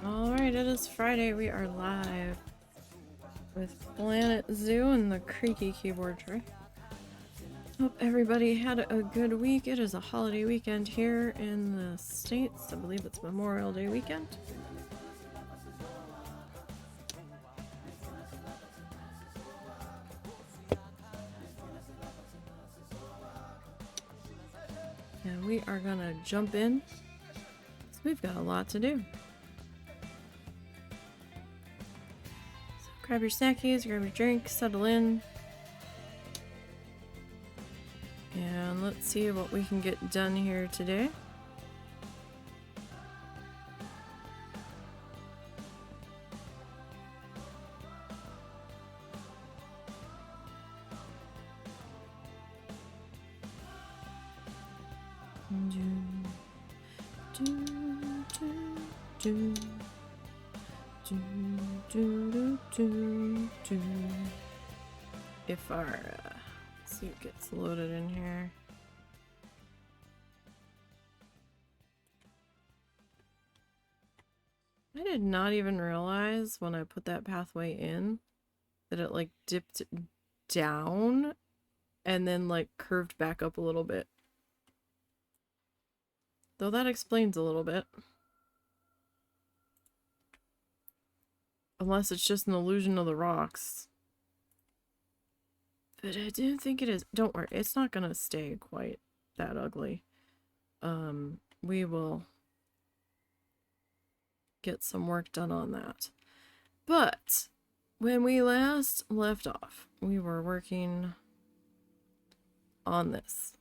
Alright, it is Friday. We are live with Planet Zoo and the creaky keyboard tray. Hope everybody had a good week. It is a holiday weekend here in the States. I believe it's Memorial Day weekend. And we are gonna jump in. So we've got a lot to do. So grab your snackies, grab your drink, settle in. And let's see what we can get done here today. If our suit gets loaded in here. I did not even realize when I put that pathway in that it like dipped down and then like curved back up a little bit. Though that explains a little bit. Unless it's just an illusion of the rocks. But I do think it is. Don't worry, it's not gonna stay quite that ugly. We will get some work done on that. But when we last left off, we were working on this.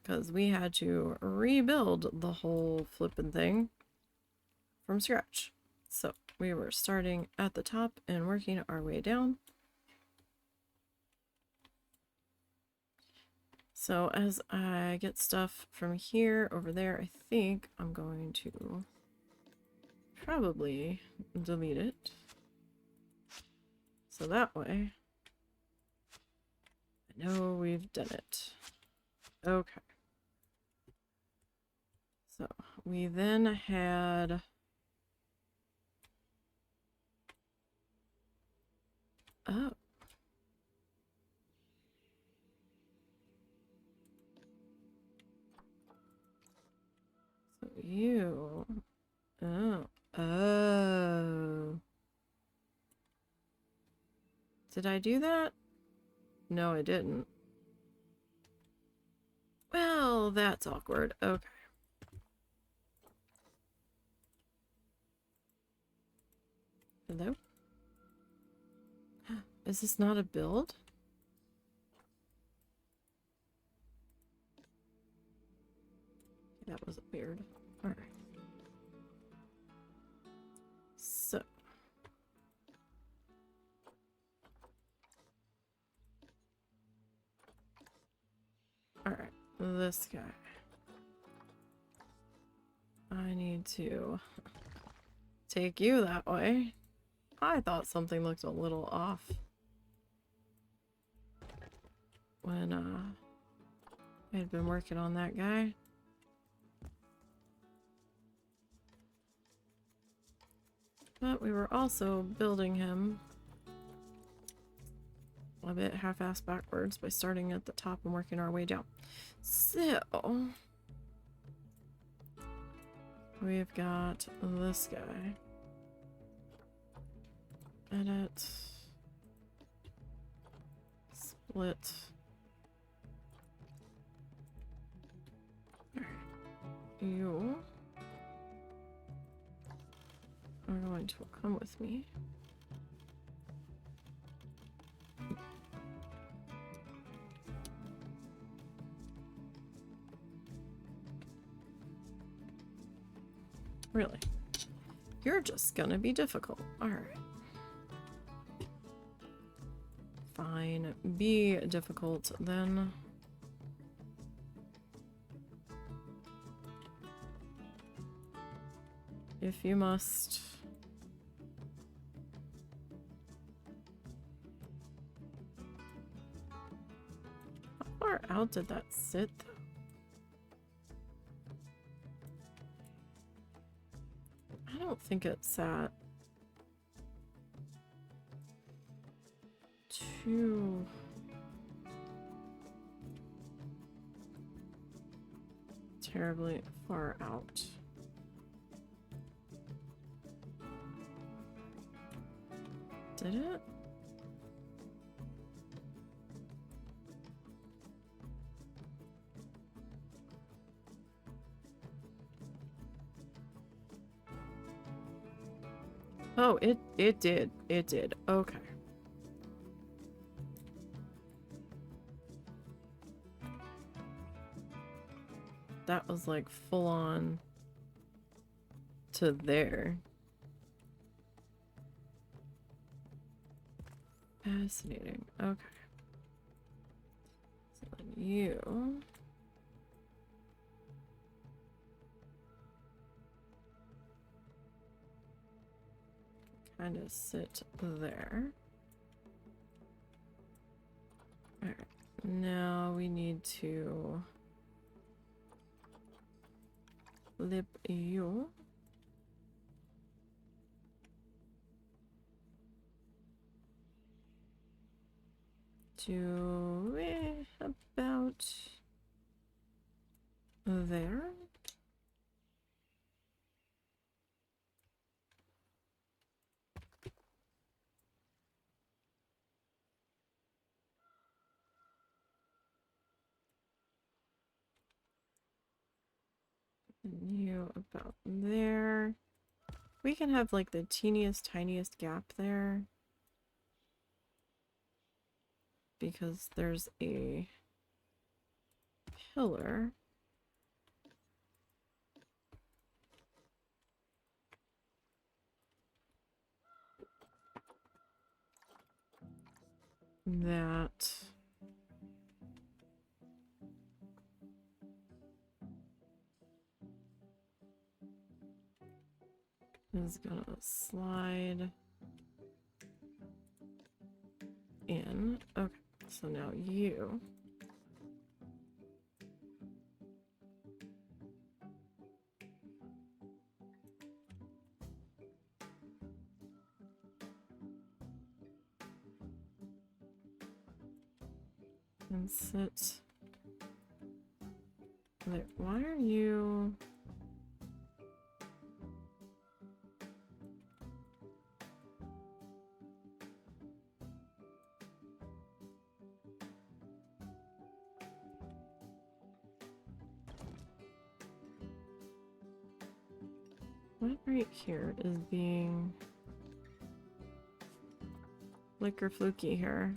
Because we had to rebuild the whole flippin' thing from scratch. So we were starting at the top and working our way down. So as I get stuff from here over there, I think I'm going to probably delete it. So that way, I know we've done it. Okay. So we then had oh. So you oh. Did I do that? No, I didn't. Well, that's awkward. Okay. Hello? Is this not a build? That was weird. Alright. So. Alright. This guy. I need to take you that way. I thought something looked a little off when I had been working on that guy. But we were also building him a bit half-assed backwards by starting at the top and working our way down. So we've got this guy. Edit. Split. Alright. You are going to come with me. Really? You're just gonna be difficult. Alright. Fine. Be difficult then. If you must. How far out did that sit though? don't think it sat too terribly far out. Did it? Oh, it did. It did. Okay. That was like full on to there. Fascinating. Okay. So then you kind of sit there. Alright. Now we need to flip you. To about there. And you about there. We can have like the teeniest, tiniest gap there. Because there's a pillar. That is gonna slide in. Okay, so now you can sit there. Why are you? What right here is being liquor fluky here?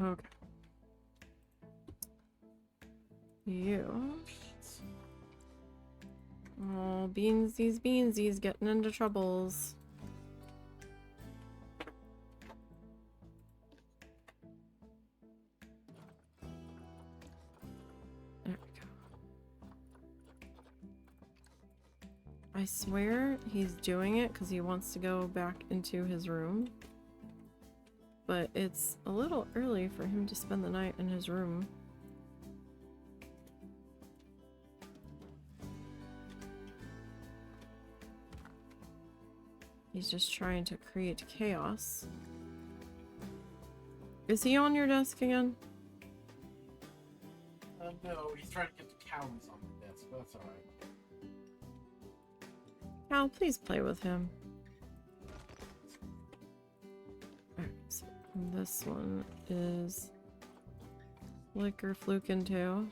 Okay. You. Oh, beansies getting into troubles. There we go. I swear he's doing it because he wants to go back into his room. But it's a little early for him to spend the night in his room. He's just trying to create chaos. Is he on your desk again? No, he's trying to get the cows on the desk, but that's alright. Cal, please play with him. Alright, so this one is liquor flukin' too.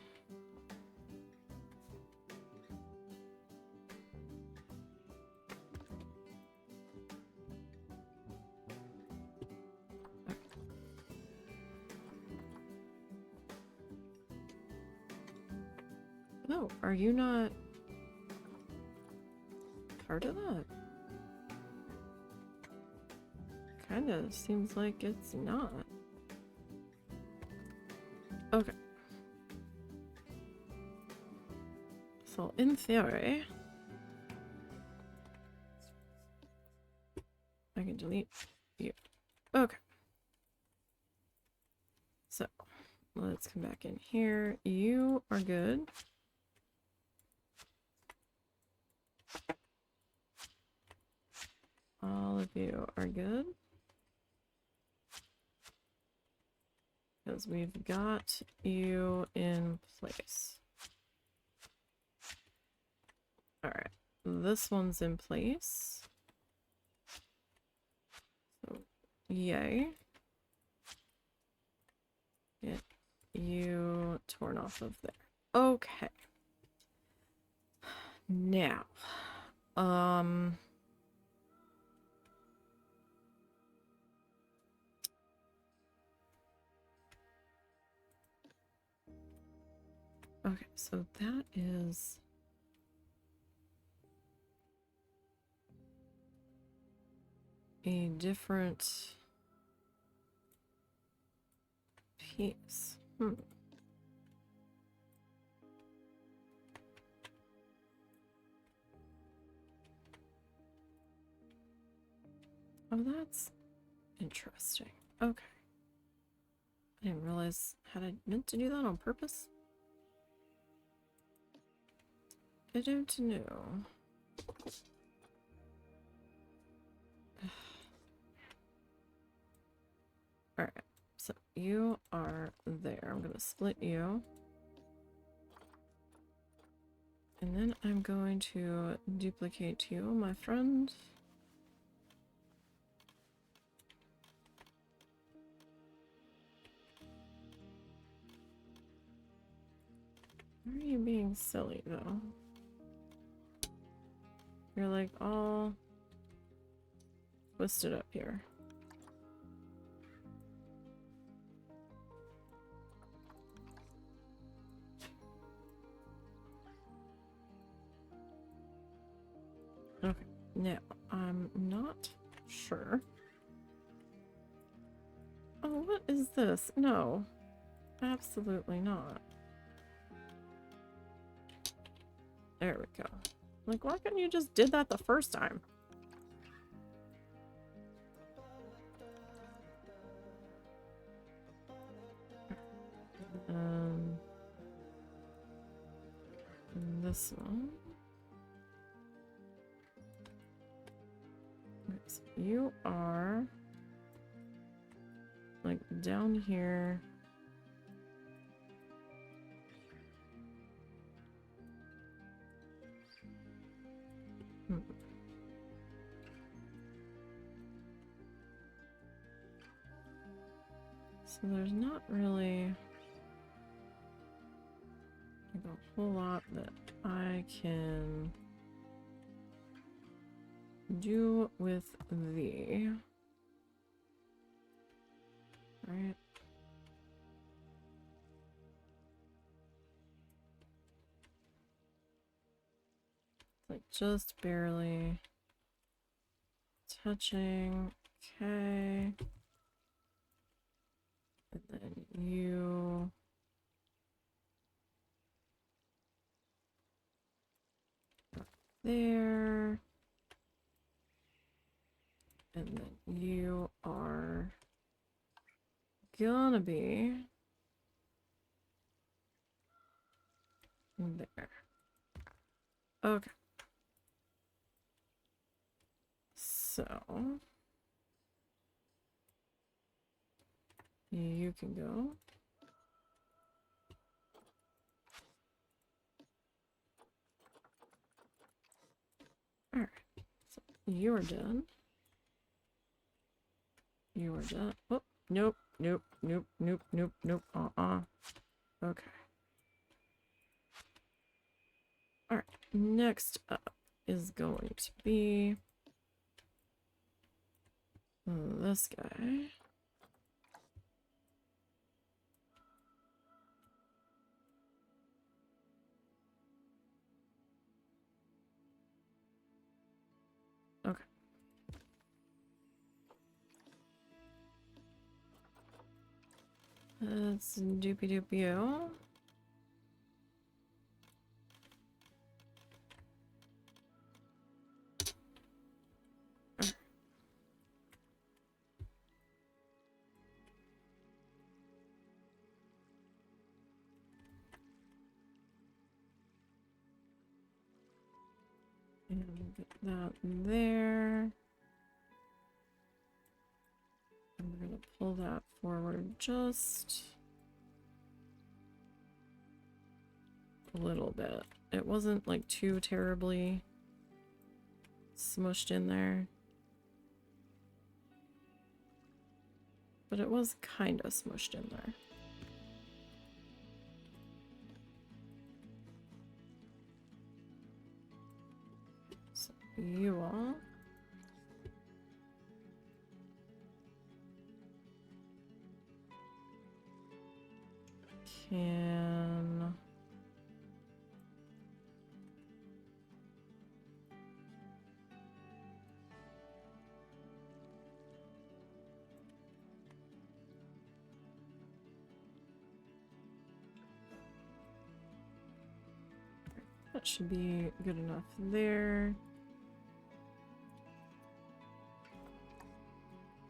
No, are you not part of that? Kinda seems like it's not. Okay. So in theory, I can delete you. Okay. So let's come back in here. You are good. All of you are good. Because we've got you in place. Alright. This one's in place. So, yay. Get you torn off of there. Okay. Now. Okay, so that is a different piece. Oh, that's interesting. Okay. I didn't realize, had I meant to do that on purpose? I don't know. Alright, so you are there. I'm gonna split you. And then I'm going to duplicate you, my friend. Why are you being silly, though? You're like all twisted up here. Okay, now I'm not sure. Oh, what is this? No, absolutely not. There we go. Like, why couldn't you just did that the first time? And this one. So you are like down here. So there's not really like a whole lot that I can do with the right. Like just barely touching. Okay. And then you there. And then you are gonna be there. Okay. So you can go. Alright. So you are done. You are done. Oh, nope, nope, nope, nope, nope, nope. Okay. Alright. Next up is going to be this guy. Okay. Let's doopy doop you. And get that there. And we're going to pull that forward just a little bit. It wasn't like too terribly smushed in there, but it was kind of smushed in there. So you all can that should be good enough there.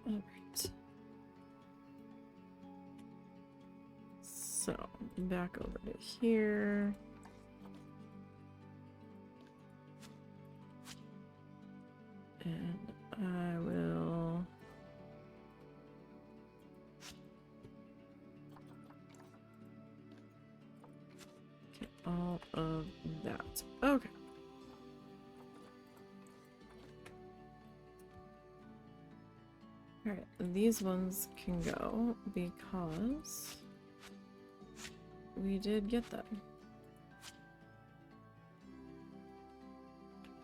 All right. So back over to here. And I will get all of that. Okay. Alright, these ones can go because we did get them.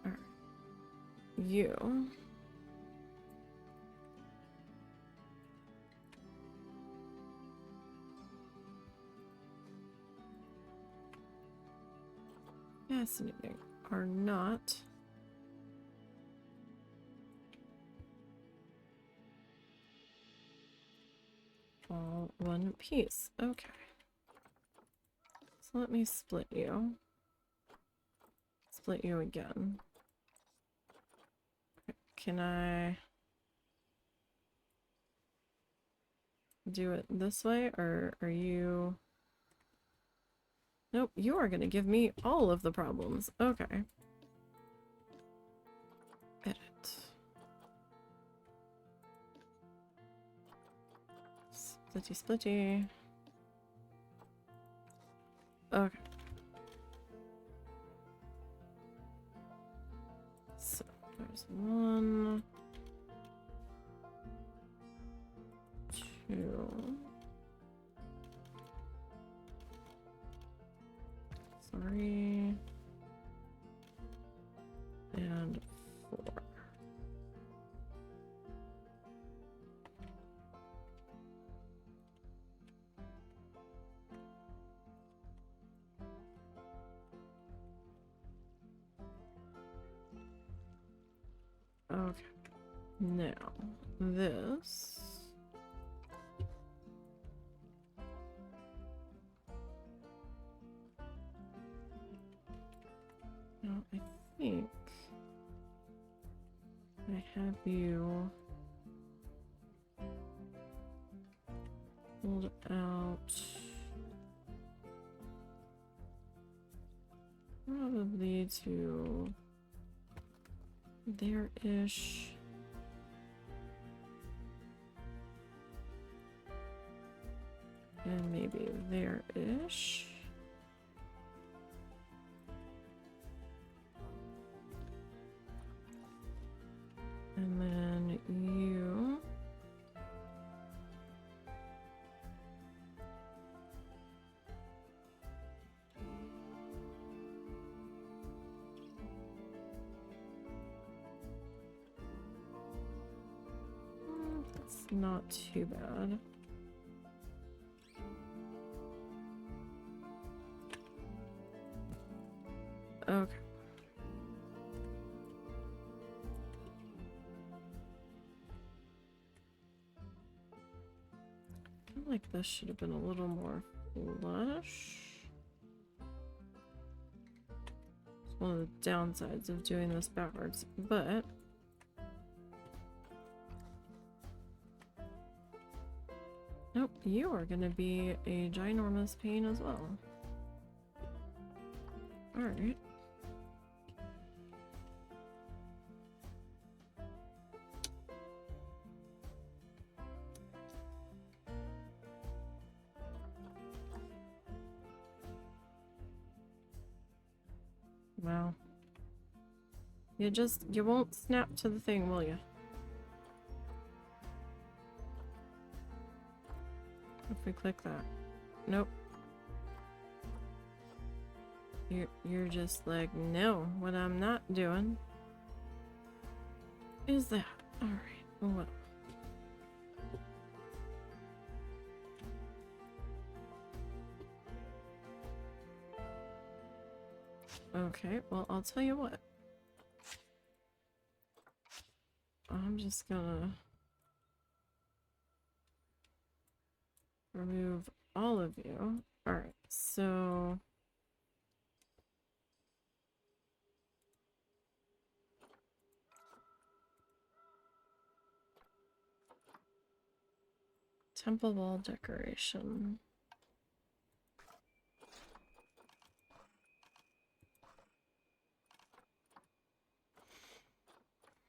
Alright. You. Fascinating. Are not. All one piece. Okay. So let me split you. Split you again. Okay. Can I do it this way, or are you... Nope, you are going to give me all of the problems. Okay. Edit. Splitty splitty. Okay. So, there's 1, 2. Sorry. And 4. Okay. Now, this... Now, I think I have you hold out probably to there-ish. And maybe there-ish. And then you... That's not too bad. Okay. I feel like this should have been a little more flush. It's one of the downsides of doing this backwards, but nope, you are gonna be a ginormous pain as well. Alright. Well. You won't snap to the thing, will you? If we click that. Nope. You're just like, no, what I'm not doing is that. Alright, well. Okay, well, I'll tell you what. I'm just gonna remove all of you. Alright, so temple wall decoration.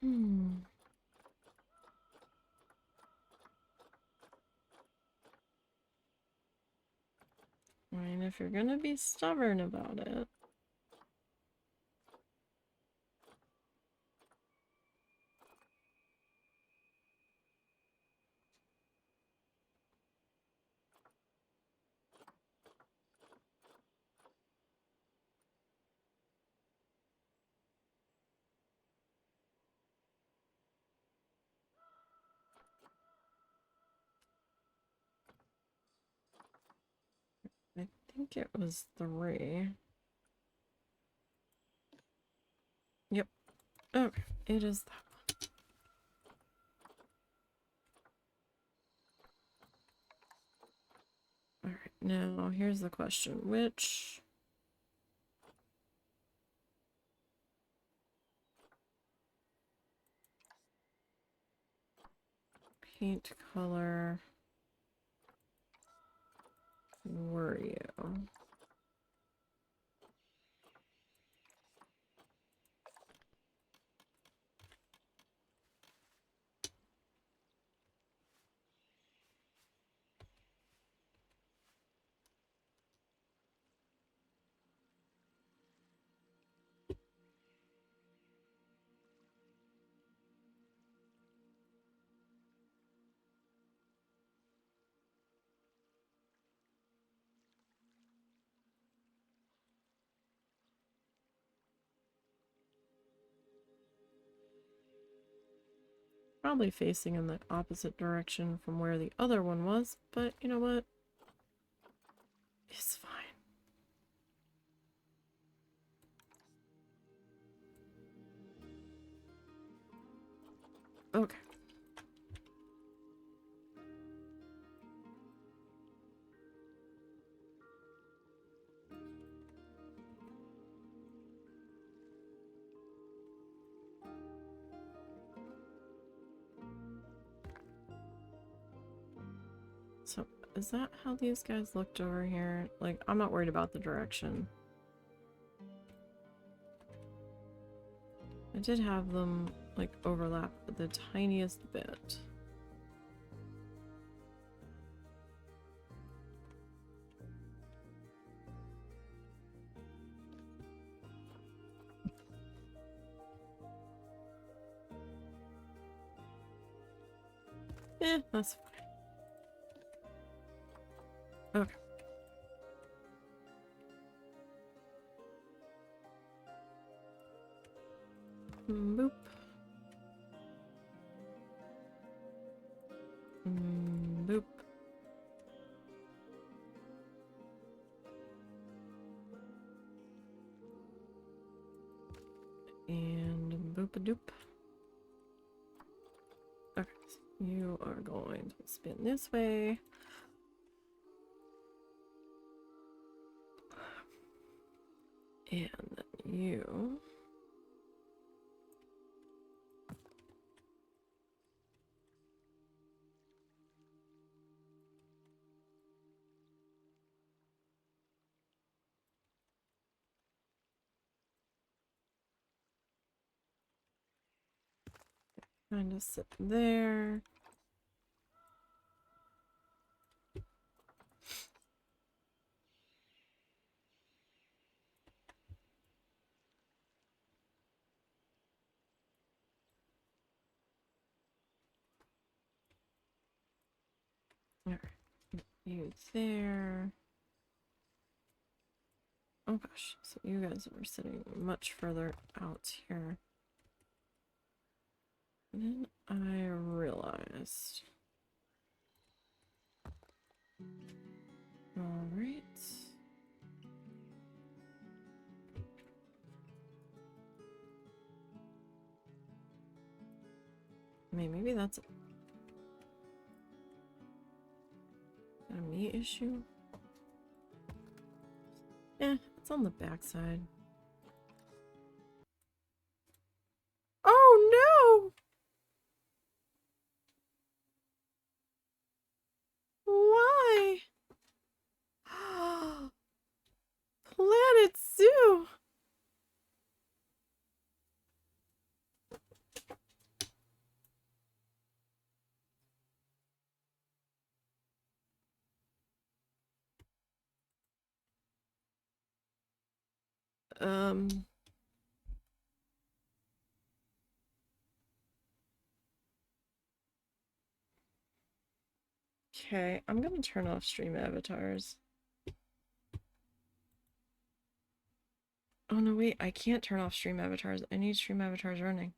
I mean, if you're gonna be stubborn about it. I think it was 3. Yep. Okay, it is that one. Alright, now here's the question. Which paint color were you? Probably facing in the opposite direction from where the other one was, but you know what? It's fine. Okay. So, is that how these guys looked over here? Like, I'm not worried about the direction. I did have them, like, overlap the tiniest bit. That's fine. Okay. Boop. Boop. And boop-a-doop. Okay, so you are going to spin this way. And then you... kind of sit there. Alright. You there. Oh gosh, so you guys are sitting much further out here. And then I realized. Alright. I mean, maybe that's a me issue. Eh, it's on the backside. Oh no! Why? Planet Zoo! Okay, I'm gonna turn off stream avatars. Oh no, wait, I can't turn off stream avatars. I need stream avatars running.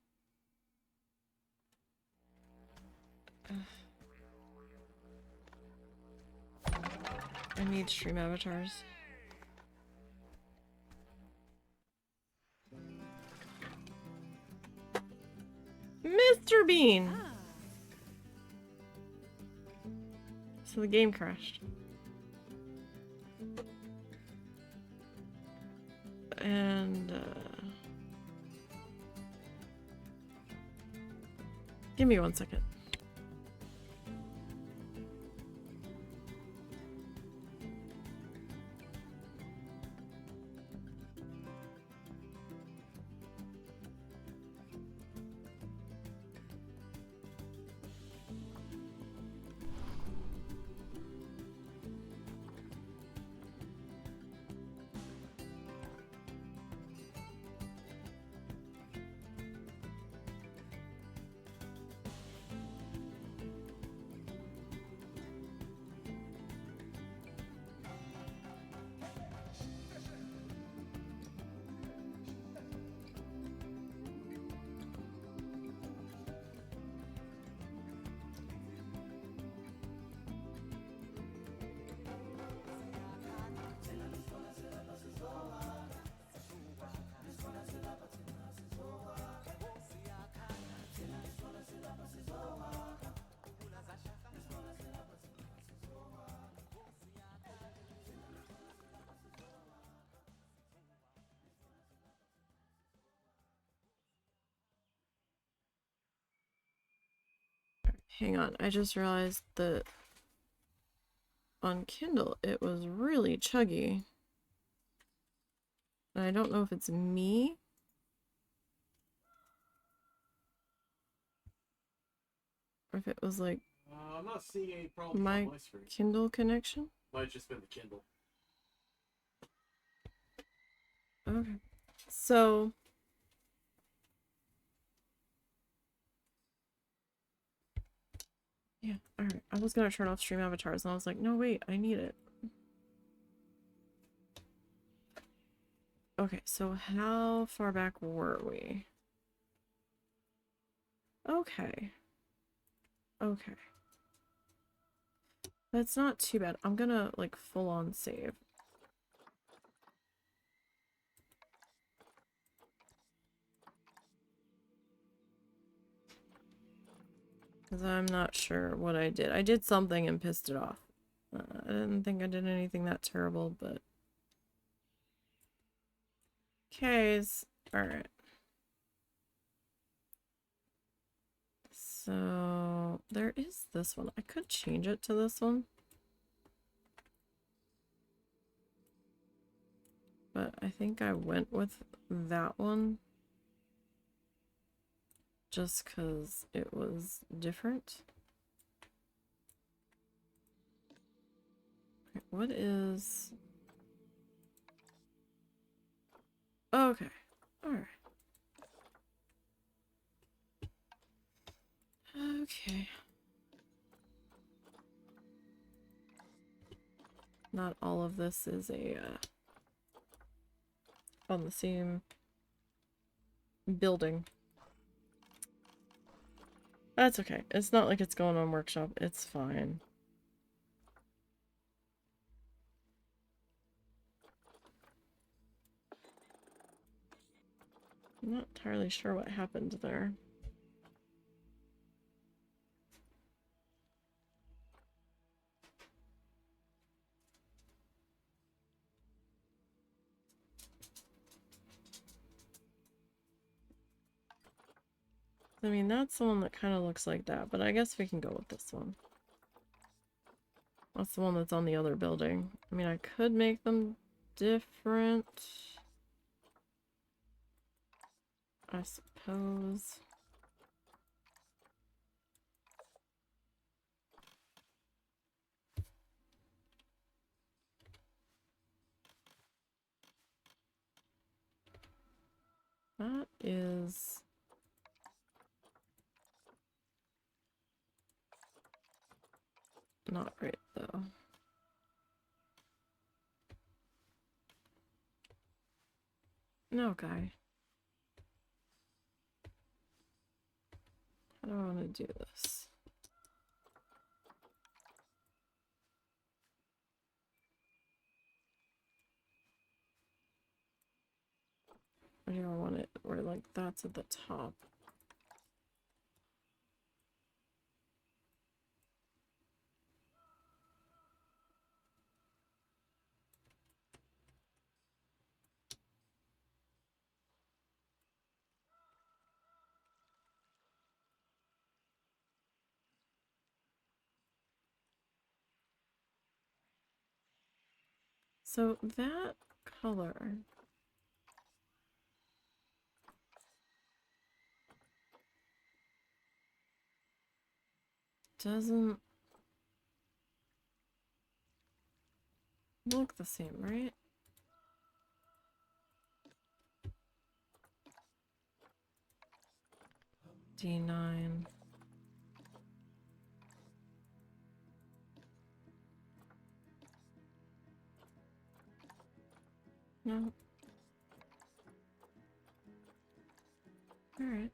I need stream avatars. Mr. Bean! So the game crashed. And, give me 1 second. Hang on, I just realized that on Kindle it was really chuggy. And I don't know if it's me or if it was like I'm not seeing any problem my on my screen. Kindle connection. Might have just been the Kindle. Okay. So yeah, alright. I was gonna turn off stream avatars and I was like, no wait, I need it. Okay, so how far back were we? Okay. Okay. That's not too bad. I'm gonna like full on save. Because I'm not sure what I did. I did something and pissed it off. I didn't think I did anything that terrible, but... Okays. Alright. So... There is this one. I could change it to this one. But I think I went with that one. Just because it was different. Okay, what is... Okay. Alright. Okay. not all of this is a on the same building. That's okay. It's not like it's going on workshop. It's fine. I'm not entirely sure what happened there. I mean, that's the one that kind of looks like that, but I guess we can go with this one. That's the one that's on the other building. I mean, I could make them different, I suppose. That is... not right, though. No, guy. How do I want to do this? Or do I want it where, like, that's at the top? So that color doesn't look the same, right? D9. No. Alright.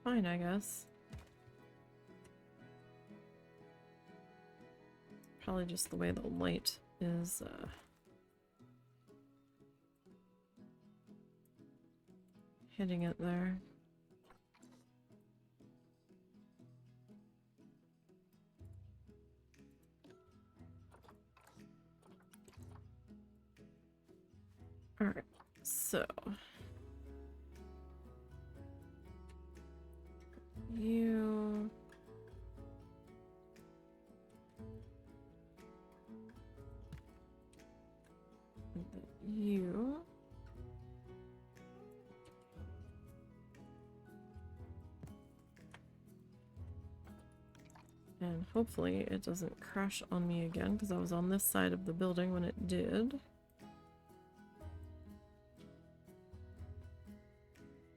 Fine, I guess. Probably just the way the light is hitting it there. Alright, so you you and hopefully it doesn't crash on me again because I was on this side of the building when it did.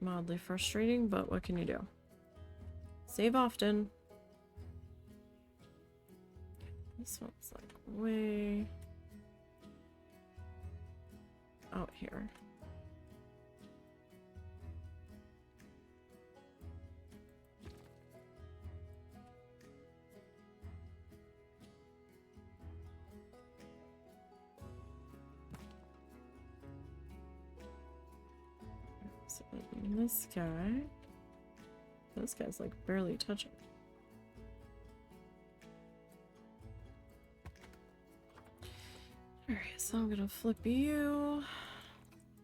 Mildly frustrating, but what can you do? Save often. This one's like way out here. So this guy's like barely touching. Alright, so I'm gonna flip you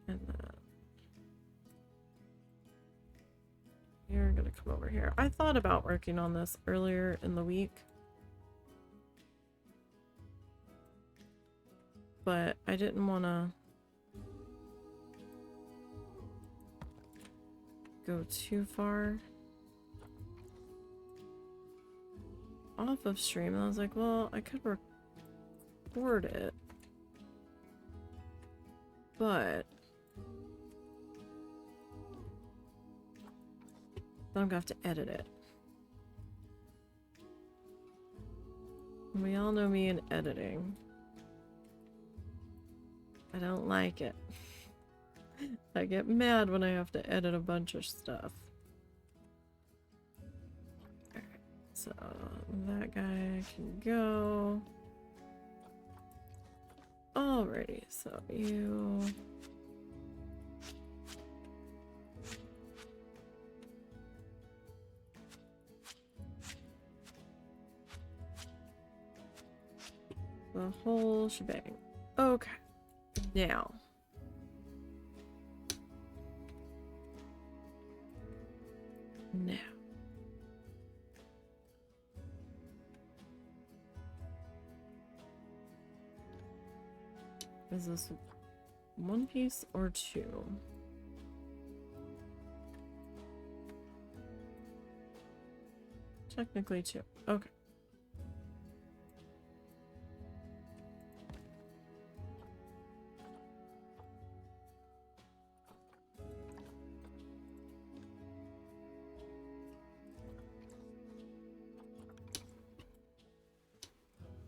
and then you're gonna come over here. I thought about working on this earlier in the week, but I didn't want to go too far off of stream. And I was like, well, I could record it, but Then I'm gonna have to edit it. We all know me in editing. I don't like it. I get mad when I have to edit a bunch of stuff. Alright, so that guy can go. Alrighty, so you... The whole shebang. Okay. Now. Now. Is this one piece or two? Technically two. Okay.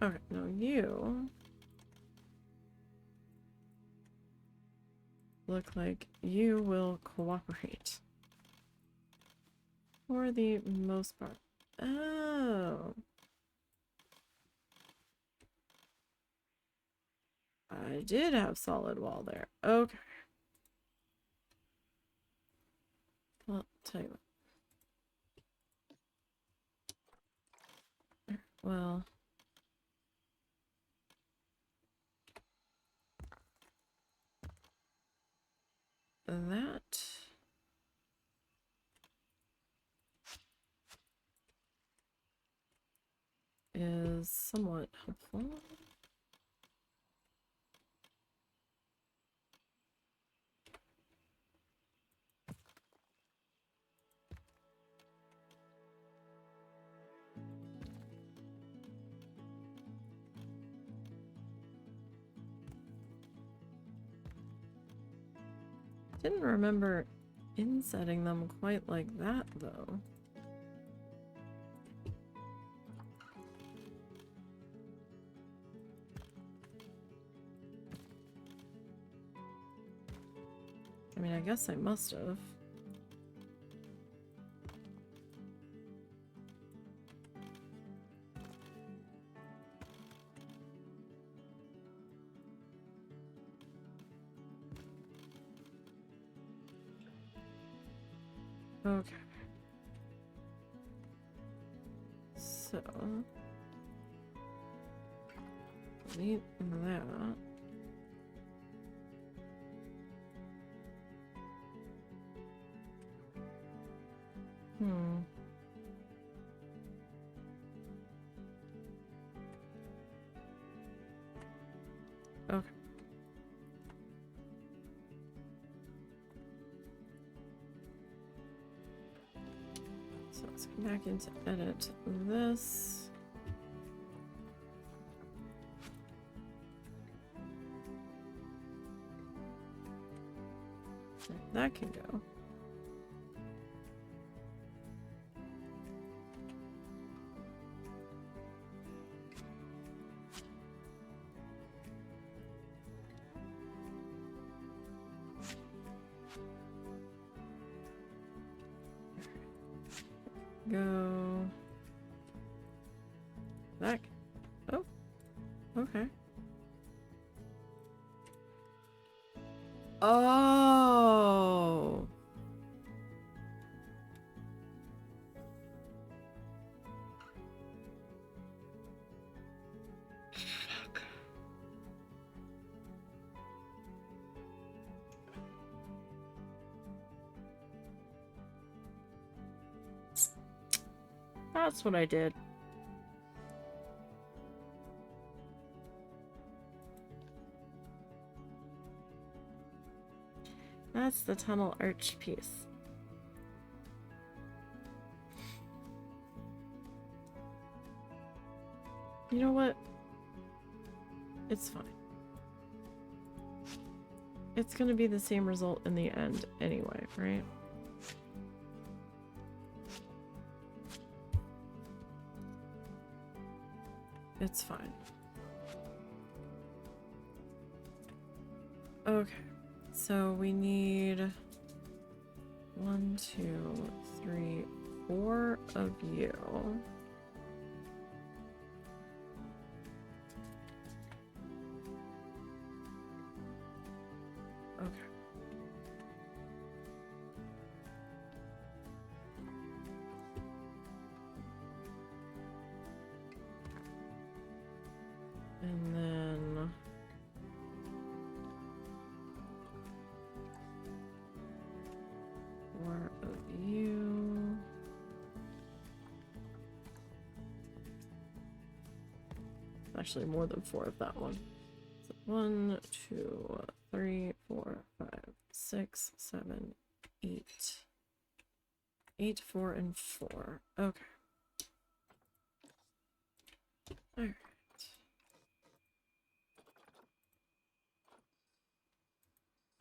Okay, now you look like you will cooperate. For the most part. Oh. I did have solid wall there. Okay. Well, tell you what. Well. That is somewhat helpful. Didn't remember insetting them quite like that, though. I mean, I guess I must have. Okay. So, delete that. Okay. So let's go back into edit this. That can go. Go back. Oh, okay. Oh. Fuck. That's what I did. That's the tunnel arch piece. You know what? It's fine. It's gonna be the same result in the end anyway, right? It's fine. Okay. So we need 1, 2, 3, 4 of you. Okay. And then 4 of you. Actually, more than 4 of that one. So 1, 2, 3, 4, 5, 6, 7, 8. 8, 4, and 4. Okay. Alright.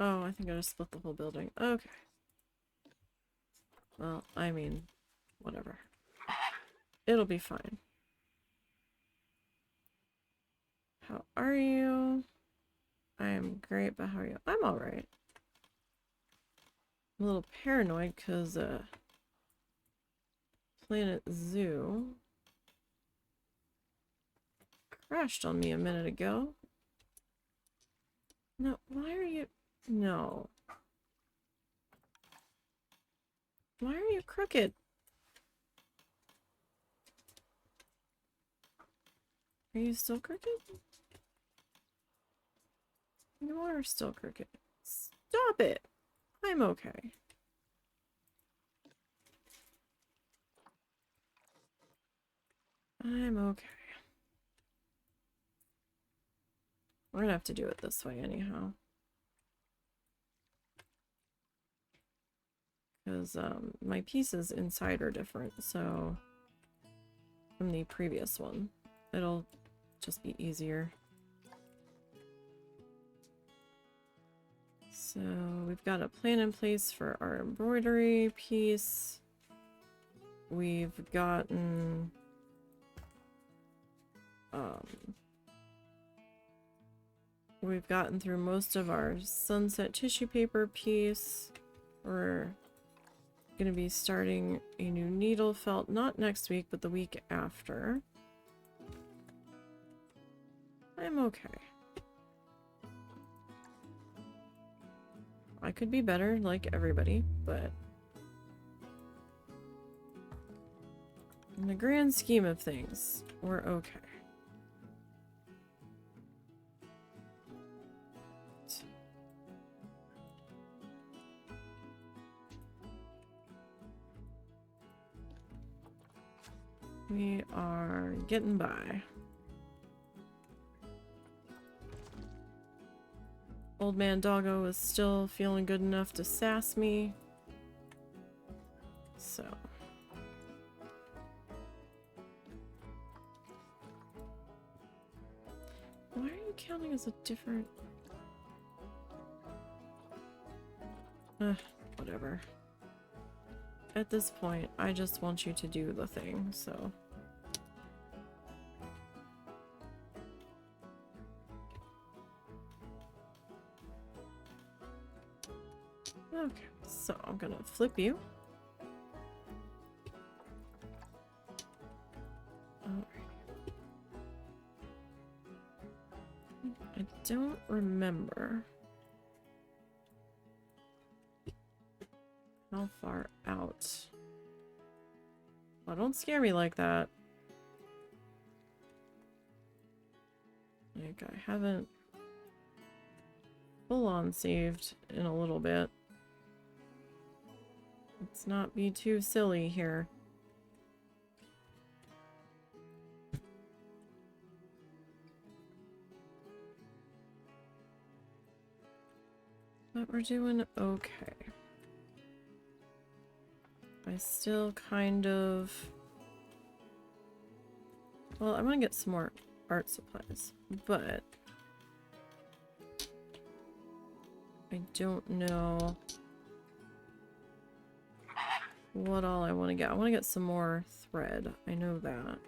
Oh, I think I just split the whole building. Okay. Well, I mean, whatever. It'll be fine. How are you? I am great, but how are you? I'm alright. I'm a little paranoid because, Planet Zoo crashed on me a minute ago. No, why are you... No. Why are you crooked? Are you still crooked? You are still crooked. Stop it! I'm okay. I'm okay. We're gonna have to do it this way anyhow. Because my pieces inside are different, so from the previous one. It'll just be easier. So we've got a plan in place for our embroidery piece. We've gotten through most of our sunset tissue paper piece. We're going to be starting a new needle felt, not next week, but the week after. I'm okay. I could be better, like everybody, but in the grand scheme of things, we're okay. We are getting by. Old man Doggo is still feeling good enough to sass me. So. Why are you counting as a different... whatever. At this point, I just want you to do the thing, so... Okay, so I'm gonna flip you. Alright. I don't remember how far out. Oh, don't scare me like that. Like, I haven't full on saved in a little bit. Let's not be too silly here. But we're doing okay. I still kind of... Well, I want to get some more art supplies, but... I don't know what all I want to get. I want to get some more thread. I know that.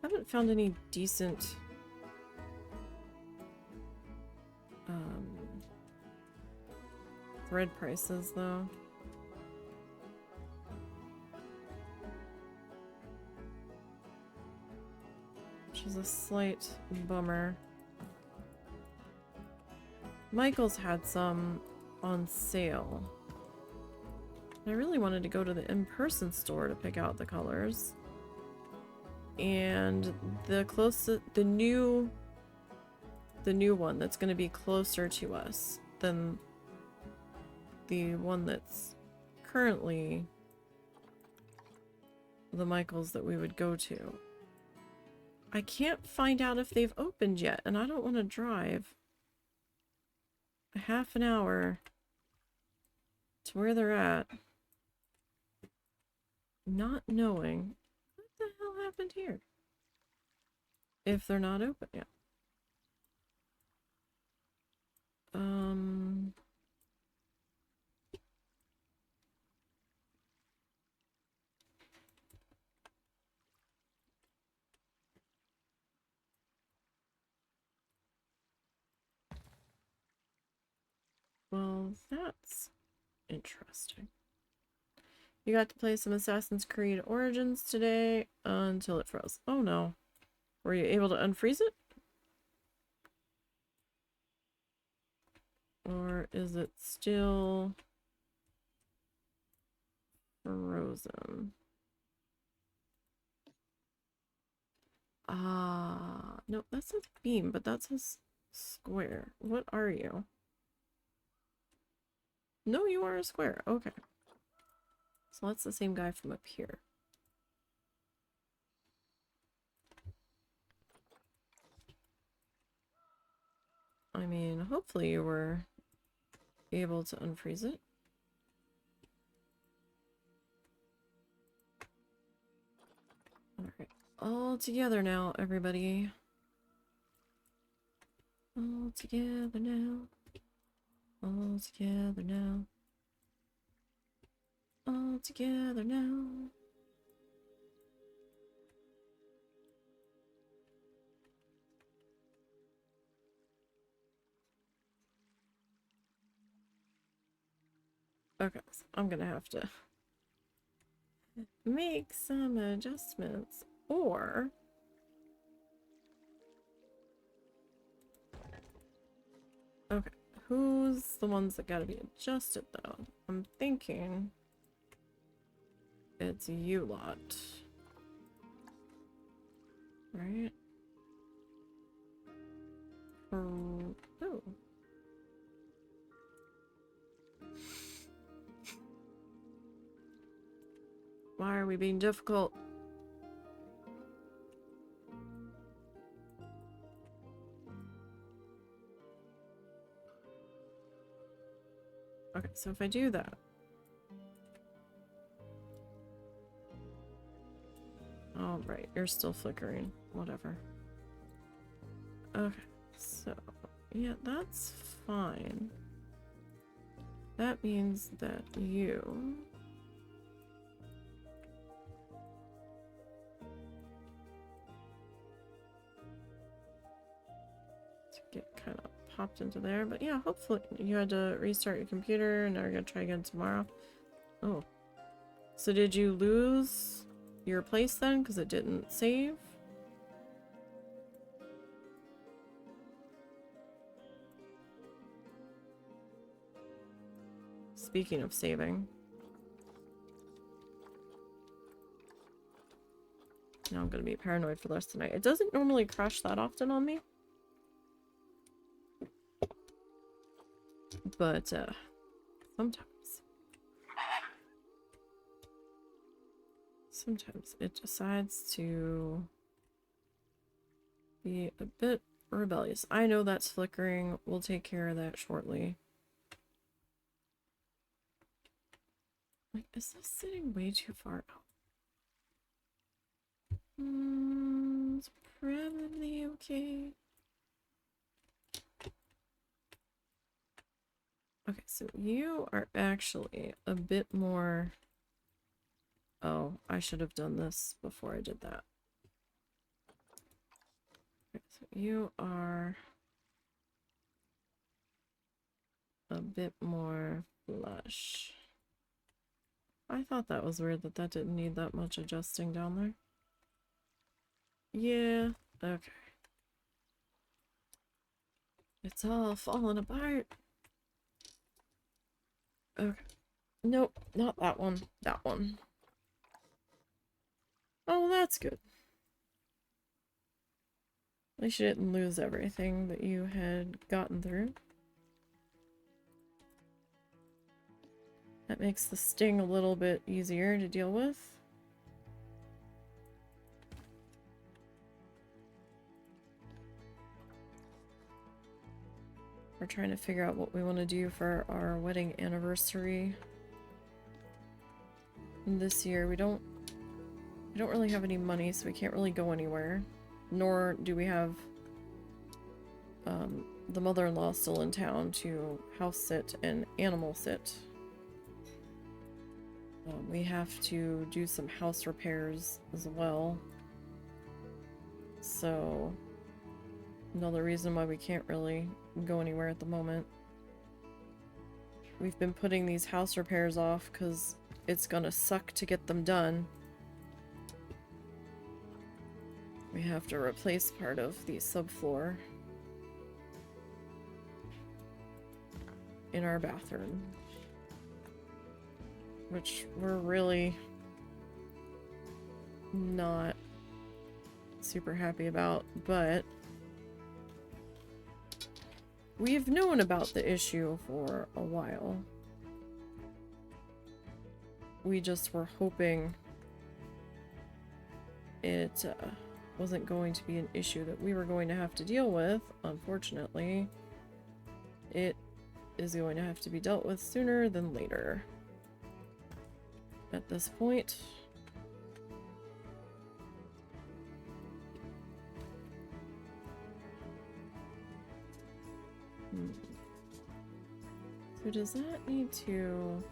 Haven't found any decent thread prices though. Which is a slight bummer. Michael's had some on sale. I really wanted to go to the in-person store to pick out the colors. And the new one that's going to be closer to us than the one that's currently the Michael's that we would go to. I can't find out if they've opened yet, and I don't want to drive a half an hour to where they're at, not knowing what the hell happened here. If they're not open yet. Well, that's interesting. You got to play some Assassin's Creed Origins today until it froze. Oh no. Were you able to unfreeze it? Or is it still frozen? Ah, no, that's a beam, but that's a square. What are you? No, you are a square. Okay. So that's the same guy from up here. I mean, hopefully you were able to unfreeze it. Alright. All together now, everybody. All together now. All together now. All together now. Okay, so I'm gonna have to make some adjustments, or okay, who's the ones that gotta be adjusted though? I'm thinking it's you lot, right? Oh. Why are we being difficult? Okay, so if I do that. Oh, right, you're still flickering. Whatever. Okay, so yeah, that's fine. That means that you get kind of popped into there, but yeah, hopefully you had to restart your computer and now you're gonna try again tomorrow. Oh, so did you lose your place then because it didn't save? Speaking of saving, now I'm gonna be paranoid for the rest of the night. It doesn't normally crash that often on me, but sometimes it decides to be a bit rebellious. I know that's flickering. We'll take care of that shortly. Like, is this sitting way too far out? It's probably okay. Okay, so you are actually a bit more... Oh, I should have done this before I did that. you are a bit more flush. I thought that was weird that that didn't need that much adjusting down there. Yeah, okay. It's all falling apart. Okay. Nope, not that one. That one. Oh, that's good. At least you didn't lose everything that you had gotten through. That makes the sting a little bit easier to deal with. We're trying to figure out what we want to do for our wedding anniversary this year. We don't really have any money, so we can't really go anywhere. Nor do we have the mother-in-law still in town to house sit and animal sit. We have to do some house repairs as well. So, another reason why we can't really go anywhere at the moment. We've been putting these house repairs off because it's gonna suck to get them done. We have to replace part of the subfloor in our bathroom, which we're really not super happy about, but we've known about the issue for a while. We just were hoping it wasn't going to be an issue that we were going to have to deal with. Unfortunately, it is going to have to be dealt with sooner than later. At this point, so does that need to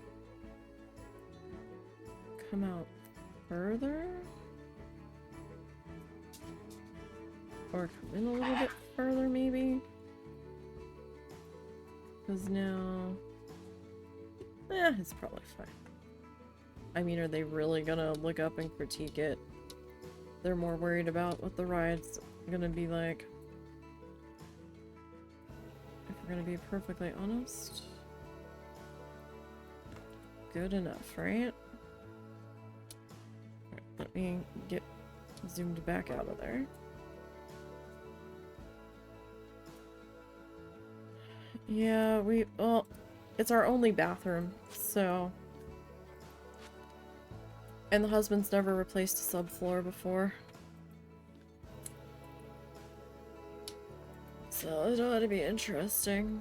come out further? Or come in a little bit further, maybe? Because now... it's probably fine. I mean, are they really gonna look up and critique it? They're more worried about what the ride's gonna be like. If we're gonna be perfectly honest. Good enough, right? Alright, let me get zoomed back out of there. Yeah, well, it's our only bathroom, so... And the husband's never replaced a subfloor before. So it ought to be interesting.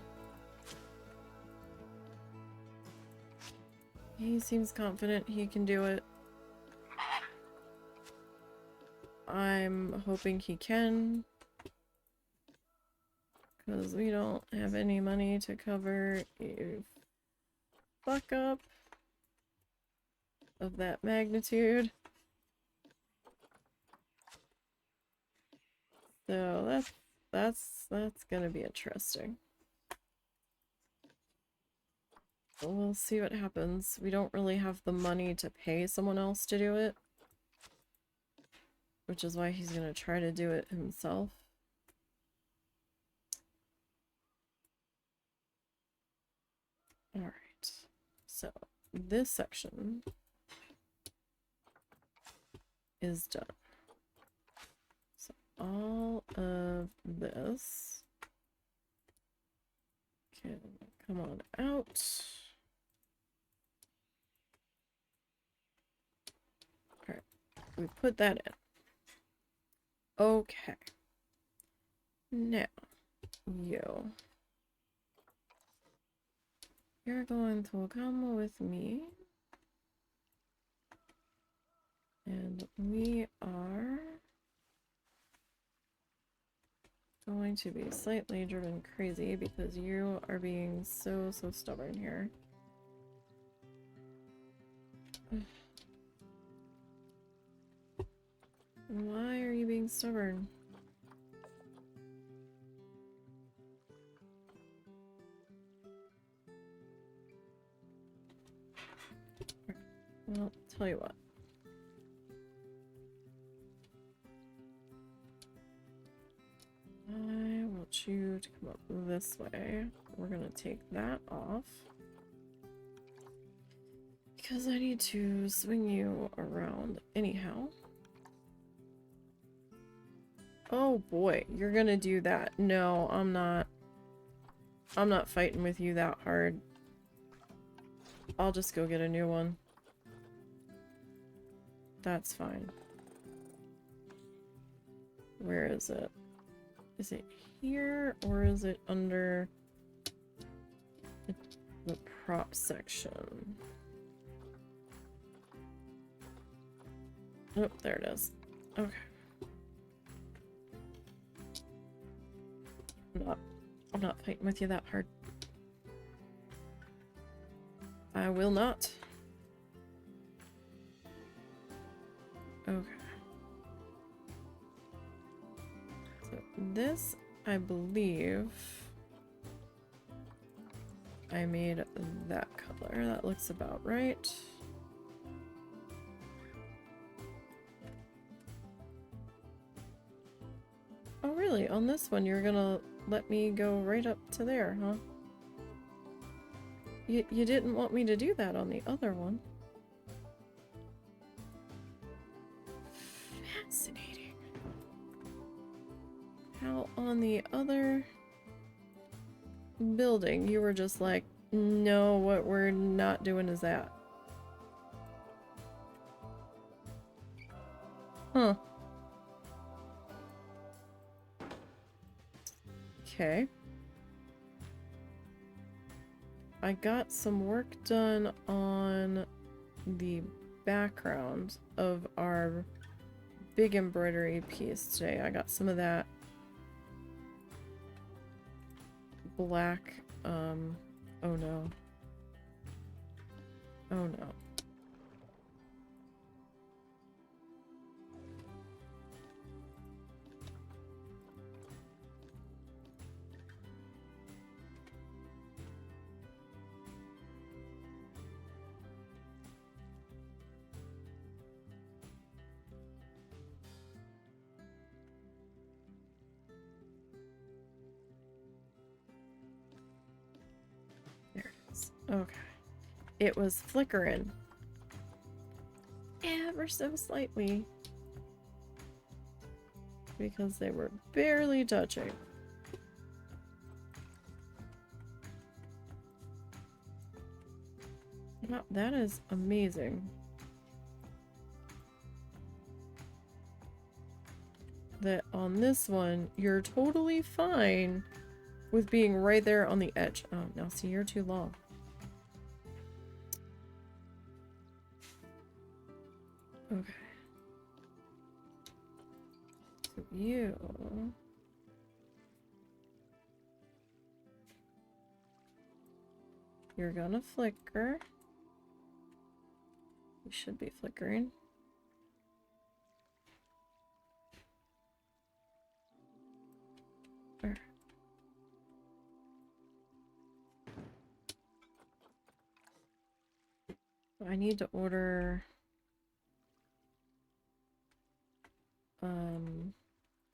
He seems confident he can do it. I'm hoping he can. Because we don't have any money to cover a fuck up of that magnitude. So that's gonna be interesting. But we'll see what happens. We don't really have the money to pay someone else to do it, which is why he's gonna try to do it himself. Alright, so this section is done. So all of this can come on out. Alright, we've put that in. Okay. Now, you're going to come with me. And we are going to be slightly driven crazy because you are being so stubborn here. Why are you being stubborn? tell you what. I want you to come up this way. We're gonna take that off. Because I need to swing you around anyhow. Oh boy, you're gonna do that. No, I'm not. I'm not fighting with you that hard. I'll just go get a new one. That's fine. Where is it? Is it here or is it under the prop section? Oh, there it is. Okay. I'm not fighting with you that hard. I will not. Okay. So this, I believe, I made that color. That looks about right. Oh really? On this one you're gonna let me go right up to there, huh? You didn't want me to do that on the other one. Fascinating. How on the other building you were just like, no, what we're not doing is that. Huh. Okay. I got some work done on the background of our big embroidery piece today. I got some of that black, oh no. Oh no. Okay. It was flickering. Ever so slightly. Because they were barely touching. Wow, that is amazing. That on this one, you're totally fine with being right there on the edge. Oh, now see, you're too long. Okay. So you're gonna flicker. You should be flickering. There. I need to order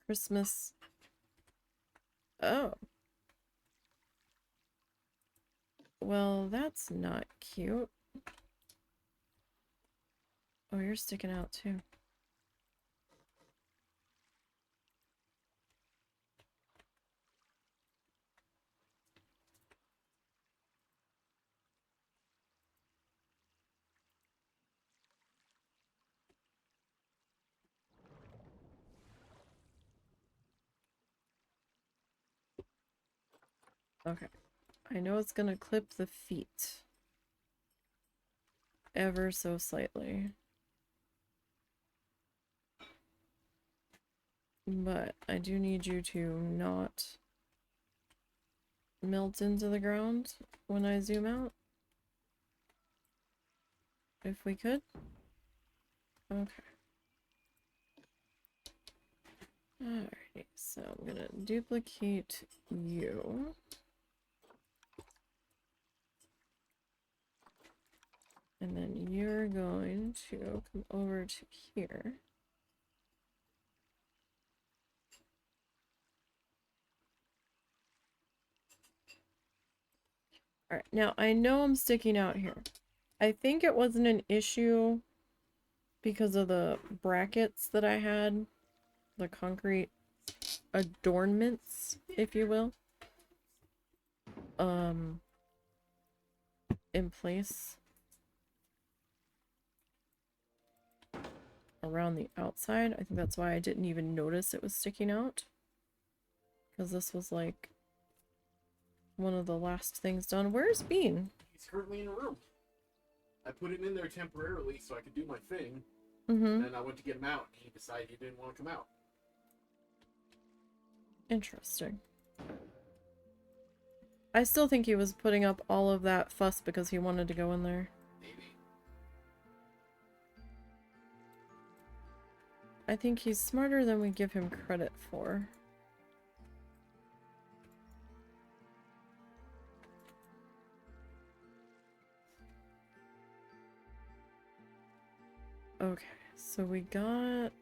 Christmas. Oh. Well, that's not cute. Oh, you're sticking out too. Okay. I know it's gonna clip the feet. Ever so slightly. But I do need you to not melt into the ground when I zoom out. If we could. Okay. Alrighty, so I'm gonna duplicate you. And then you're going to come over to here. Alright, now I know I'm sticking out here. I think it wasn't an issue because of the brackets that I had. The concrete adornments, if you will. In place. Around the outside. I think that's why I didn't even notice it was sticking out. Because this was like one of the last things done. Where's Bean? He's currently in a room. I put him in there temporarily so I could do my thing. Mm-hmm. Then I went to get him out, and he decided he didn't want to come out. Interesting. I still think he was putting up all of that fuss because he wanted to go in there. Maybe. I think he's smarter than we give him credit for. Okay, so we got...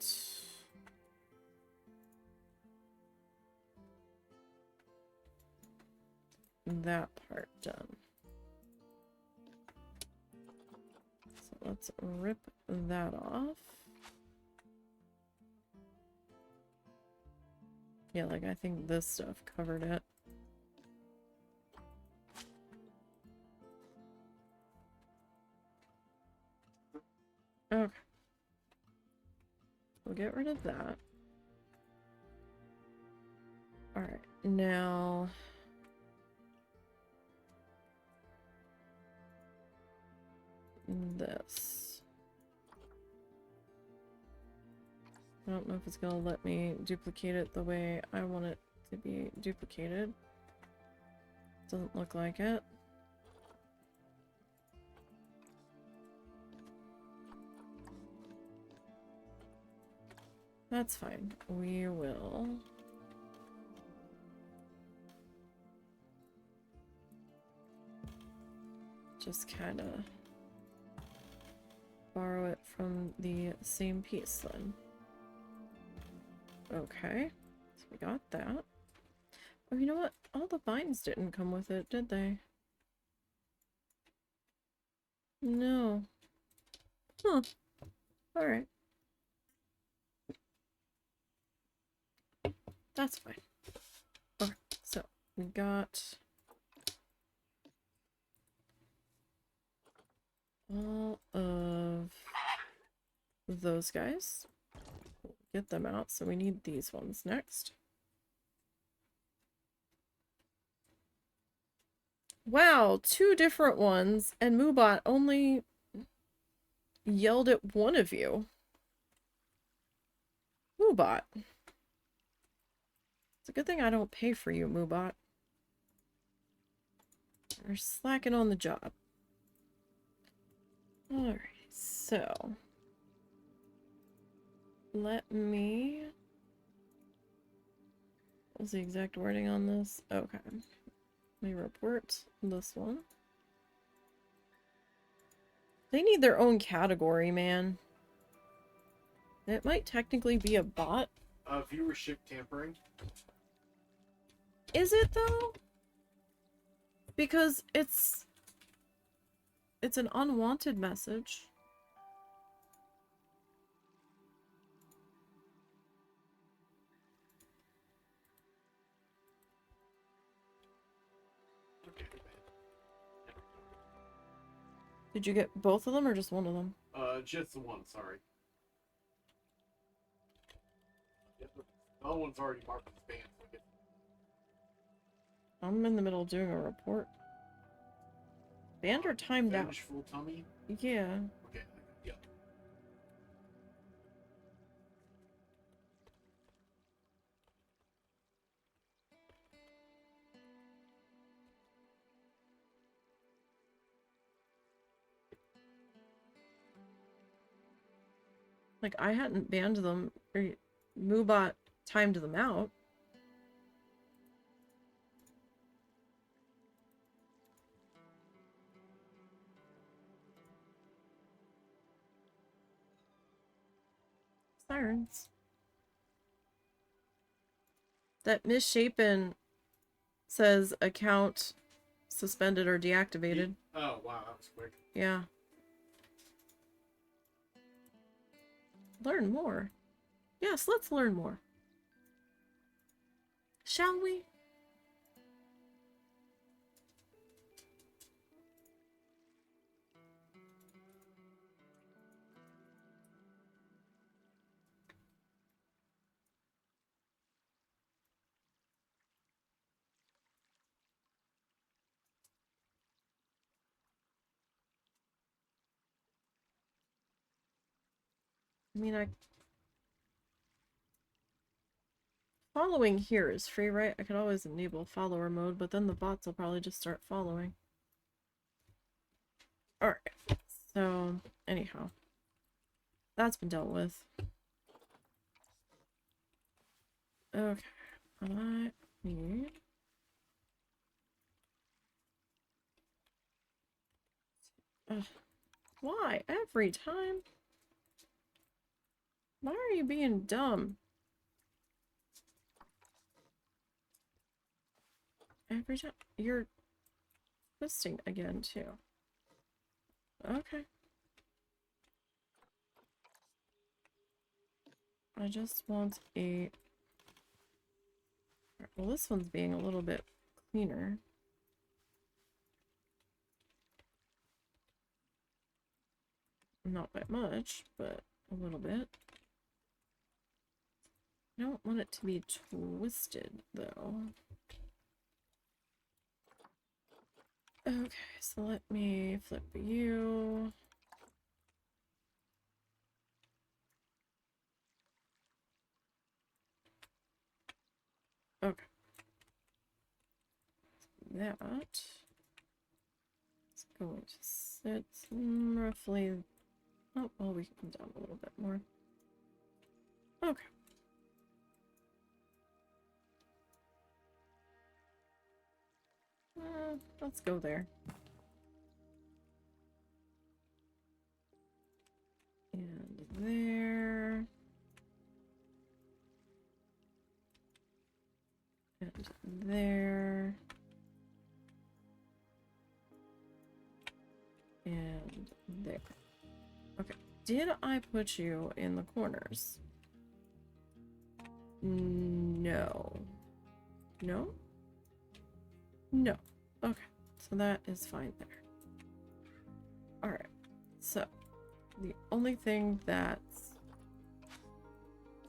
that part done. So let's rip that off. Yeah, like I think this stuff covered it. Okay. We'll get rid of that. Alright, now... this. I don't know if it's gonna let me duplicate it the way I want it to be duplicated. Doesn't look like it. That's fine. We will... just kind of borrow it from the same piece then. Okay, so we got that. Oh, you know what? All the vines didn't come with it, did they? No. Huh. Alright. That's fine. Okay, so we got all of those guys. Get them out, so we need these ones next. Wow, 2 different ones, and Moobot only yelled at one of you. Moobot. It's a good thing I don't pay for you, Moobot. You're slacking on the job. Alright, so... let me... what's the exact wording on this? Okay. Let me report this one. They need their own category, man. It might technically be a bot. Viewership tampering. Is it, though? Because it's an unwanted message. Did you get both of them or just one of them? Just the one, sorry. The other one's already marked as banned. I'm in the middle of doing a report. Banned or timed out? Vengeful tummy? Yeah. Okay, yep. Like, I hadn't banned them, or Moobot timed them out. Sirens. That misshapen says account suspended or deactivated. Oh, wow, that was quick. Yeah. Learn more. Yes, let's learn more. Shall we? I mean, following here is free, right? I could always enable follower mode, but then the bots will probably just start following. Alright. So, anyhow. That's been dealt with. Okay. I need... why? Every time? Why are you being dumb? Every time. You're twisting again, too. Okay. I just want a... well, this one's being a little bit cleaner. Not by much, but a little bit. I don't want it to be twisted, though. Okay, so let me flip you. Okay. That is going to sit roughly... oh, well, we can come down a little bit more. Okay. Let's go there. And there. And there. And there. Okay. Did I put you in the corners? No. No? No. Okay. So that is fine there. Alright. So, the only thing that's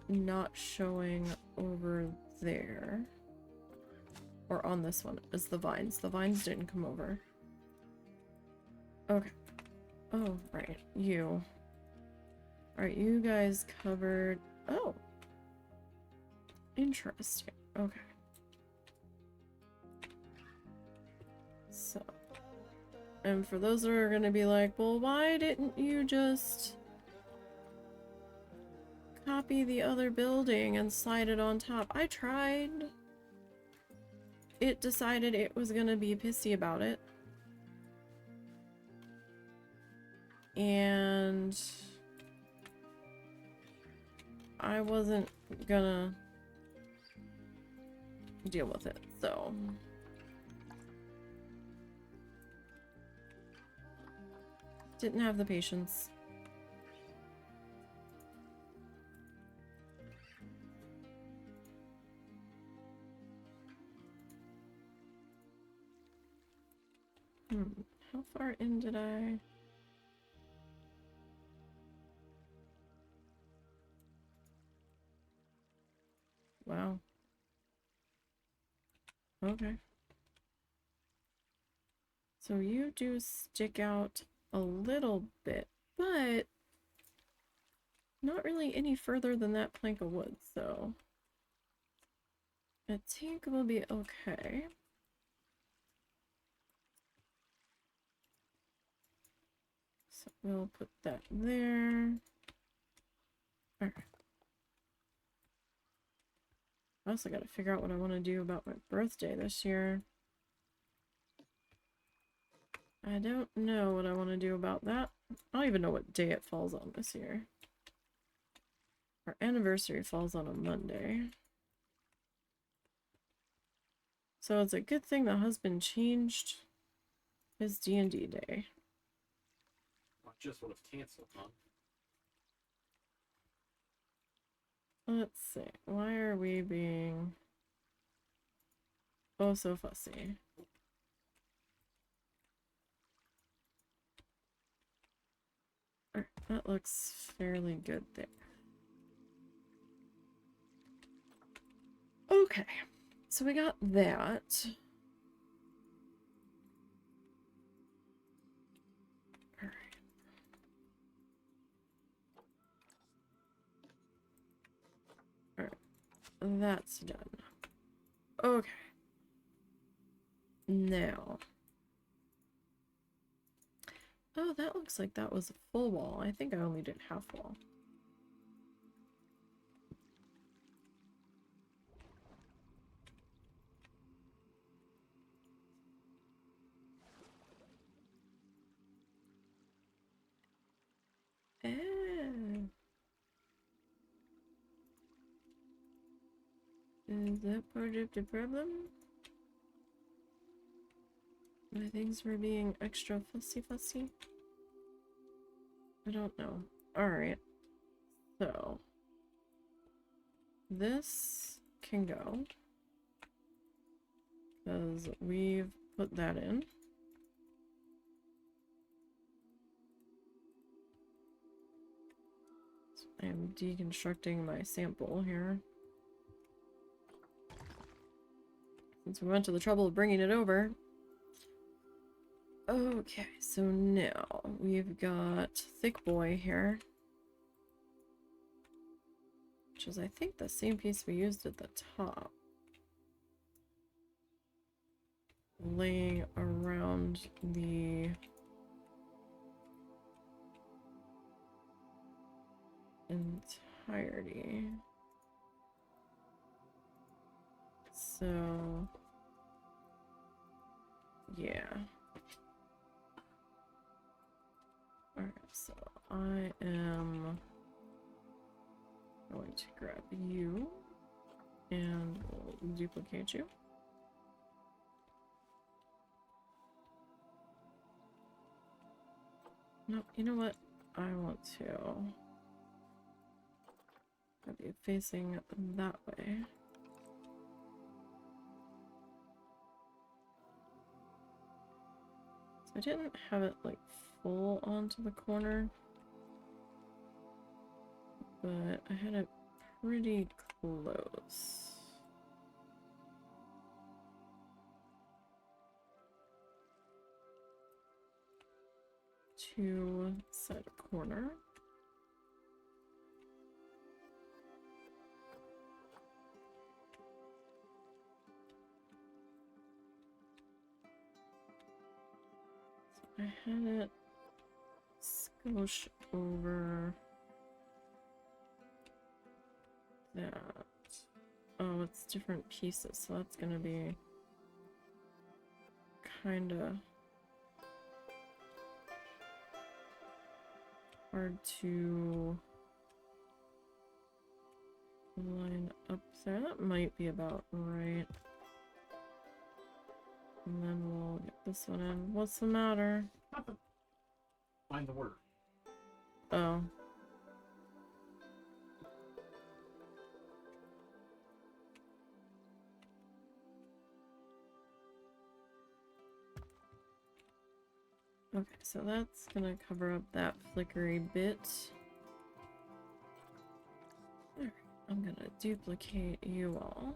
not showing over there, or on this one, is the vines. The vines didn't come over. Okay. Oh, right. You. Alright, you guys covered... oh. Interesting. Okay. So. And for those that are gonna be like, well, why didn't you just copy the other building and slide it on top? I tried. It decided it was gonna be pissy about it. And I wasn't gonna deal with it, so... didn't have the patience. How far in did I... wow. Okay. So you do stick out a little bit, but not really any further than that plank of wood, so I think we'll be okay. So we'll put that there. Alright. I also gotta figure out what I want to do about my birthday this year. I don't know what I want to do about that. I don't even know what day it falls on this year. Our anniversary falls on a Monday. So it's a good thing the husband changed his D&D day. I just would have canceled, huh? Let's see. Why are we being oh so fussy? Alright, that looks fairly good there. Okay, so we got that. Alright, that's done. Okay. Now. Oh, that looks like that was a full wall. I think I only did half wall. Is that part of the problem? My things were being extra fussy? I don't know. Alright. So. This can go. Because we've put that in. So I am deconstructing my sample here. Since we went to the trouble of bringing it over. Okay, so now we've got Thick Boy here. Which is, I think, the same piece we used at the top. Laying around the entirety. So, yeah. Alright, so I am going to grab you and we'll duplicate you. No, you know what? I want to have you facing that way. So I didn't have it like full onto the corner, but I had it pretty close. To set a corner. So I had it squish over that. Oh, it's different pieces, so that's gonna be kinda hard to line up there. That might be about right. And then we'll get this one in. What's the matter? Find the word. Oh. Okay, so that's gonna cover up that flickery bit. Alright, I'm gonna duplicate you all.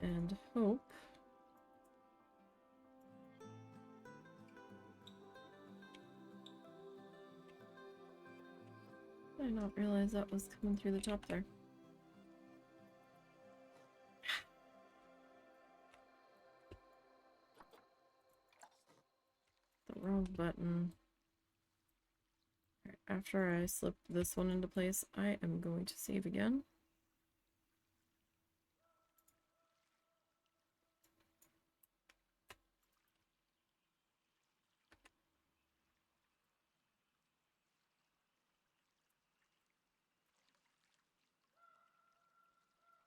And hope I did not realize that was coming through the top there. The wrong button. Right, after I slip this one into place, I am going to save again.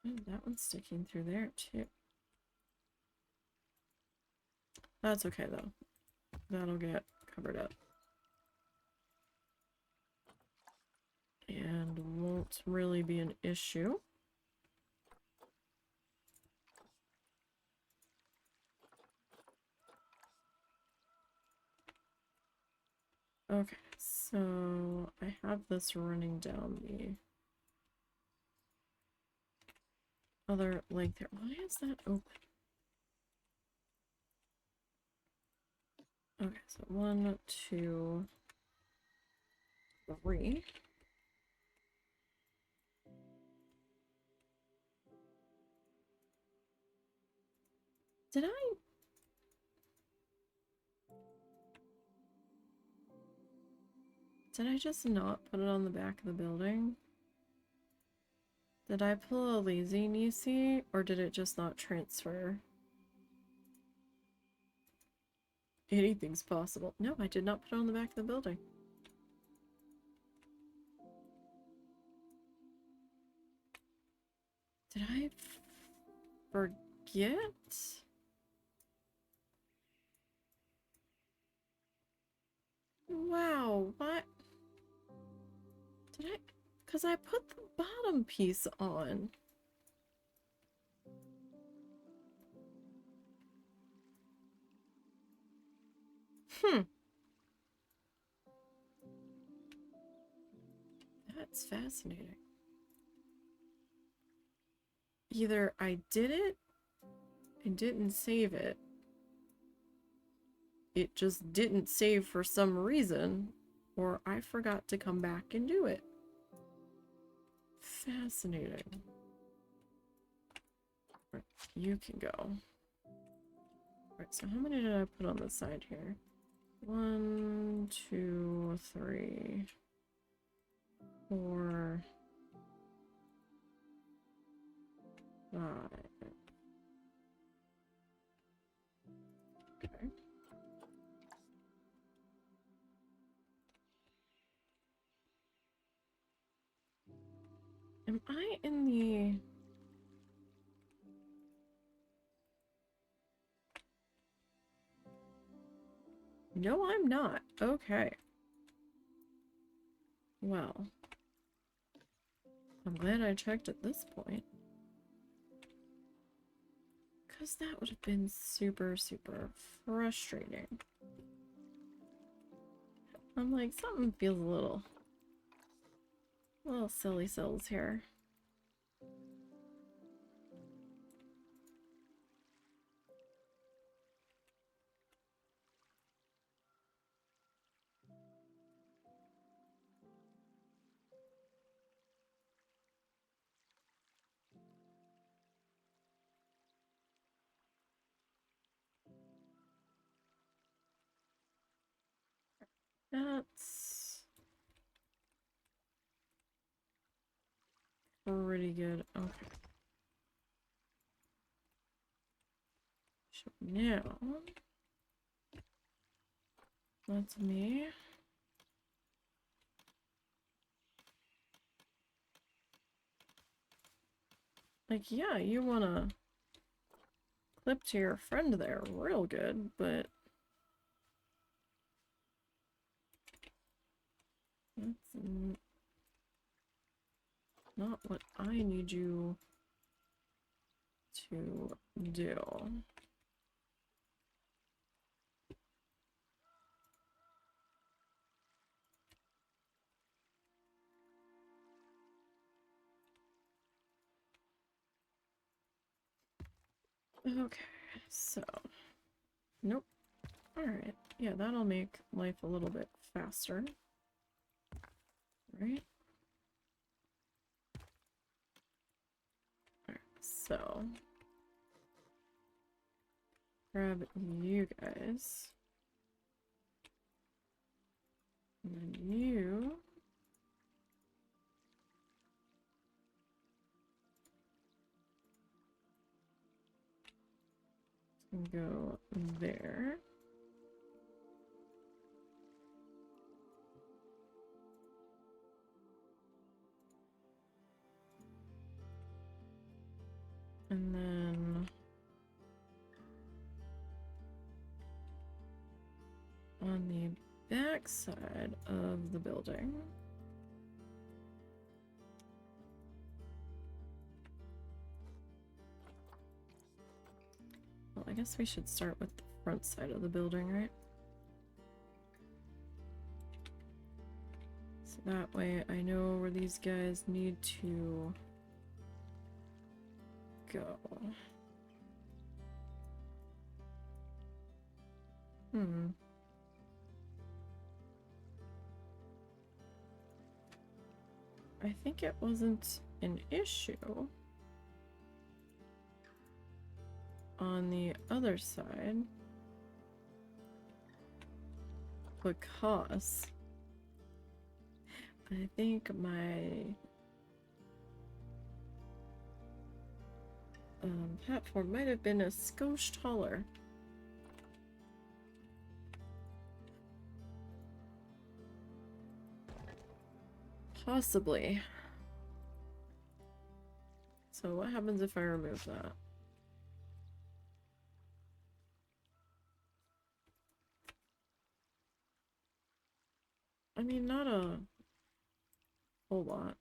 Oh, that one's sticking through there too. That's okay though. That'll get covered up. And won't really be an issue. Okay, so I have this running down the other leg there. Why is that open? Okay, so 1, 2, 3. Did I just not put it on the back of the building? Did I pull a lazy Nisey, or did it just not transfer? Anything's possible. No, I did not put it on the back of the building. Did I forget? Wow, what? Did I? Because I put the bottom piece on. That's fascinating. Either I did it and didn't save it. It just didn't save for some reason, or I forgot to come back and do it. Fascinating. Right, you can go. Alright, so how many did I put on the side here? 1, 2, 3, 4, 5. Okay. Am I in the... No, I'm not. Okay. Well. I'm glad I checked at this point. Because that would have been super, super frustrating. I'm like, something feels a little silly sills here. That's pretty good. Okay. So now, that's me. Like, yeah, you wanna clip to your friend there real good, but that's not what I need you to do. Okay, so, nope. Alright, yeah, that'll make life a little bit faster. Right? Alright, so, grab you guys. And then you can go there. And then on the back side of the building, well, I guess we should start with the front side of the building, right? So that way I know where these guys need to go. I think it wasn't an issue on the other side because I think my platform might have been a skosh taller. Possibly. So what happens if I remove that? I mean, not a whole lot.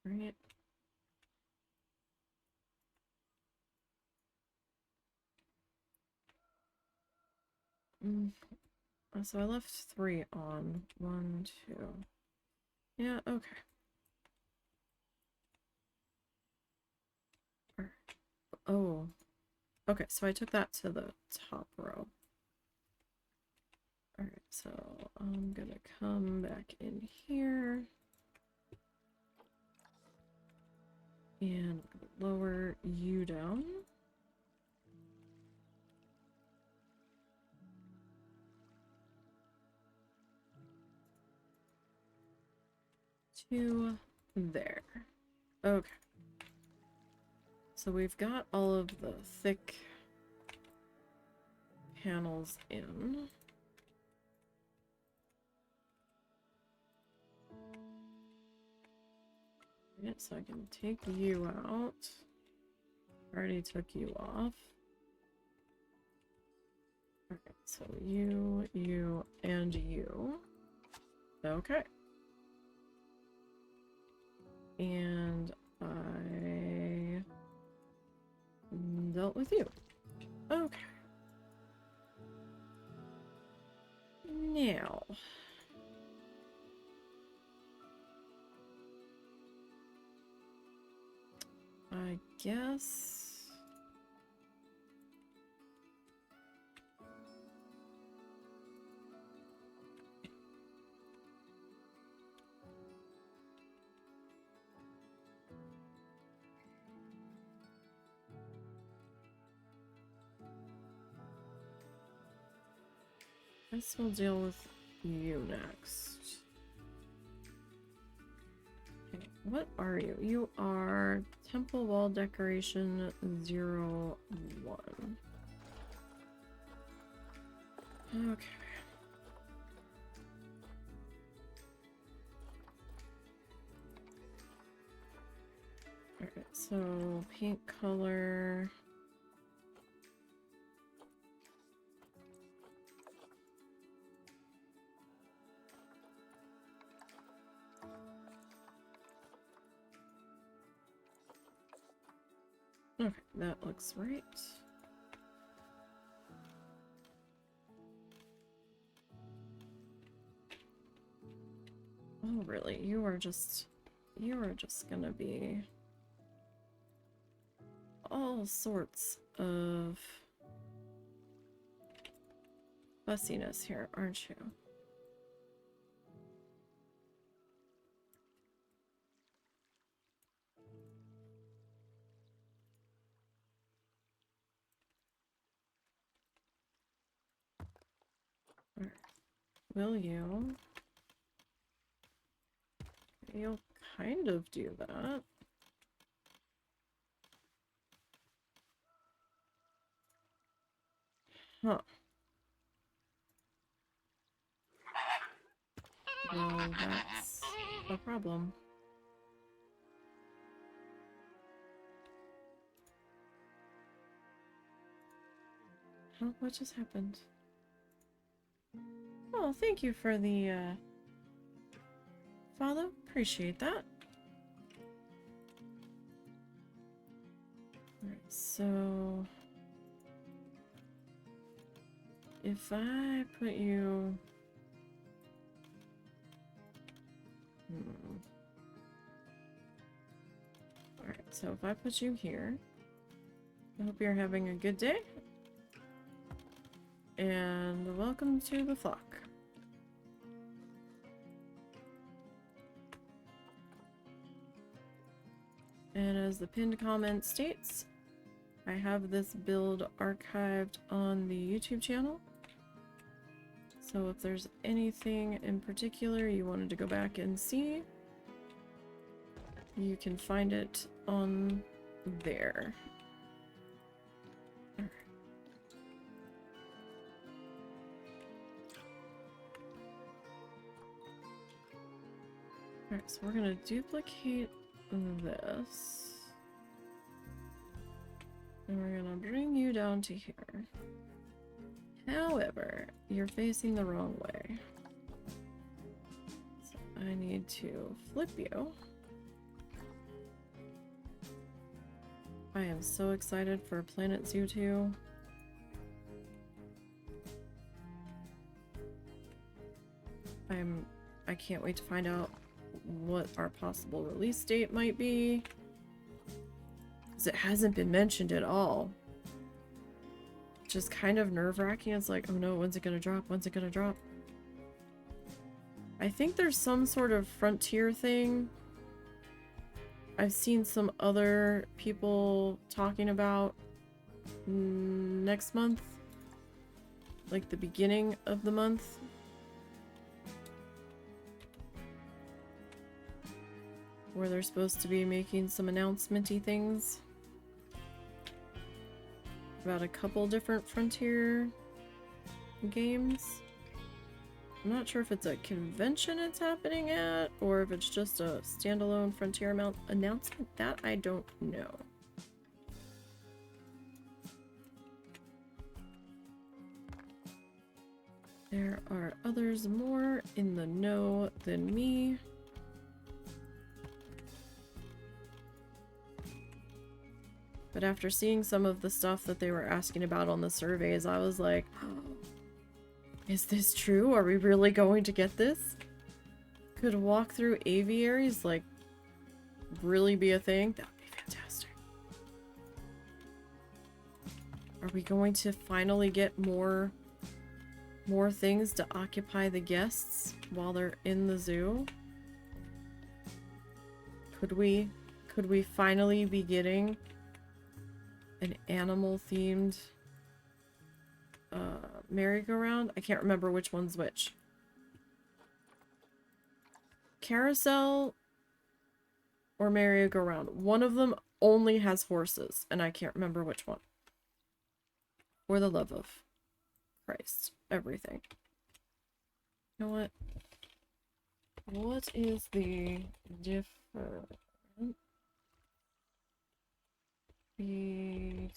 Right? So I left 3 on. 1, 2. Yeah, okay. Oh. Okay, so I took that to the top row. Alright, so I'm gonna come back in here. And lower you down. To there. Okay. So we've got all of the thick panels in. Right, so I can take you out. Already took you off. Alright, so you, and you. Okay. And I dealt with you. Okay. Now. I guess... I guess we'll deal with you next. Okay, what are you? You are Temple Wall Decoration 01. Okay. Alright, so paint color. Okay, that looks right. Oh, really? You are just gonna be all sorts of fussiness here, aren't you? Alright. Will you? You'll kind of do that. Huh. Well, that's a problem. Oh, what just happened? Oh, thank you for the, follow. Appreciate that. Alright, so... if I put you... Alright, so if I put you here... I hope you're having a good day. And welcome to the flock. And as the pinned comment states, I have this build archived on the YouTube channel. So if there's anything in particular you wanted to go back and see, you can find it on there. Alright, so we're gonna duplicate this. And we're gonna bring you down to here. However, you're facing the wrong way. So I need to flip you. I am so excited for Planet Zoo 2. I can't wait to find out what our possible release date might be. Because it hasn't been mentioned at all. Just kind of nerve-wracking. It's like, oh no, when's it gonna drop? When's it gonna drop? I think there's some sort of frontier thing. I've seen some other people talking about next month. Like the beginning of the month. Where they're supposed to be making some announcement-y things. About a couple different Frontier games. I'm not sure if it's a convention it's happening at, or if it's just a standalone Frontier announcement. That I don't know. There are others more in the know than me. But after seeing some of the stuff that they were asking about on the surveys, I was like, oh, is this true? Are we really going to get this? Could walk-through aviaries, like, really be a thing? That would be fantastic. Are we going to finally get more things to occupy the guests while they're in the zoo? Could we finally be getting an animal-themed merry-go-round? I can't remember which one's which. Carousel or merry-go-round. One of them only has horses, and I can't remember which one. For the love of Christ. Everything. You know what? What is the difference between...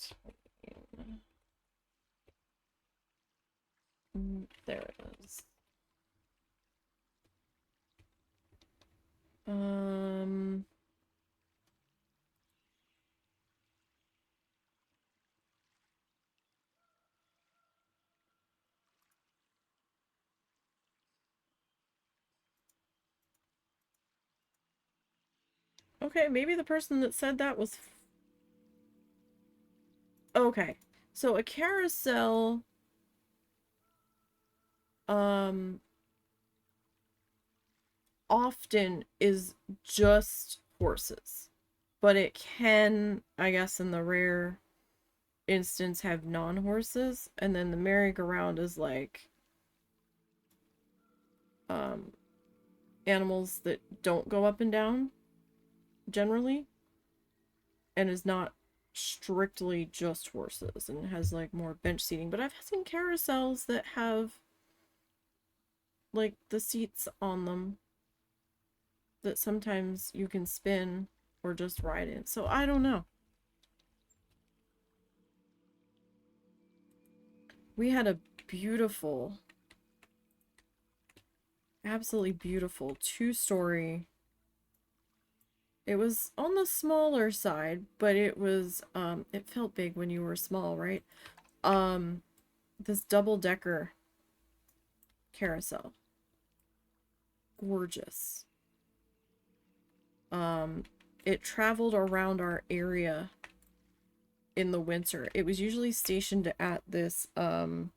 There it is. Okay, maybe the person that said that was... Okay, so a carousel... often is just horses. But it can, I guess in the rare instance, have non-horses. And then the merry-go-round is like... animals that don't go up and down, generally. And is not strictly just horses. And has like more bench seating. But I've seen carousels that have... like the seats on them that sometimes you can spin or just ride in. So I don't know. We had a beautiful, absolutely beautiful 2-story. It was on the smaller side, but it was, it felt big when you were small, right? This double-decker carousel. Gorgeous. It traveled around our area in the winter. It was usually stationed at this, in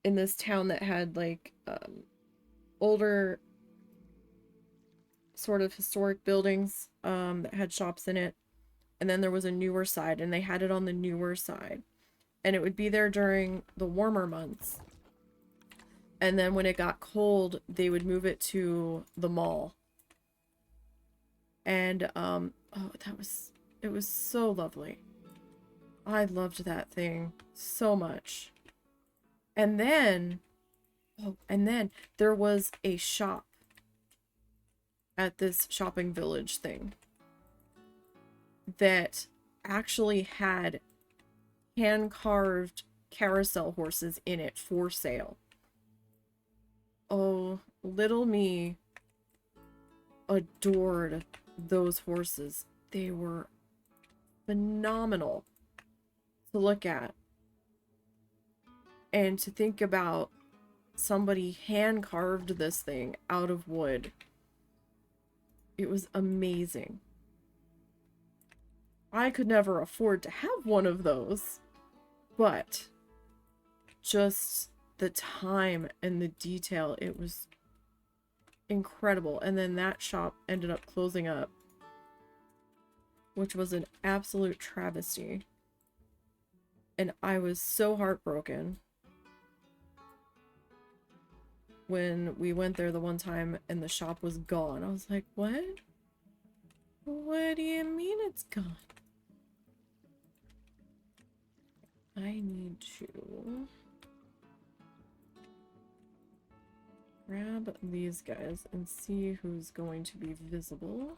this town that had, like, older sort of historic buildings, that had shops in it. And then there was a newer side, and they had it on the newer side. And it would be there during the warmer months. And then when it got cold, they would move it to the mall. And, oh, it was so lovely. I loved that thing so much. And then, there was a shop at this shopping village thing that actually had hand-carved carousel horses in it for sale. Oh, little me adored those horses. They were phenomenal to look at. And to think about somebody hand-carved this thing out of wood. It was amazing. I could never afford to have one of those, but just the time and the detail, it was incredible. And then that shop ended up closing up, which was an absolute travesty. And I was so heartbroken when we went there the one time and the shop was gone. I was like, what? What do you mean it's gone? I need to grab these guys and see who's going to be visible.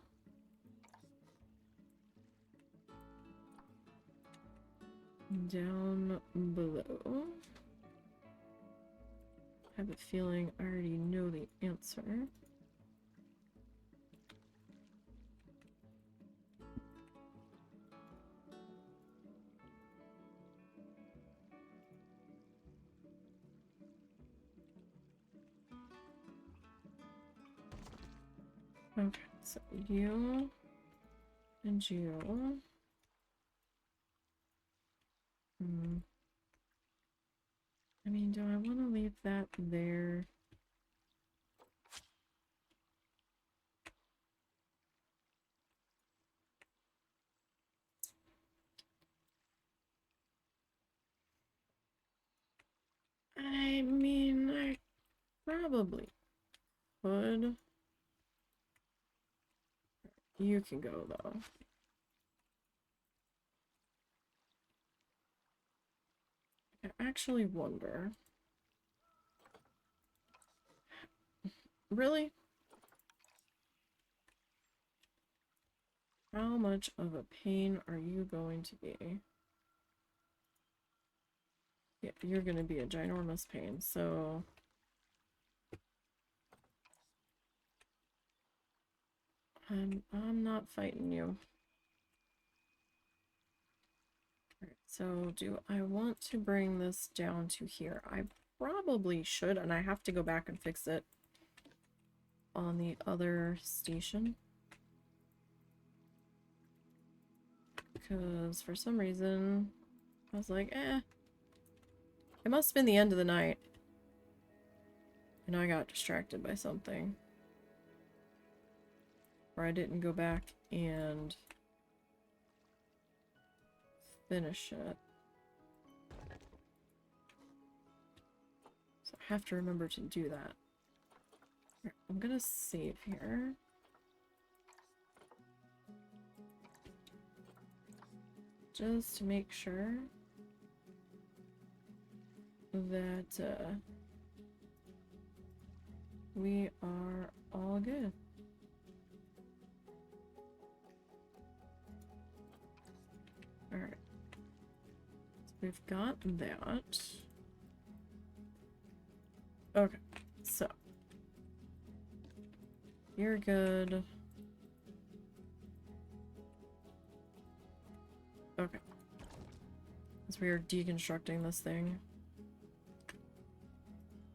Down below. I have a feeling I already know the answer. Okay, so you and you. I mean, do I want to leave that there? I mean, I probably could. You can go, though. I actually wonder. Really? How much of a pain are you going to be? Yeah, you're going to be a ginormous pain, so... I'm not fighting you. Alright, so do I want to bring this down to here? I probably should, and I have to go back and fix it on the other station. Because for some reason, I was like, it must have been the end of the night. And I got distracted by something. Or I didn't go back and finish it. So I have to remember to do that. Right, I'm gonna save here. Just to make sure that we are all good. Alright. So we've got that. Okay, so you're good. Okay. As we are deconstructing this thing.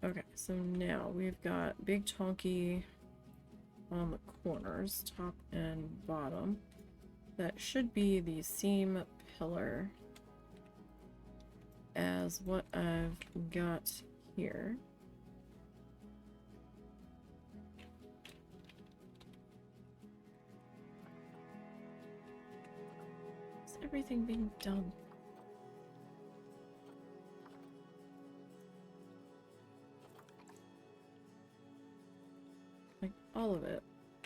Okay, so now we've got big chunky on the corners, top and bottom. That should be the same pillar as what I've got here. Is everything being done? Like, all of it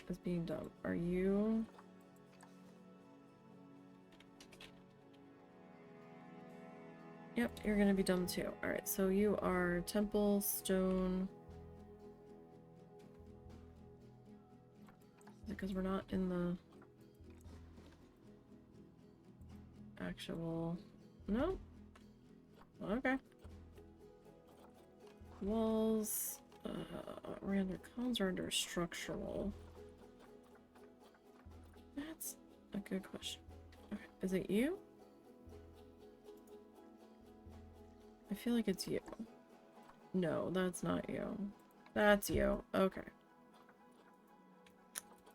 is being done. Are you... Yep, you're gonna be done too. Alright, so you are temple, stone... Is it because we're not in the... actual... No? Okay. Walls... we're under cons or under structural? That's a good question. Okay, is it you? I feel like it's you. No, that's not you. That's you. Okay.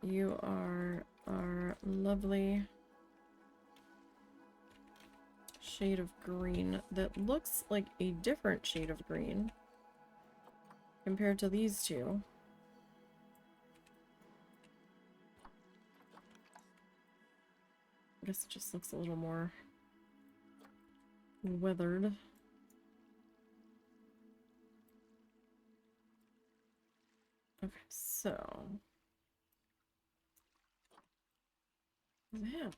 You are our lovely shade of green that looks like a different shade of green compared to these two. I guess it just looks a little more weathered. Okay, so that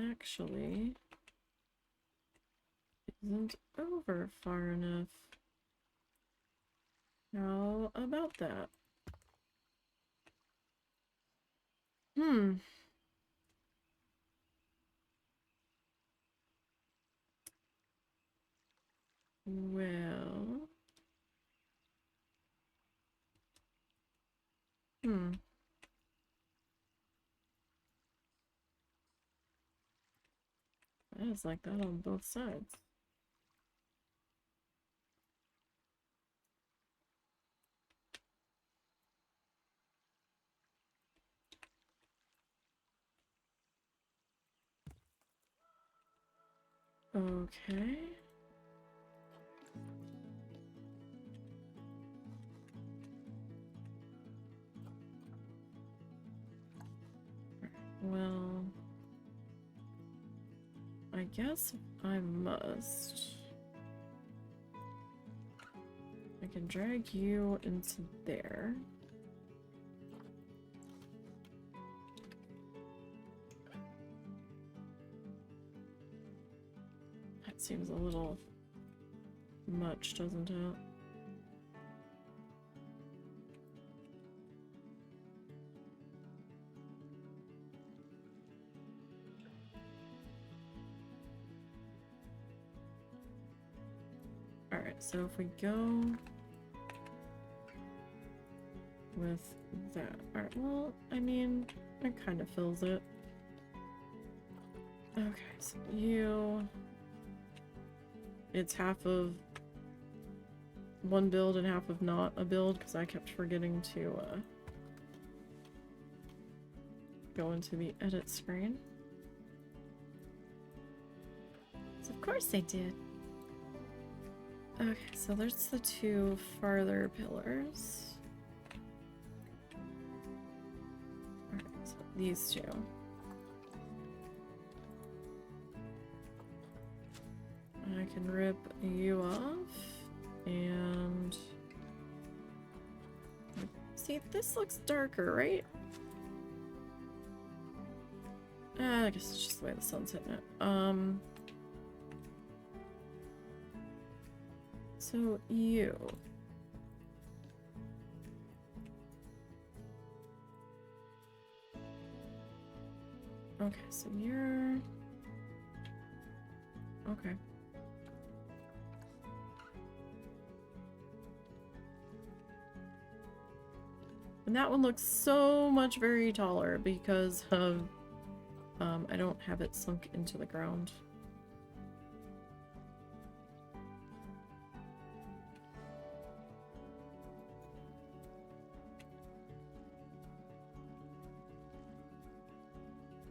actually isn't over far enough. How about that? Well... It's like that on both sides. Okay. Well, I guess I must. I can drag you into there. That seems a little much, doesn't it? Alright, so if we go with that. Alright, well, I mean, it kind of fills it. Okay, so you... It's half of one build and half of not a build, because I kept forgetting to go into the edit screen. So of course I did. Okay, so there's the two farther pillars. Alright, so these two. I can rip you off, and... See, this looks darker, right? I guess it's just the way the sun's hitting it. So you. Okay, so you're... Okay. And that one looks so much very taller because of, I don't have it sunk into the ground.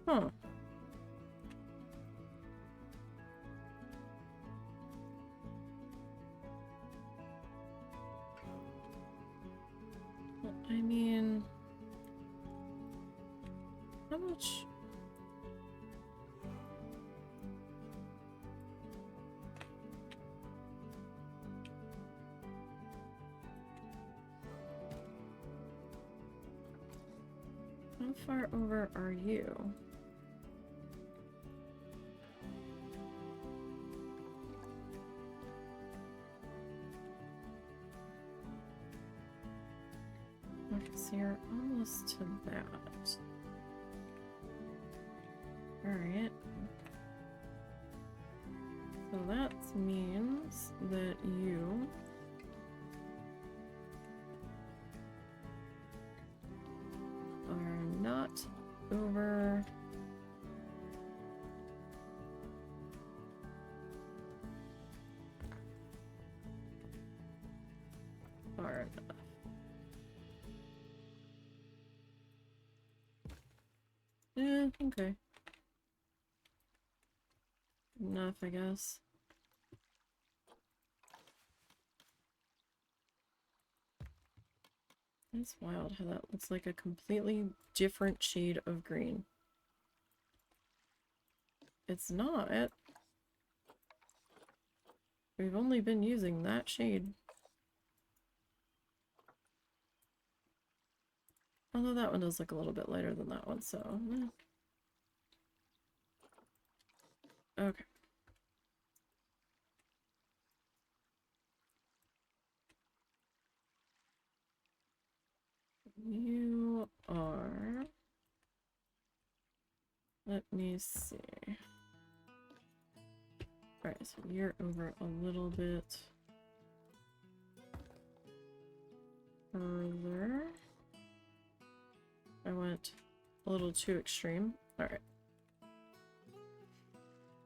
Huh. Well, I mean... How much... How far over are you? Okay, so you're almost to that. Alright. So that means that you are not over far enough. Yeah, okay. Enough, I guess. It's wild how that looks like a completely different shade of green. It's not. We've only been using that shade. Although that one does look a little bit lighter than that one, so... Okay. You are... Let me see. Alright, so you're over a little bit further. I went a little too extreme. Alright.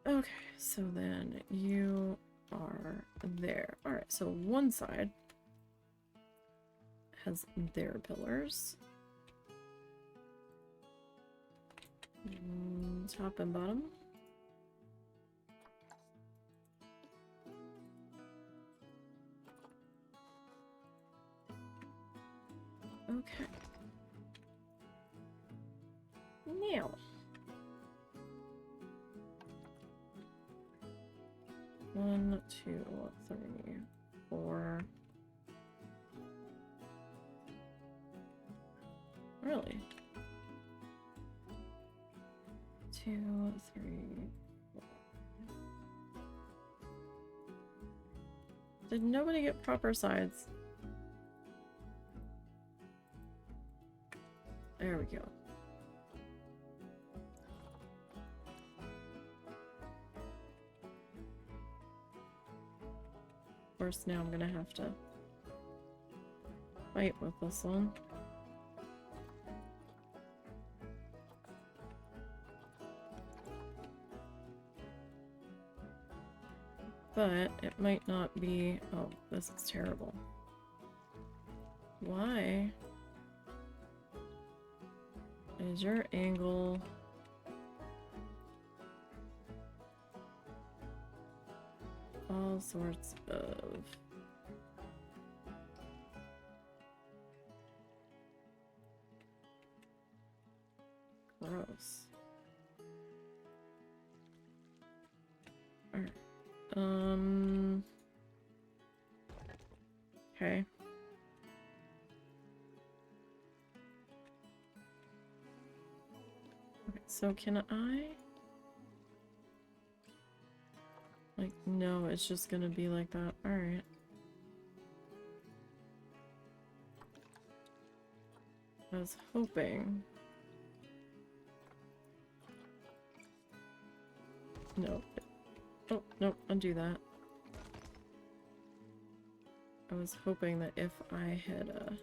Okay, so then you are there. Alright, so one side has their pillars. Top and bottom. Okay. Now. One, two, three, four. Really? 2, 3, 4. Did nobody get proper sides? There we go. Of course, now I'm gonna have to fight with this one. But it might not be... Oh, this is terrible. Why is your angle... all sorts of... gross. Alright. Okay. Okay, so can I... Like, no, it's just gonna be like that. Alright. I was hoping... No. Oh, no, undo that. I was hoping that if I had,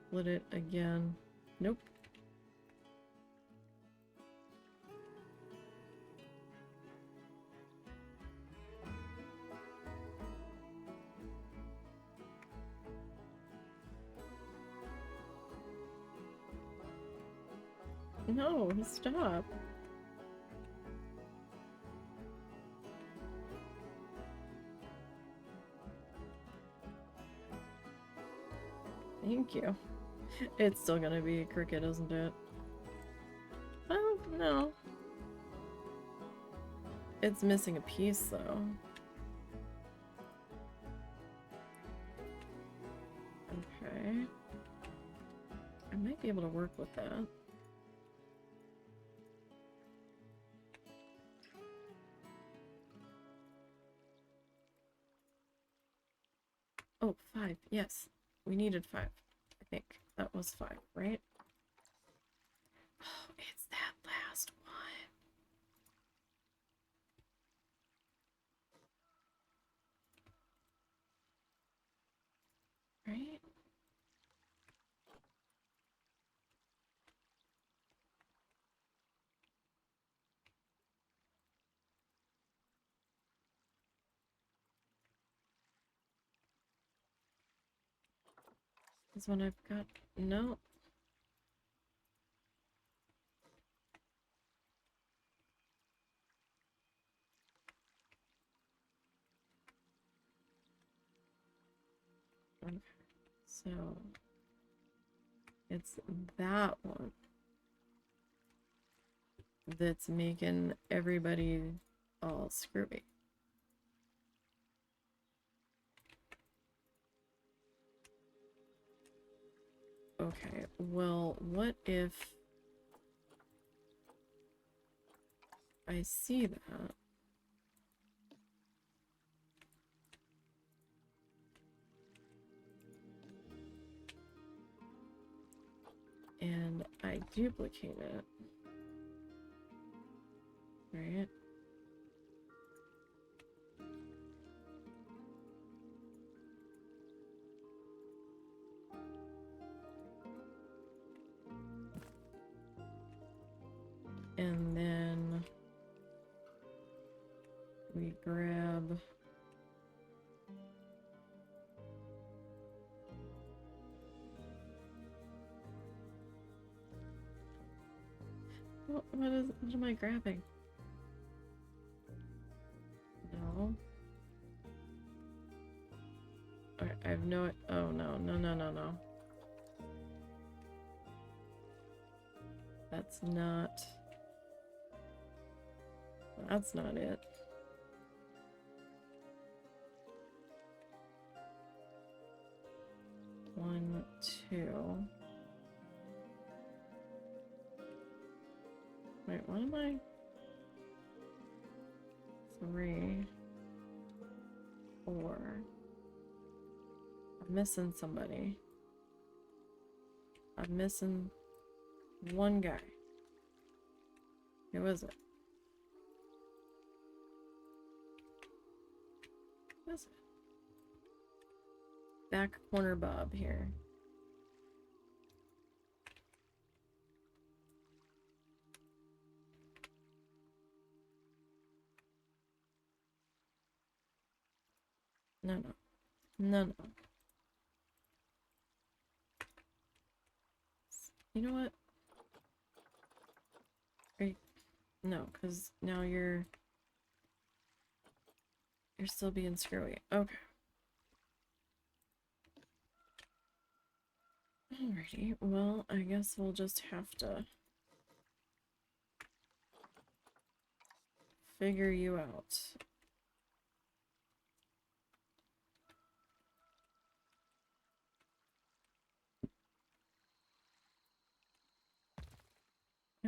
split it again. Nope. No, stop. Thank you. It's still gonna be a cricket, isn't it? Oh, no. It's missing a piece, though. Okay. I might be able to work with that. Oh, 5. Yes. We needed 5. I think that was 5, right? Oh, it's that last one. Right? This one I've got... No. Okay. So... It's that one that's making everybody all screwy. Okay, well, what if I see that? And I duplicate it. Right? And then we grab what am I grabbing? No. I have no... Oh, no. No. That's not... That's not it. One, two... Wait, what am I? 3, 4... I'm missing somebody. I'm missing one guy. Who is it? Who is it? Back corner Bob here. No. You know what? No, because now you're still being screwy. Okay. Alrighty, well, I guess we'll just have to figure you out.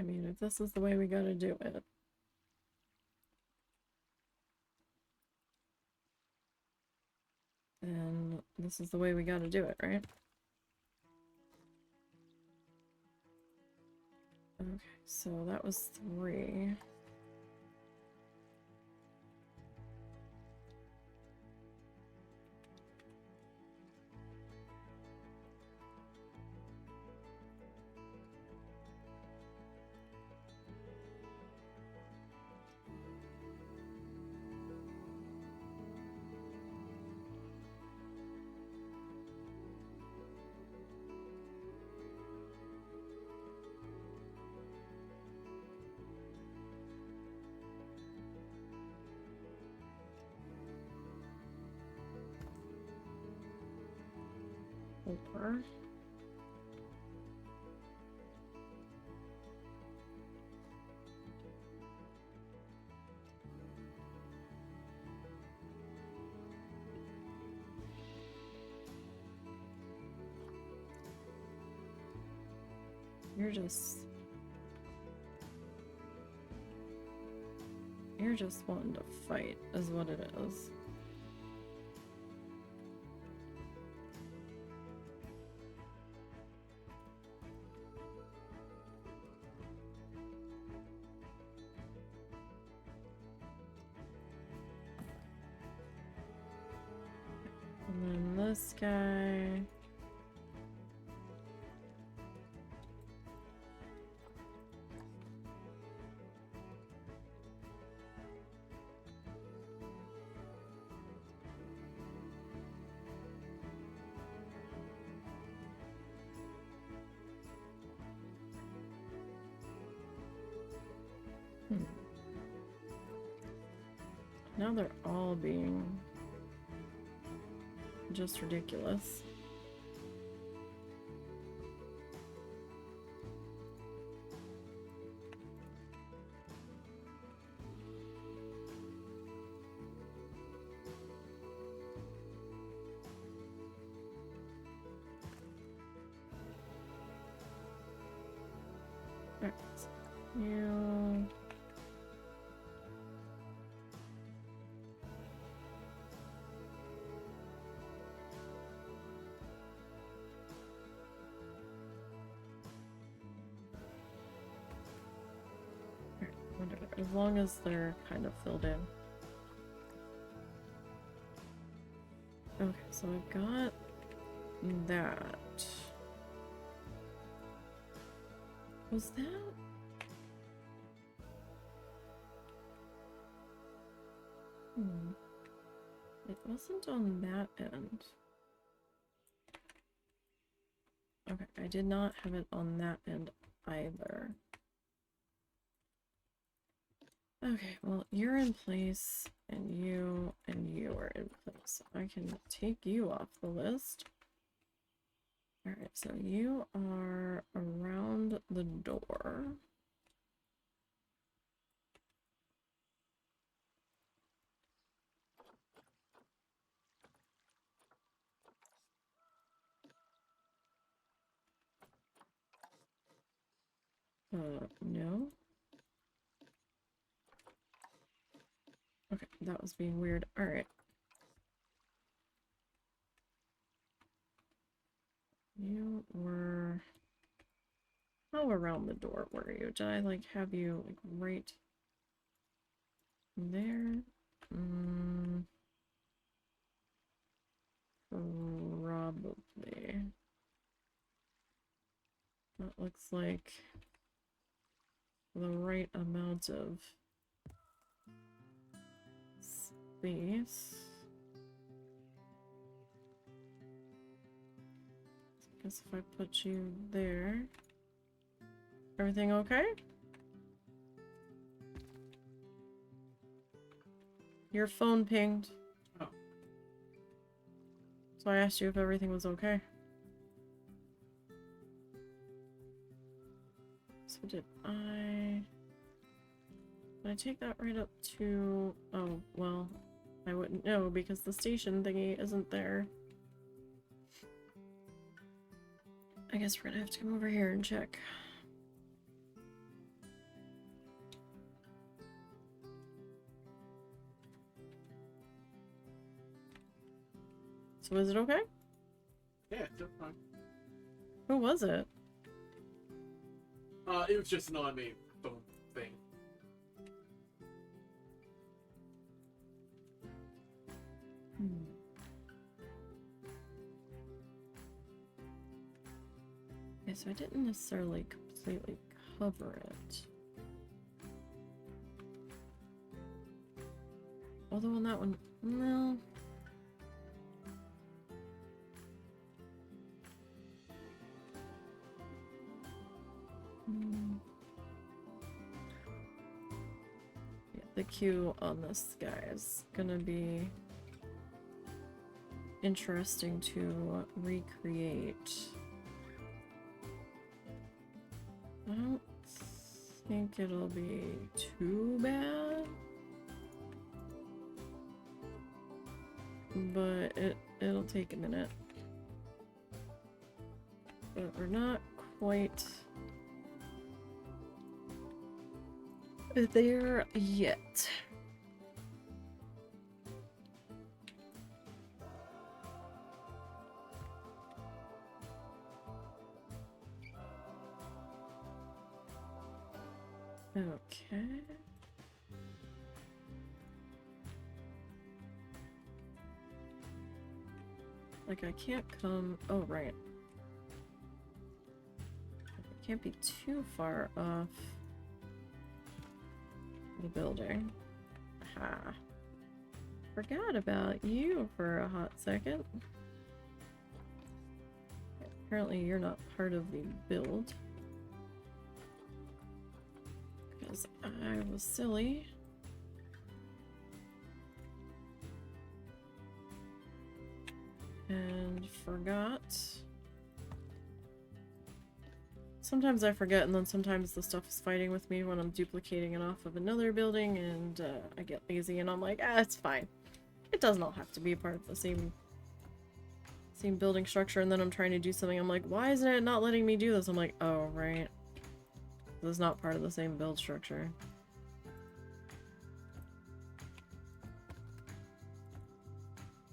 I mean, if this is the way we gotta do it. Then this is the way we gotta do it, right? Okay, so that was 3. Over. You're just wanting to fight, is what it is. And then this guy. Now they're all being just ridiculous. Alright, you... Whatever, as long as they're kind of filled in. Okay, so I've got that. Was that? It wasn't on that end. Okay, I did not have it on that end either. Okay, well, you're in place, and you are in place. I can take you off the list. Alright, so you are around the door. No. Okay, that was being weird. Alright. You were... How around the door were you? Did I, like, have you, like, right there? Probably. That looks like the right amount of space. I guess if I put you there. Everything okay? Your phone pinged. Oh. So I asked you if everything was okay. So did I take that right up to... Oh, well, I wouldn't know because the station thingy isn't there. I guess we're gonna have to come over here and check. Was it okay? Yeah, it's fine. Who was it? It was just an automated phone thing. Okay, so I didn't necessarily completely cover it. Although on that one, no. Yeah, the queue on this guy is gonna be interesting to recreate. I don't think it'll be too bad, but it'll take a minute. But we're not quite there yet. Okay. Like I can't come, oh right. I can't be too far off the building. Ha. Forgot about you for a hot second. Apparently you're not part of the build. Because I was silly. And forgot. Sometimes I forget, and then sometimes the stuff is fighting with me when I'm duplicating it off of another building, and I get lazy, and I'm like, ah, it's fine. It doesn't all have to be part of the same building structure, and then I'm trying to do something, I'm like, why isn't it not letting me do this? I'm like, oh, right. This is not part of the same build structure.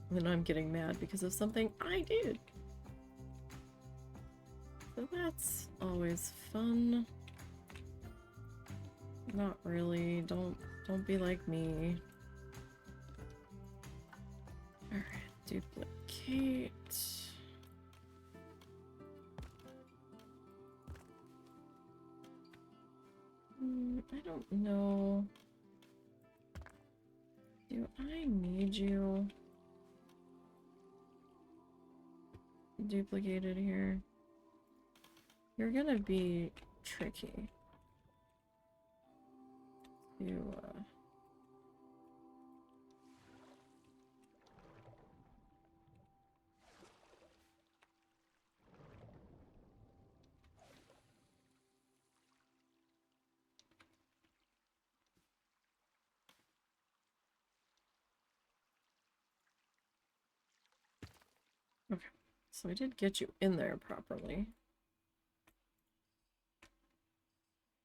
And then I'm getting mad because of something I did. So that's always fun. Not really. Don't be like me. Alright, duplicate. I don't know. Do I need you duplicated here? You're gonna be tricky to okay, so I did get you in there properly,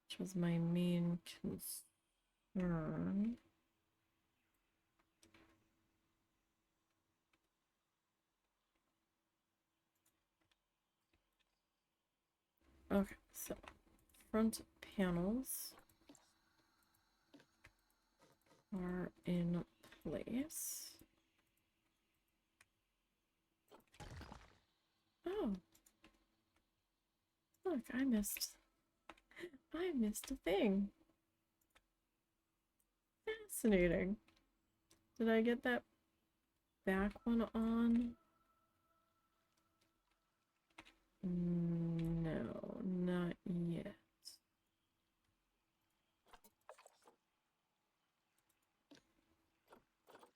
which was my main concern. Okay, so front panels are in place. Oh, look, I missed a thing. Fascinating. Did I get that back one on? No, not yet.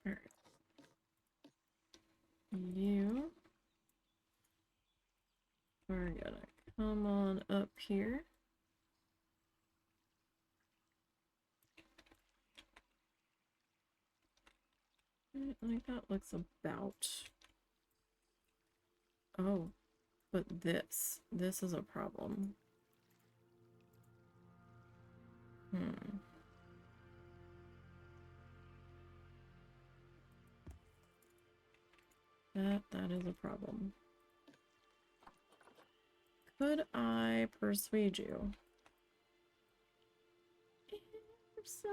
Alright. You are gonna come on up here. Like that looks about. Oh, but this is a problem. That is a problem. Could I persuade you? So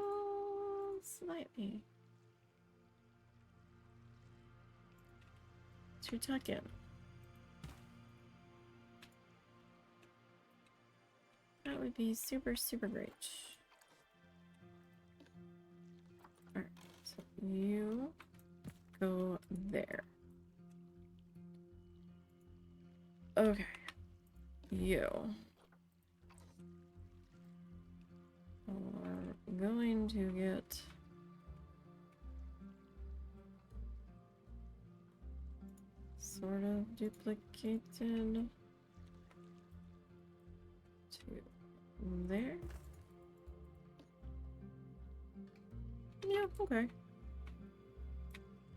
slightly. To tuck in. That would be super, super great. Alright, so you go there. Okay. You are going to get sort of duplicated to there. Yeah, okay.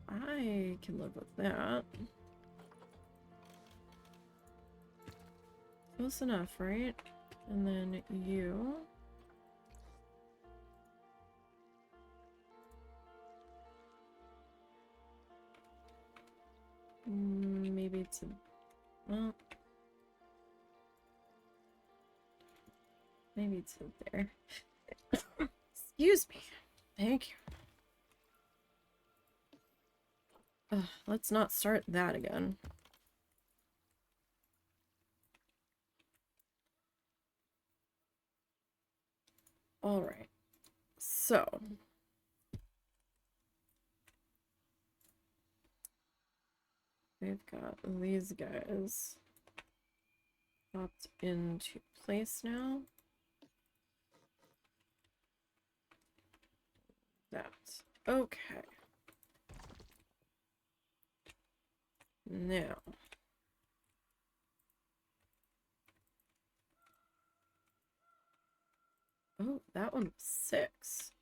I can live with that. Close enough, right? And then you. Maybe it's a, well, maybe it's in there. Excuse me. Thank you. Ugh, let's not start that again. All right. So we've got these guys popped into place now. That's okay. Now, oh, that one was 6.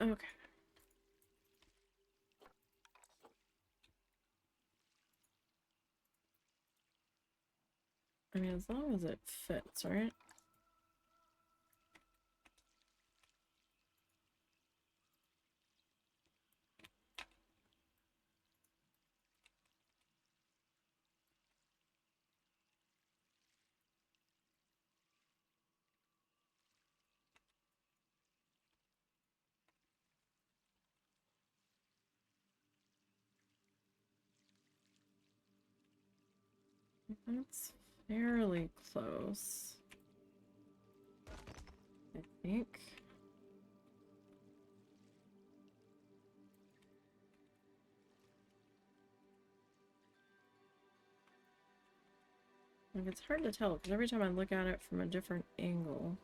Okay. I mean, as long as it fits, right? That's fairly close, I think. Like, it's hard to tell because every time I look at it from a different angle.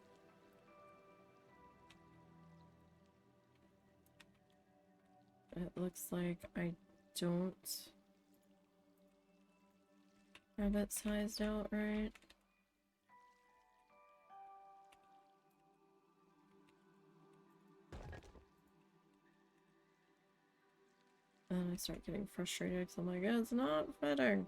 It looks like I don't have it sized out right. And I start getting frustrated because I'm like, it's not fitting.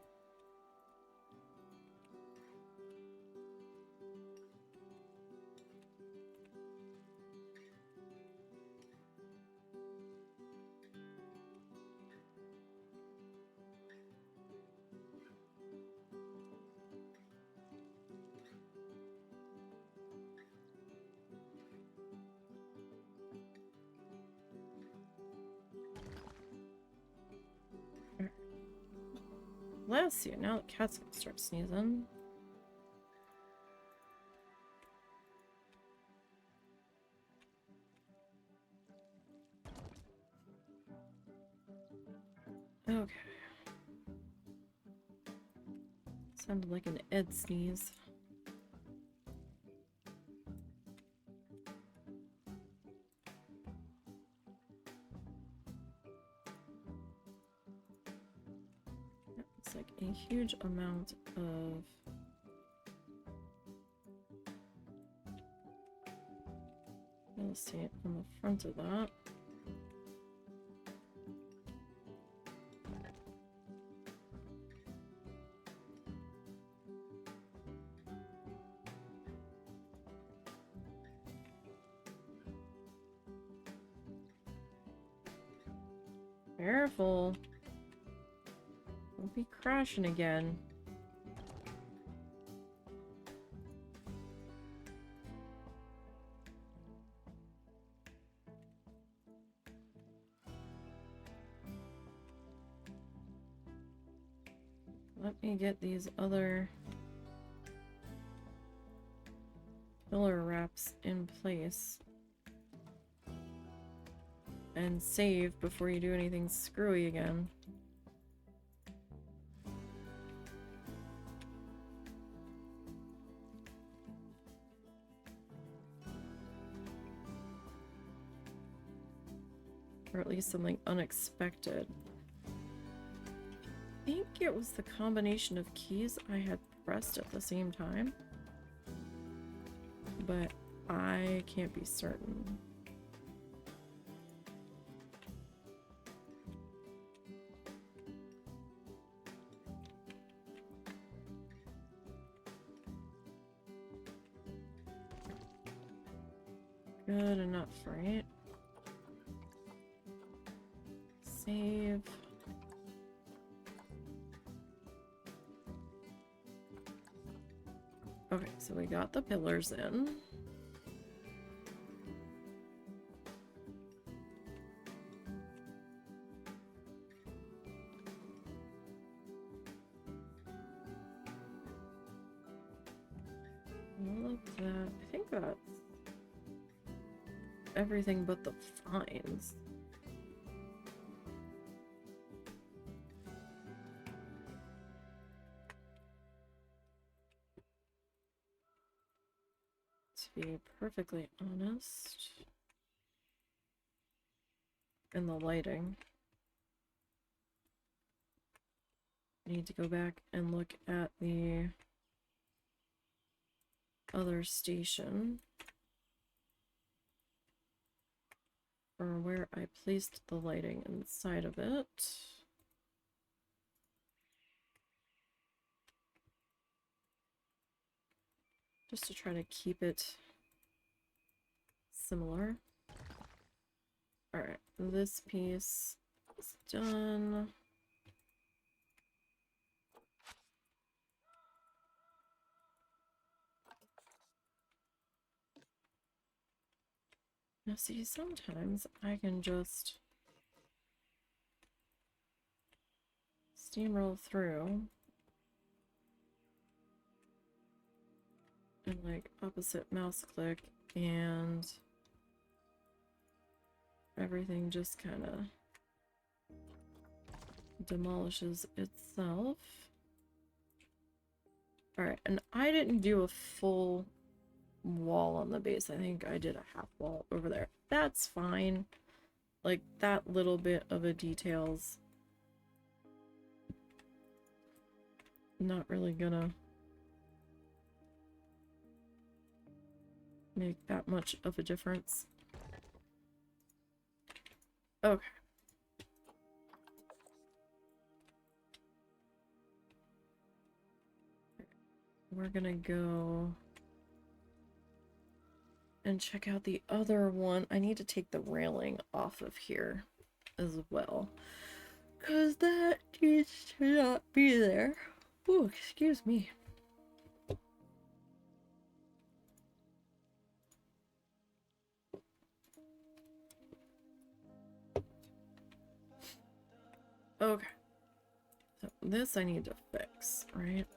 Bless you. Now the cat's gonna start sneezing. Okay. Sounded like an Ed sneeze. It's like a huge amount of real estate on the front of that. Careful. Don't be crashing again. Let me get these other pillar wraps in place. And save before you do anything screwy again. Or at least something unexpected. I think it was the combination of keys I had pressed at the same time. But I can't be certain. Good enough, right? Save. Okay, so we got the pillars in. All of that. I think that's everything but the fines. To be perfectly honest, in the lighting, I need to go back and look at the other station for where I placed the lighting inside of it. Just to try to keep it similar. Alright, this piece is done. Now see, sometimes I can just steamroll through and like opposite mouse click and everything just kind of demolishes itself. Alright, and I didn't do a full wall on the base. I think I did a half wall over there. That's fine. Like, that little bit of a detail's not really gonna make that much of a difference. Okay. We're gonna go and check out the other one. I need to take the railing off of here as well, because that needs to not be there. Ooh, excuse me. Okay. So this I need to fix, right?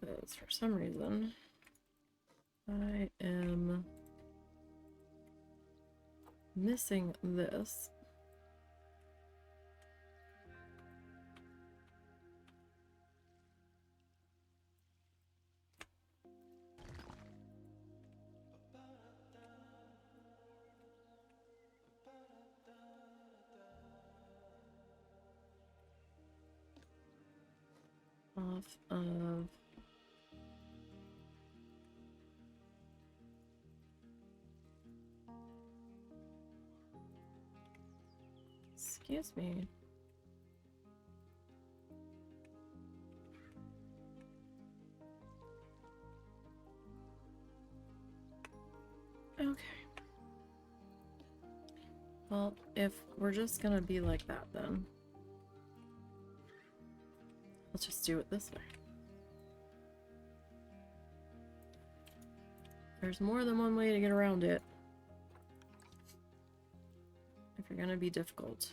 Because for some reason I am missing this. Off of excuse me. Okay. Well, if we're just gonna be like that, then let's just do it this way. There's more than one way to get around it. If you're gonna be difficult.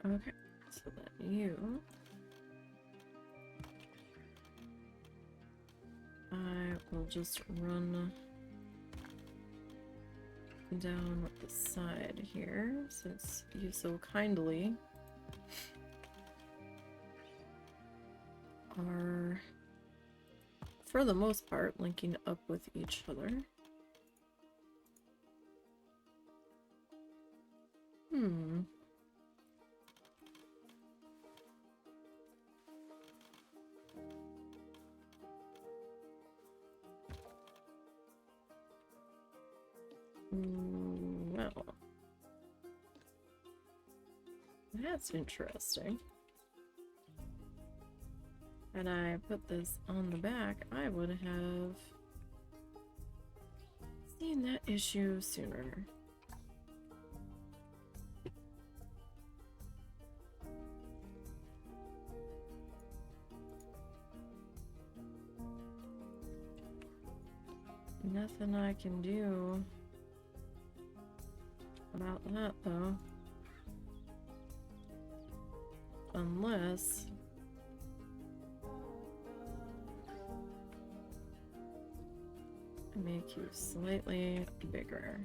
Okay, so then you... I will just run down the side here, since you so kindly are, for the most part, linking up with each other. Well, that's interesting. Had I put this on the back, I would have seen that issue sooner. Nothing I can do about that, though. Unless... I make you slightly bigger.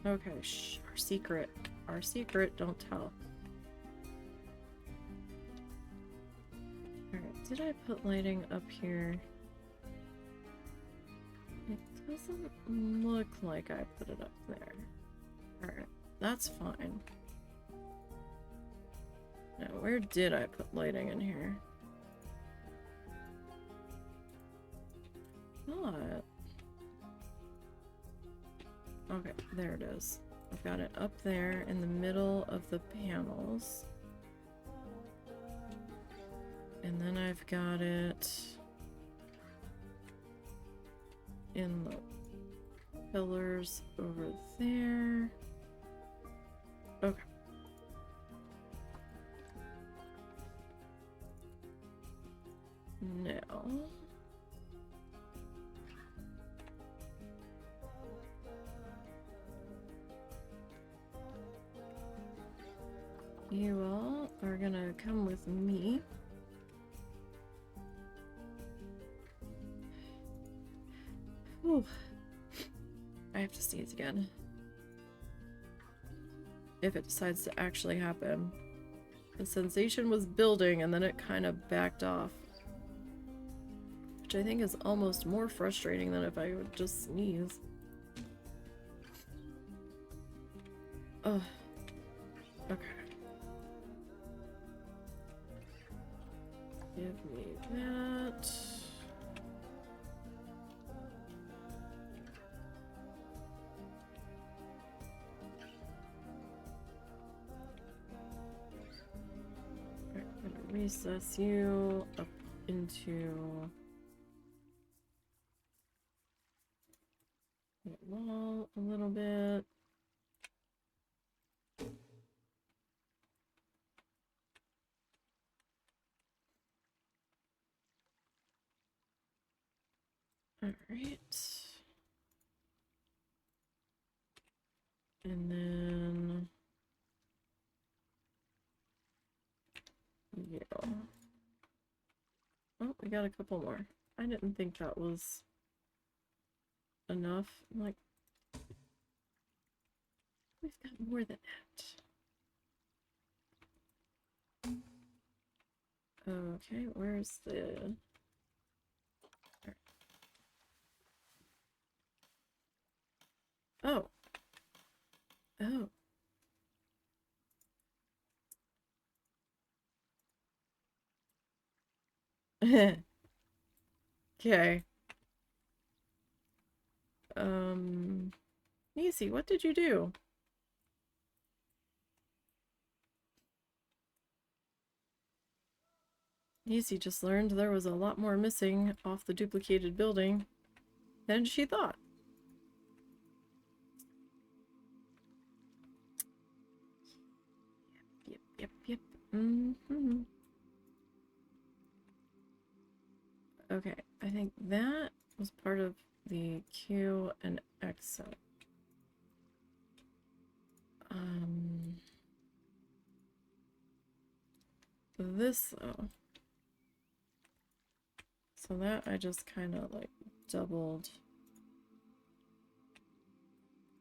Okay, shh, our secret. Our secret, don't tell. Alright, did I put lighting up here? It doesn't look like I put it up there. Alright, that's fine. Now, where did I put lighting in here? Not. Okay, there it is. I've got it up there in the middle of the panels. And then I've got it in the pillars over there. Okay. Now... you all are gonna come with me. Whew. I have to sneeze again. If it decides to actually happen. The sensation was building and then it kind of backed off. Which I think is almost more frustrating than if I would just sneeze. Ugh. Okay. Give me that. Alright, I'm gonna recess you up into the wall a little bit. Alright. And then... yeah. Oh, we got a couple more. I didn't think that was enough. I'm like, we've got more than that. Okay, where's the... oh. Oh. Okay. Nisey, what did you do? Nisey just learned there was a lot more missing off the duplicated building than she thought. Yep. Mm-hmm. Okay, I think that was part of the Q and exit. This though. So that I just kind of like doubled.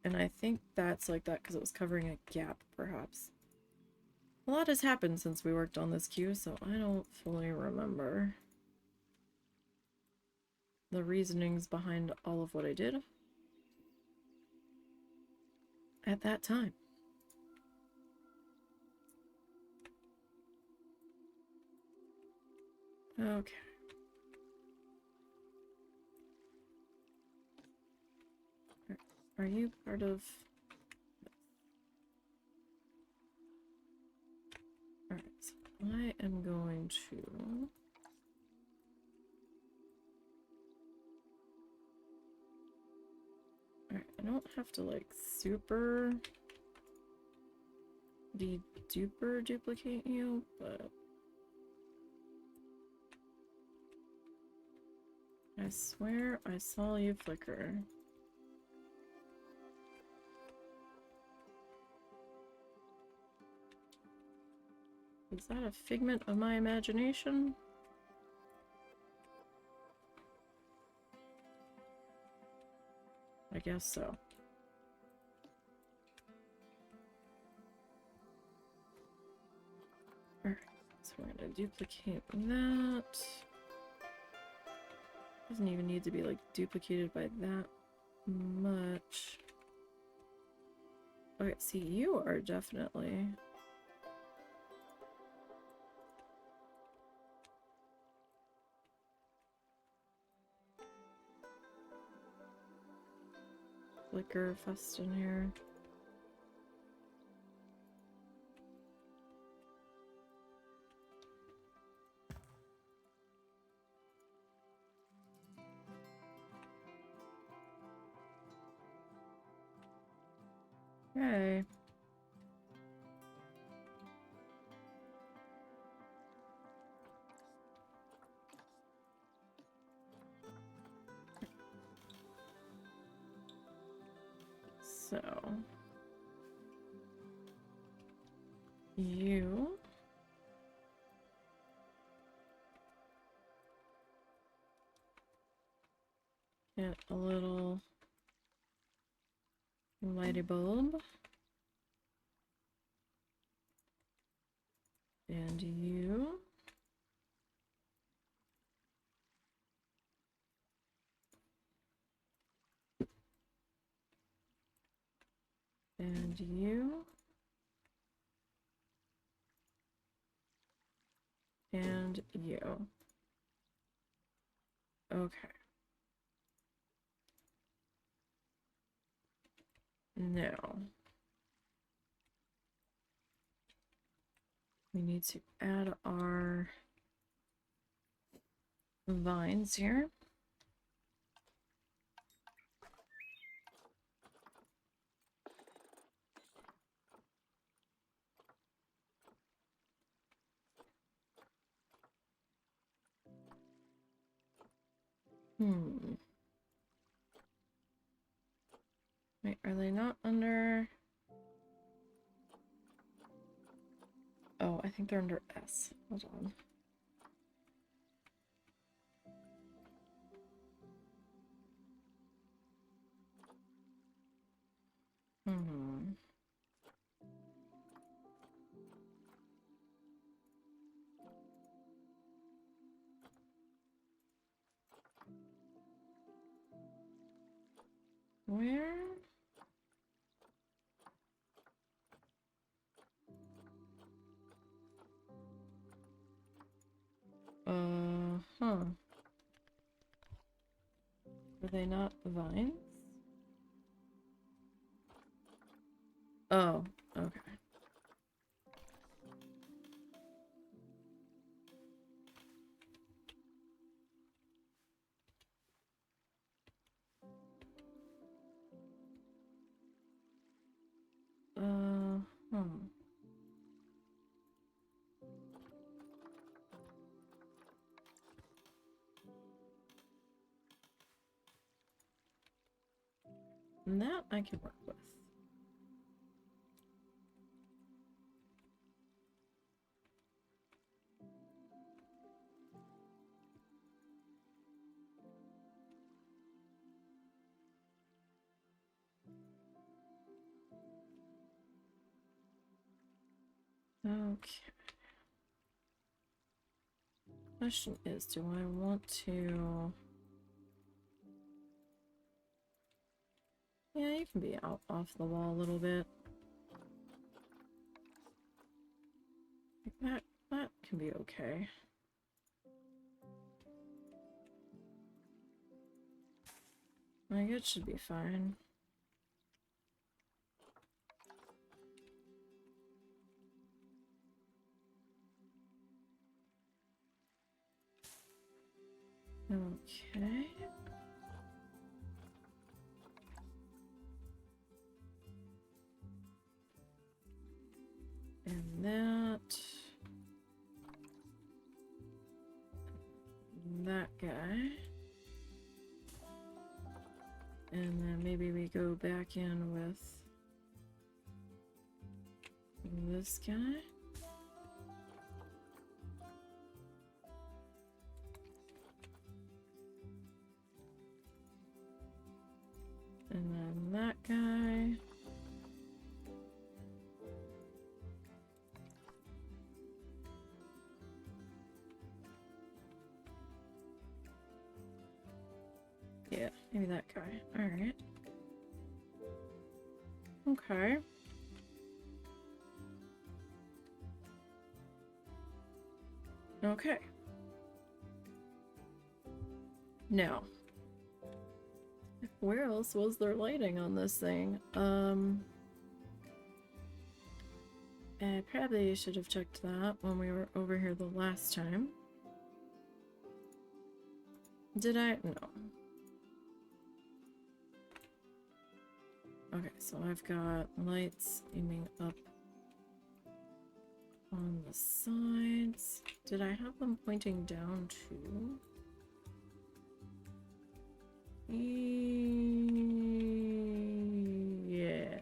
And I think that's like that because it was covering a gap, perhaps. A lot has happened since we worked on this queue, so I don't fully remember the reasonings behind all of what I did at that time. Okay. Are you part of... Alright, so I am going to... Alright, I don't have to like super duper duplicate you, but I swear I saw you flicker. Is that a figment of my imagination? I guess so. Alright, so we're gonna duplicate that. Doesn't even need to be like duplicated by that much. Okay, see, you are definitely... Flicker fest in here. Okay. So... You... get a little lighty bulb. And you... And you... And you. Okay. Now... we need to add our vines here. Wait, are they not under... Oh, I think they're under S. Hold on. Where? Are they not vines? Oh, okay. Hmm. And that I can work with. Okay. Question is, do I want to... Yeah, you can be out off the wall a little bit. That can be okay. Like, it should be fine. Okay. And that... that guy. And then maybe we go back in with this guy. And then that guy. Yeah, maybe that guy. Alright. Okay. Okay. Now, where else was there lighting on this thing? I probably should have checked that when we were over here the last time. Did I? No. Okay, so I've got lights aiming up on the sides. Did I have them pointing down too? Yeah.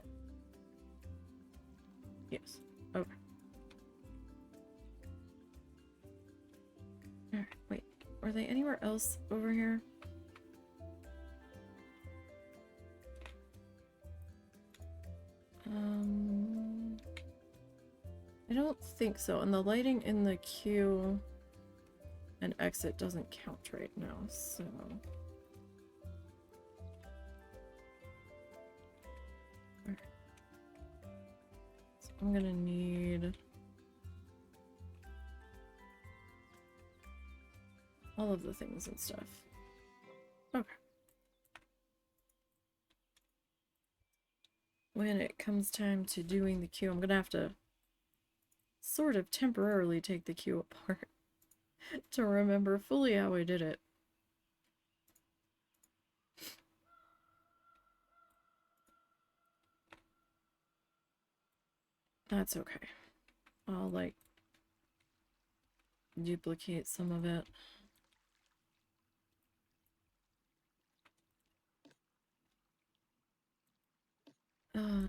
Yes. Okay. Alright, wait. Are they anywhere else over here? I don't think so. And the lighting in the queue and exit doesn't count right now, so... Alright. So I'm gonna need... all of the things and stuff. Okay. When it comes time to doing the queue, I'm gonna have to sort of temporarily take the queue apart to remember fully how I did it. That's okay. I'll, like, duplicate some of it.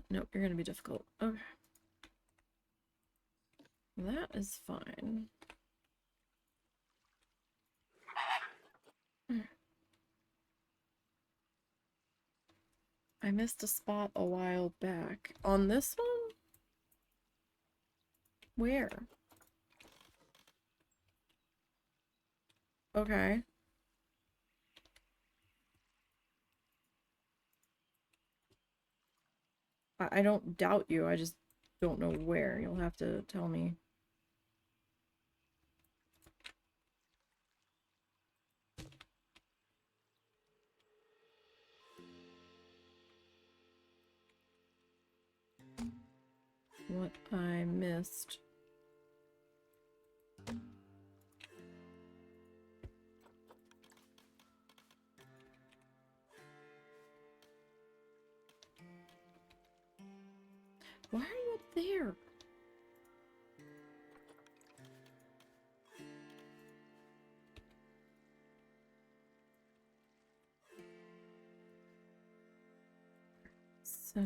Nope, you're gonna be difficult. Okay. That is fine. I missed a spot a while back. On this one? Where? Okay. I don't doubt you, I just don't know where. You'll have to tell me. what I missed. Why are you up there? So,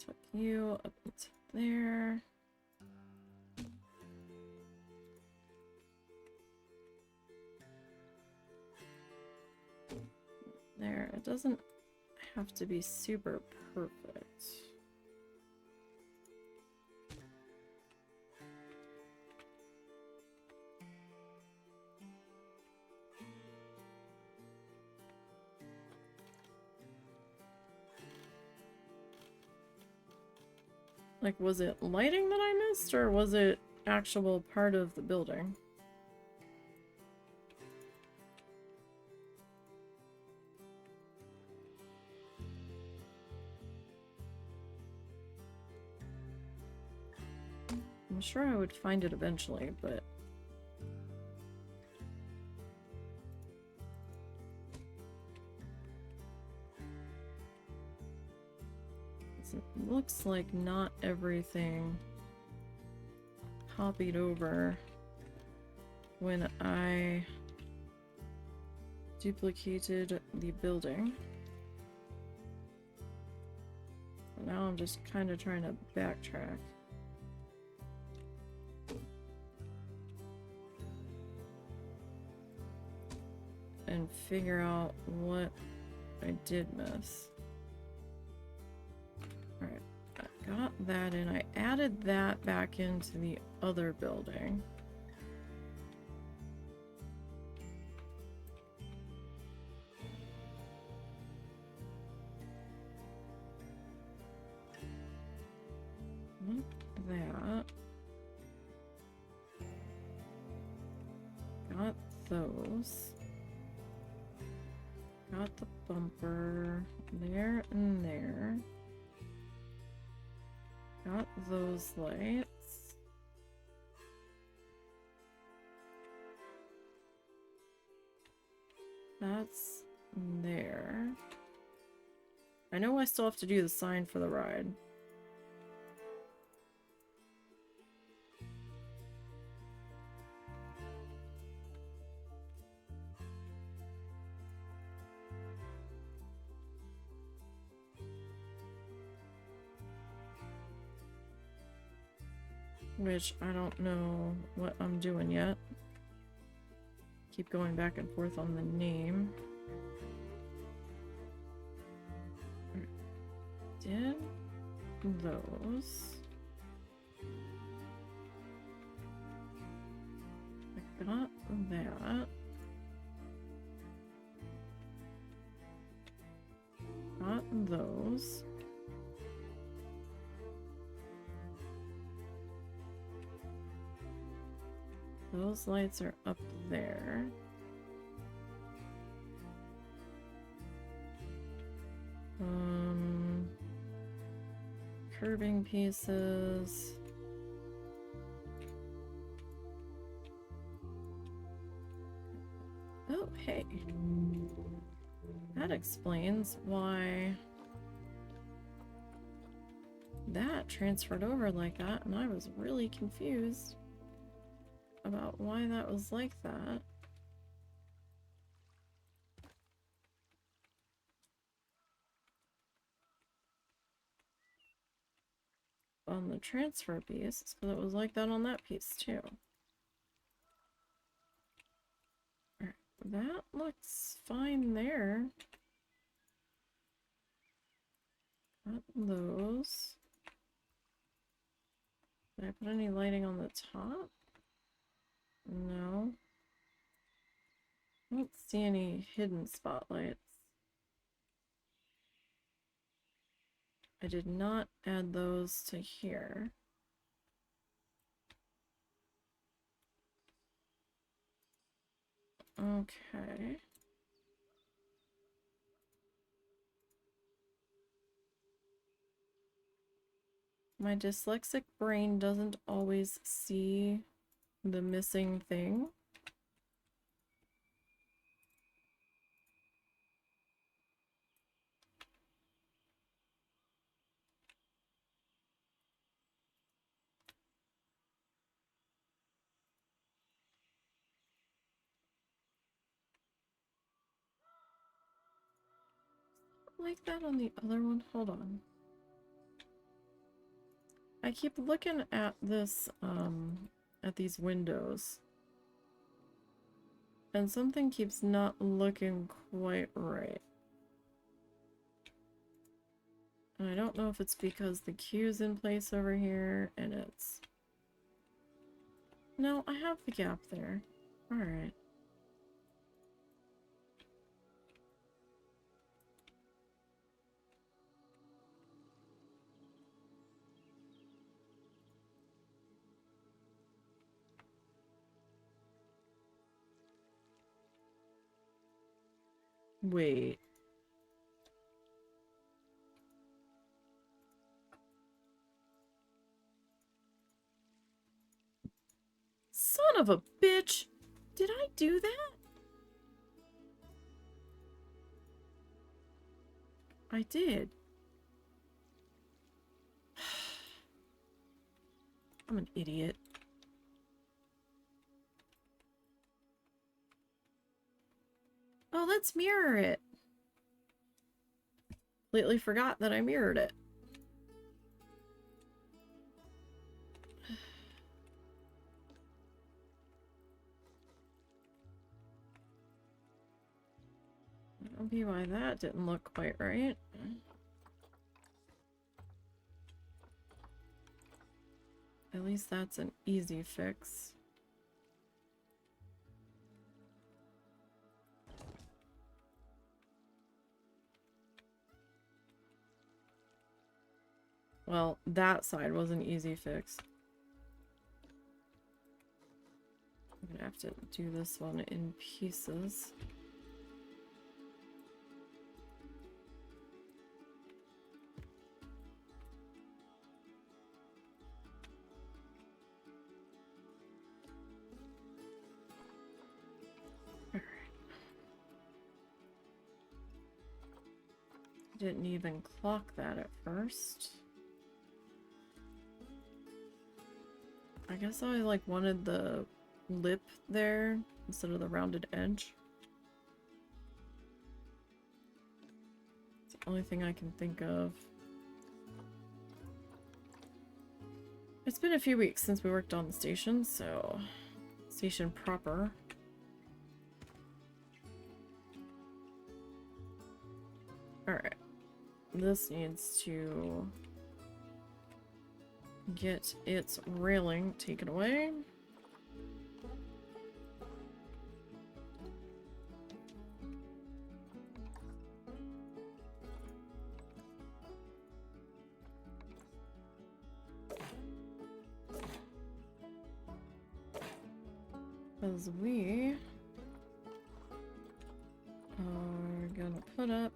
took you up into there. There, it doesn't have to be super perfect. Like, was it lighting that I missed, or was it actual part of the building? I'm sure I would find it eventually, but... it looks like not everything copied over when I duplicated the building. Now I'm just kind of trying to backtrack. And figure out what I did miss. Alright, I got that in. I added that back into the other building. Like that. Got those. Got the bumper there and there. Got those lights. That's there. I know I still have to do the sign for the ride. Which I don't know what I'm doing yet. Keep going back and forth on the name. Did those. I got that. Got those. Those lights are up there. Curving pieces. Oh, hey. That explains why that transferred over like that, and I was really confused about why that was like that. On the transfer piece, but it was like that on that piece too. Alright, that looks fine there. Got those. Did I put any lighting on the top? No. I don't see any hidden spotlights. I did not add those to here. Okay. My dyslexic brain doesn't always see the missing thing. Like that on the other one? Hold on. I keep looking at this, at these windows. And something keeps not looking quite right. And I don't know if it's because the queue's in place over here and it's... No, I have the gap there. Alright. Wait. Son of a bitch! Did I do that? I did. I'm an idiot. Oh, let's mirror it. Completely forgot that I mirrored it. That'll be why that didn't look quite right. At least that's an easy fix. Well, that side was an easy fix. I'm gonna have to do this one in pieces. Didn't even clock that at first. I guess I like wanted the lip there instead of the rounded edge. It's the only thing I can think of. It's been a few weeks since we worked on the station, so station proper. Alright. This needs to get its railing taken away. Because we are gonna put up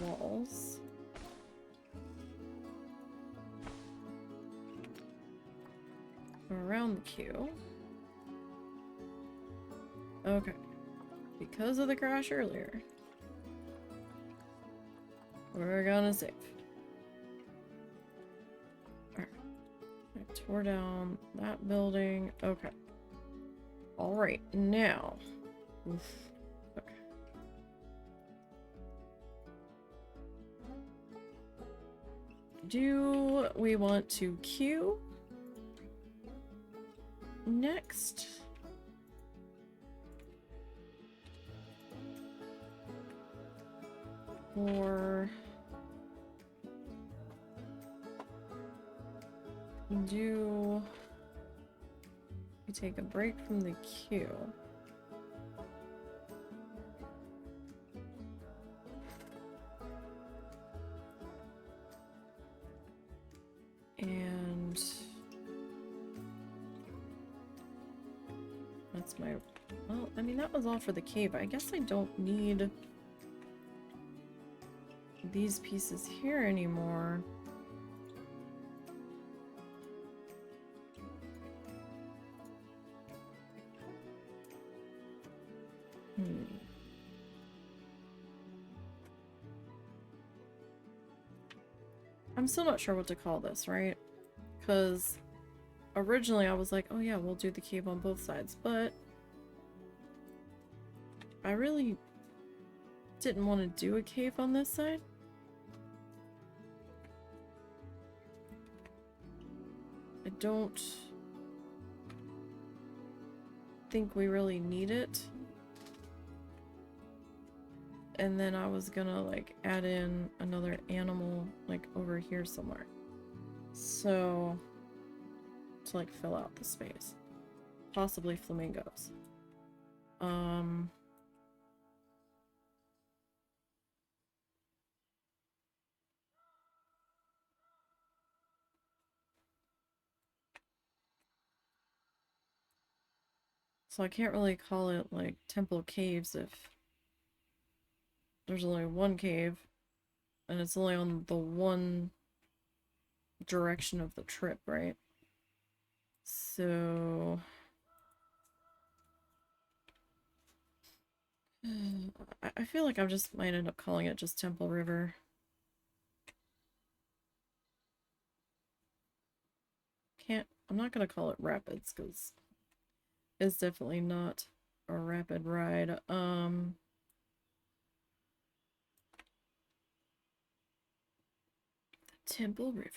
walls. Around the queue. Okay. Because of the crash earlier, we're gonna save. Alright. I tore down that building. Okay. Alright, now. Oof. Okay. Do we want to queue next? Or do we take a break from the queue? And that's my... Well, I mean, that was all for the cave. I guess I don't need these pieces here anymore. I'm still not sure what to call this, right? Because originally I was like, oh yeah, we'll do the cave on both sides, but I really didn't want to do a cave on this side. I don't think we really need it. And then I was gonna like add in another animal like over here somewhere. So to like fill out the space. Possibly flamingos. So I can't really call it like temple caves if there's only one cave and it's only on the one direction of the trip, right? So I feel like I just might end up calling it just Temple River. I'm not gonna call it Rapids because it's definitely not a rapid ride. Temple River.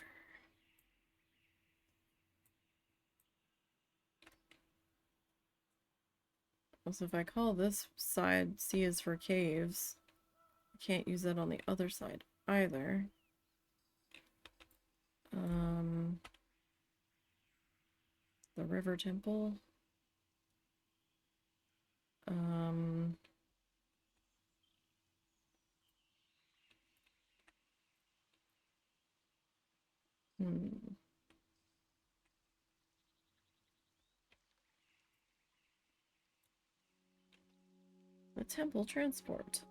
So if I call this side C is for caves, I can't use that on the other side either. The River Temple. The Temple Transport.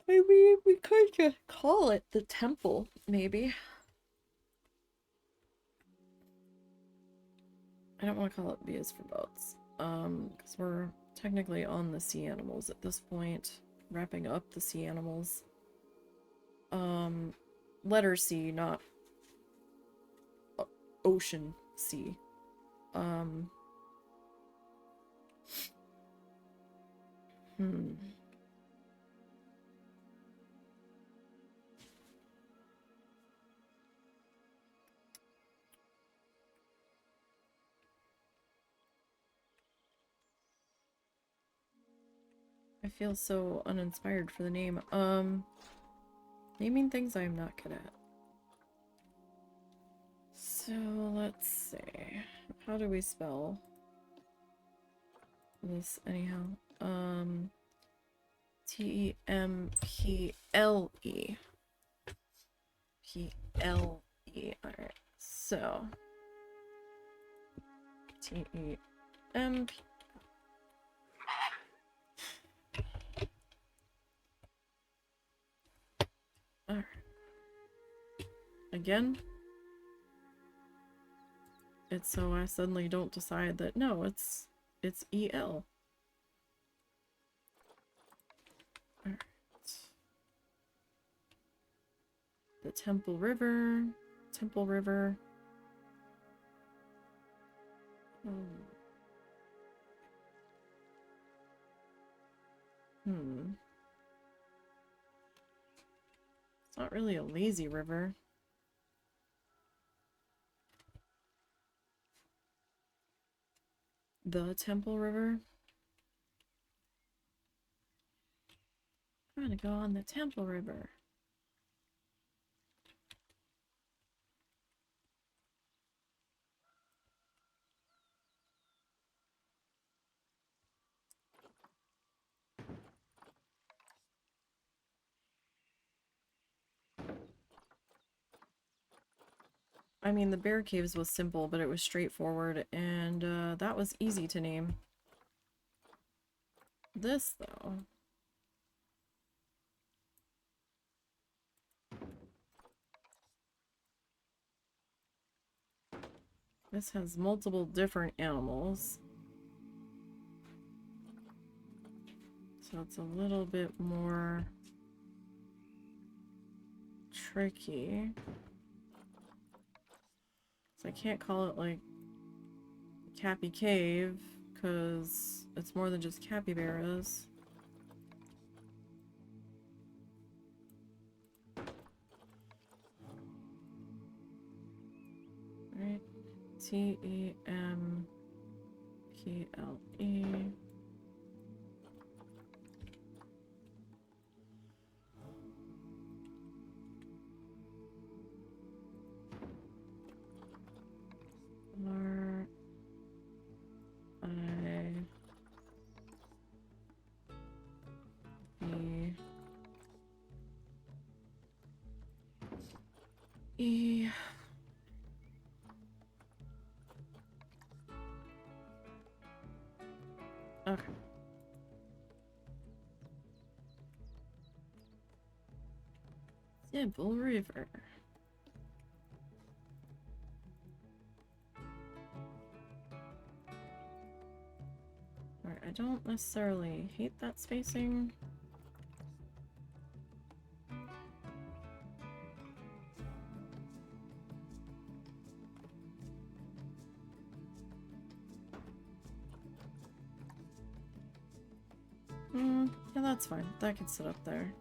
Maybe we could just call it the Temple, maybe. I don't want to call it B as for boats. Because we're technically on the sea animals at this point. Wrapping up the sea animals. Letter C, not ocean C. I feel so uninspired for the name. Naming things I'm not good at. So, let's see. How do we spell this anyhow? T-E-M-P-L-E. P-L-E. Alright, so. T-E-M-P. Alright. Again? It's so I suddenly don't decide that, no, it's E-L. Alright. The Temple River. Temple River. It's not really a lazy river. The Temple River. I'm gonna go on the Temple River. I mean, the Bear Caves was simple, but it was straightforward, and that was easy to name. this though. This has multiple different animals. So it's a little bit more tricky. So I can't call it like Cappy Cave because it's more than just capybaras. Right? Temple. R-I-E. Okay. Simple River. Alright, I don't necessarily hate that spacing. Yeah, that's fine. That can sit up there.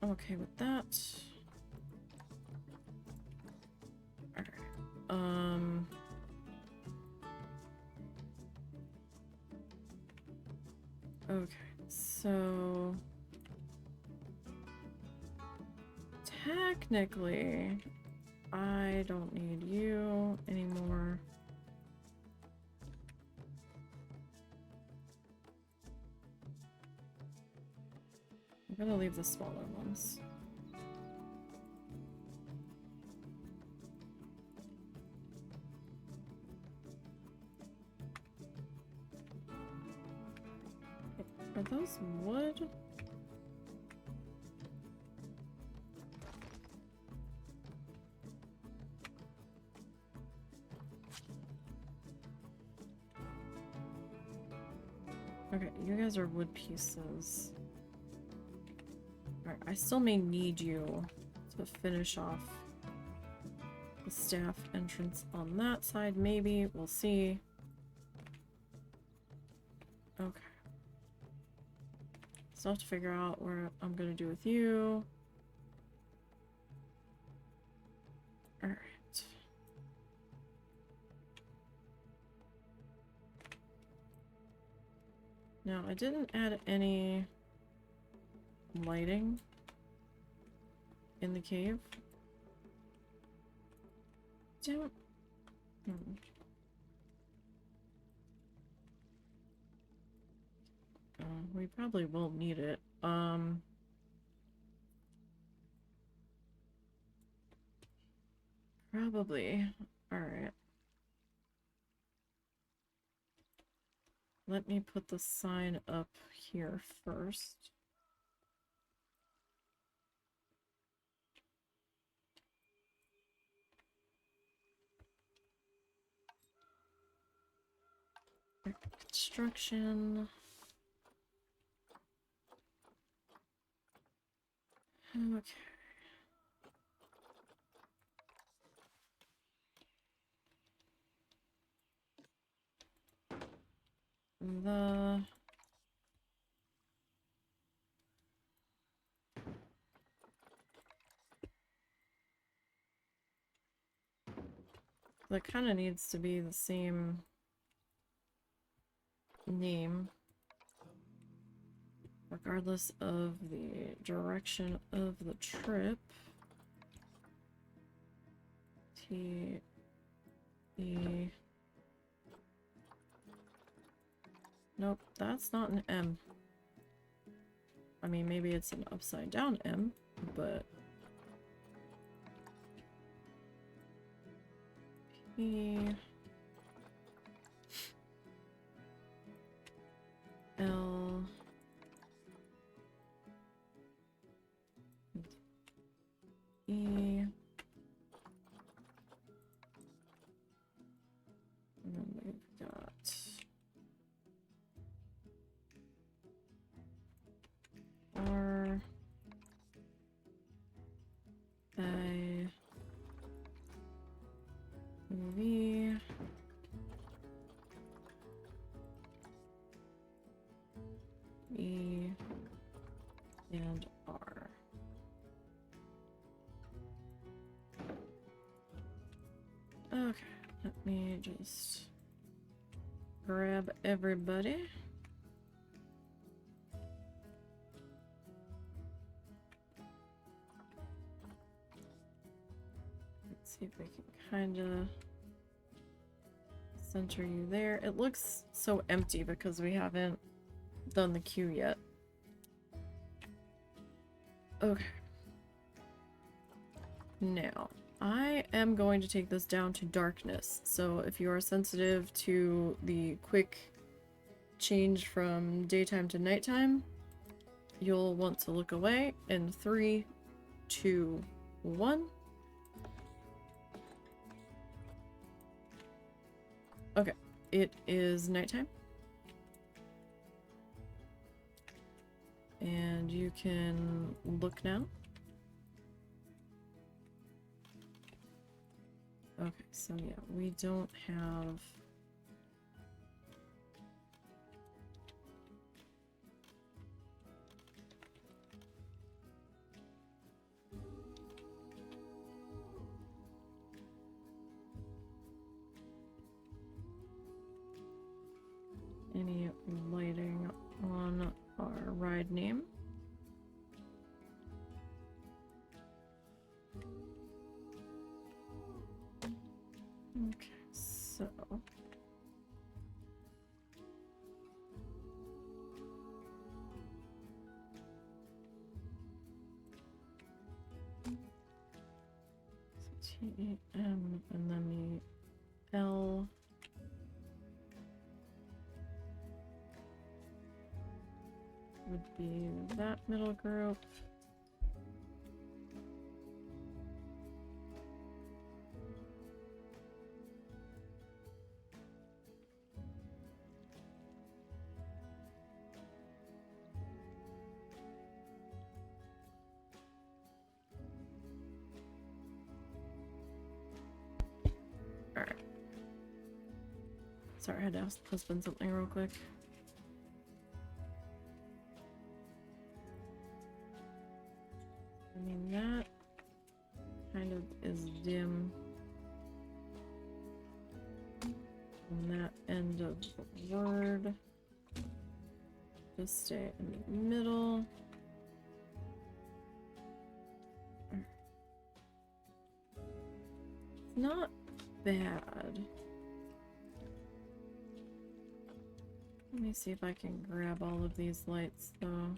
I'm okay with that. Alright. Okay, so technically I don't need you anymore. I'm gonna leave the smaller ones. Are those wood? Okay, you guys are wood pieces. Alright, I still may need you to finish off the staff entrance on that side, maybe. We'll see. Okay. Still have to figure out what I'm gonna do with you. Alright. Now, I didn't add any lighting in the cave. Don't... we probably will need it. Probably. Alright. Let me put the sign up here first. Construction. Okay. That kind of needs to be the same name, regardless of the direction of the trip. T E. Nope, that's not an M. I mean, maybe it's an upside down M, but P. L E, and then we've got R I V E and R. Okay, let me just grab everybody. Let's see if we can kind of center you there. It looks so empty because we haven't done the queue yet. Okay. Now, I am going to take this down to darkness. So if you are sensitive to the quick change from daytime to nighttime, you'll want to look away in 3, 2, 1. Okay, it is nighttime. And you can look now. Okay, so yeah, we don't have... any lighting on our ride name. Okay, so T-E-M and then the L. Would be that middle group. Alright. Sorry, I had to ask the husband something real quick. I mean, that kind of is dim. And that end of the word. Just stay in the middle. It's not bad. Let me see if I can grab all of these lights, though.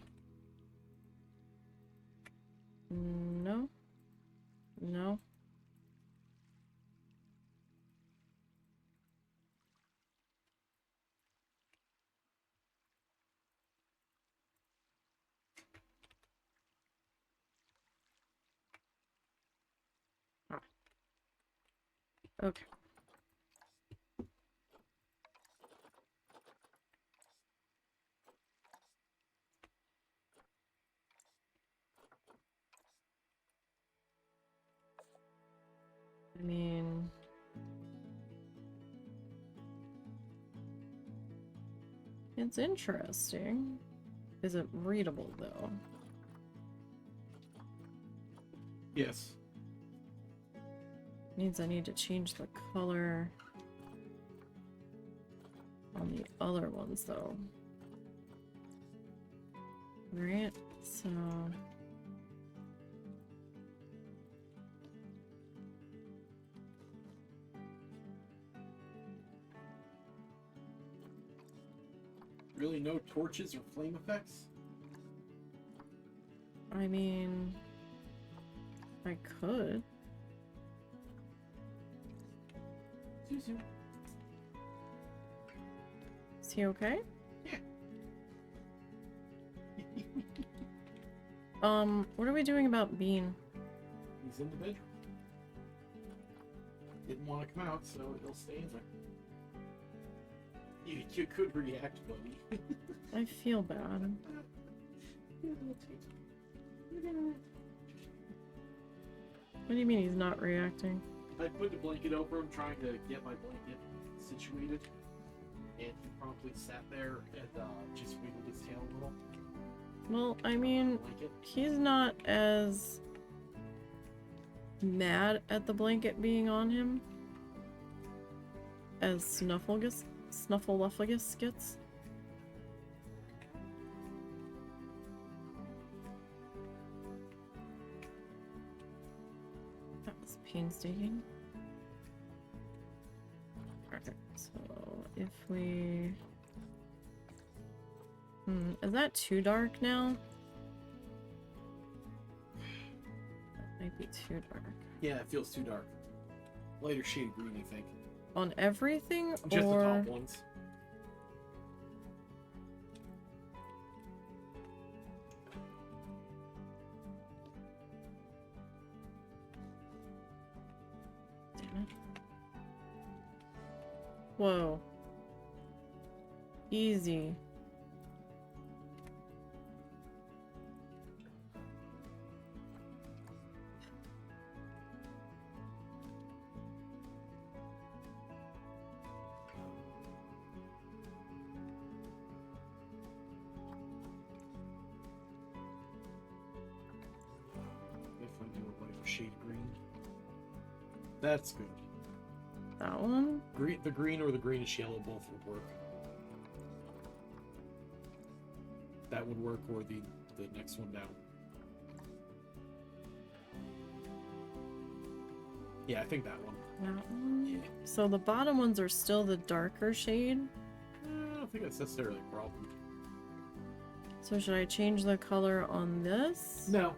No. No. Ah. Okay. I mean... it's interesting. Is it readable, though? Yes. Means I need to change the color on the other ones, though. Right? So... Really, no torches or flame effects? I mean... I could. Zuzu. Is he okay? Yeah. What are we doing about Bean? He's in the bedroom. Didn't want to come out, so he'll stay in there. You could react, buddy. I feel bad. What do you mean he's not reacting? I put the blanket over him, trying to get my blanket situated, and he promptly sat there and just wiggled his tail a little. Well, I mean, Blanket. he's not as mad at the blanket being on him as Snuffleupagus gets. That was painstaking. Alright, so if we... is that too dark now? That might be too dark. Yeah, it feels too dark. Lighter shade of green, I think. On everything, Just or... the top ones. Damn it. Whoa. Easy. If I do a lighter shade of green. That's good. That one? The green or the greenish yellow both would work. That would work, or the next one down. Yeah, I think that one. That one? Yeah. So the bottom ones are still the darker shade. I don't think that's necessarily a problem. So should I change the color on this? No.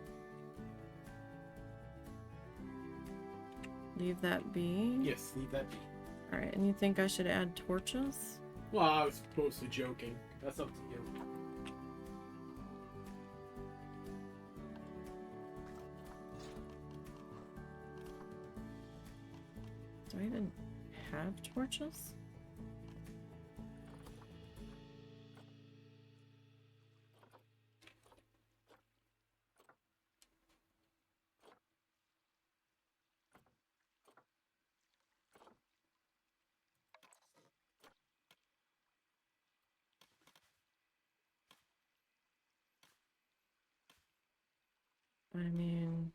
Leave that be? Yes, leave that be. Alright, and you think I should add torches? Well, I was mostly joking. That's up to you. Do I even have torches? I mean...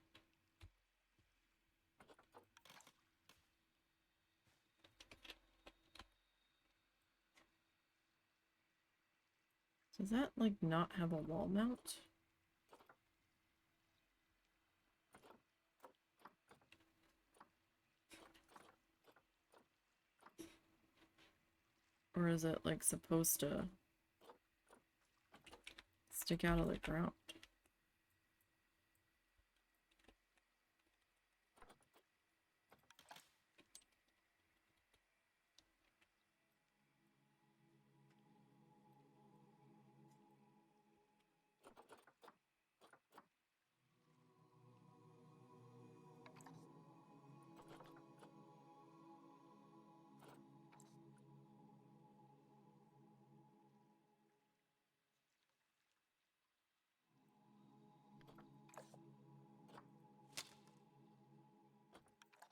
Does that, like, not have a wall mount? Or is it, like, supposed to stick out of the ground?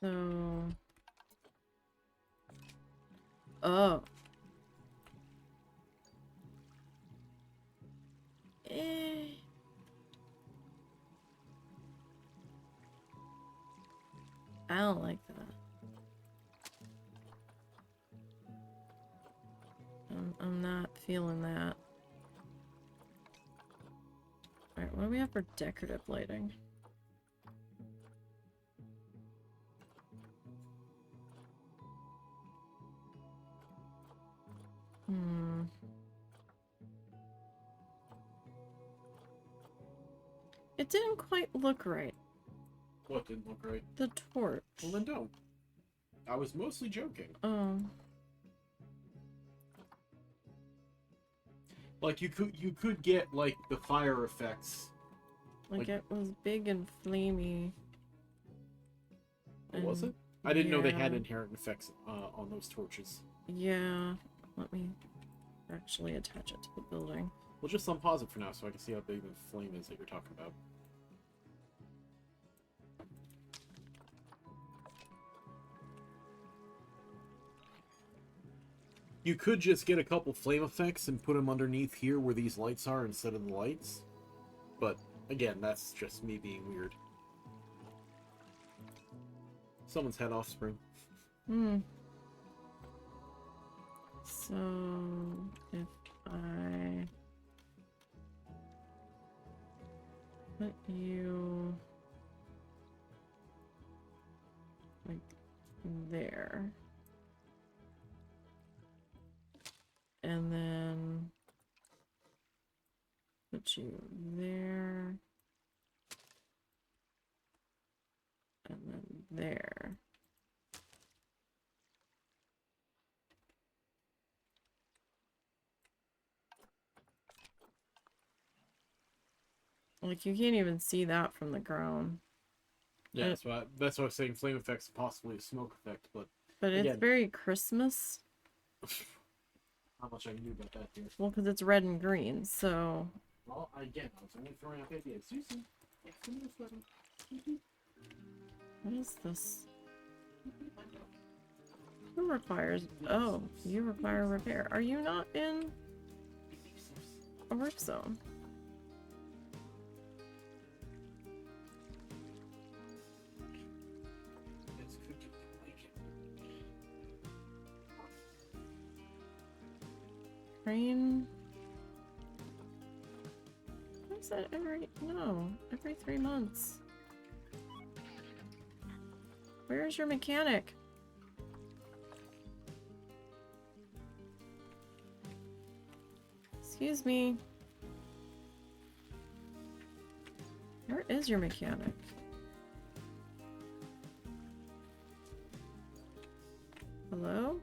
So... Oh. I don't like that. I'm not feeling that. Alright, what do we have for decorative lighting? It didn't quite look right. What didn't look right? The torch. Well, then don't. I was mostly joking. Oh. Like, you could get, like, the fire effects. Like it was big and flamey. And, Was it? I didn't know they had yeah. inherent effects on those torches. Yeah. Let me actually attach it to the building. Well, just unpause it for now so I can see how big the flame is that you're talking about. You could just get a couple flame effects and put them underneath here where these lights are instead of the lights. But, again, that's just me being weird. Someone's had offspring. Hmm. So, if I put you like there, and then put you there, and then there. Like, you can't even see that from the ground. Yeah, that's why I was saying flame effects and possibly a smoke effect, but But again, it's very Christmas. how much I knew about that here. Well, because it's red and green, so... Well, again, I was only throwing out ideas. Susan, What is this? Who requires... Oh, you require repair. Are you not in a work zone? Crane... What is that every... No, every 3 months. Where's your mechanic? Excuse me. Where is your mechanic? Hello?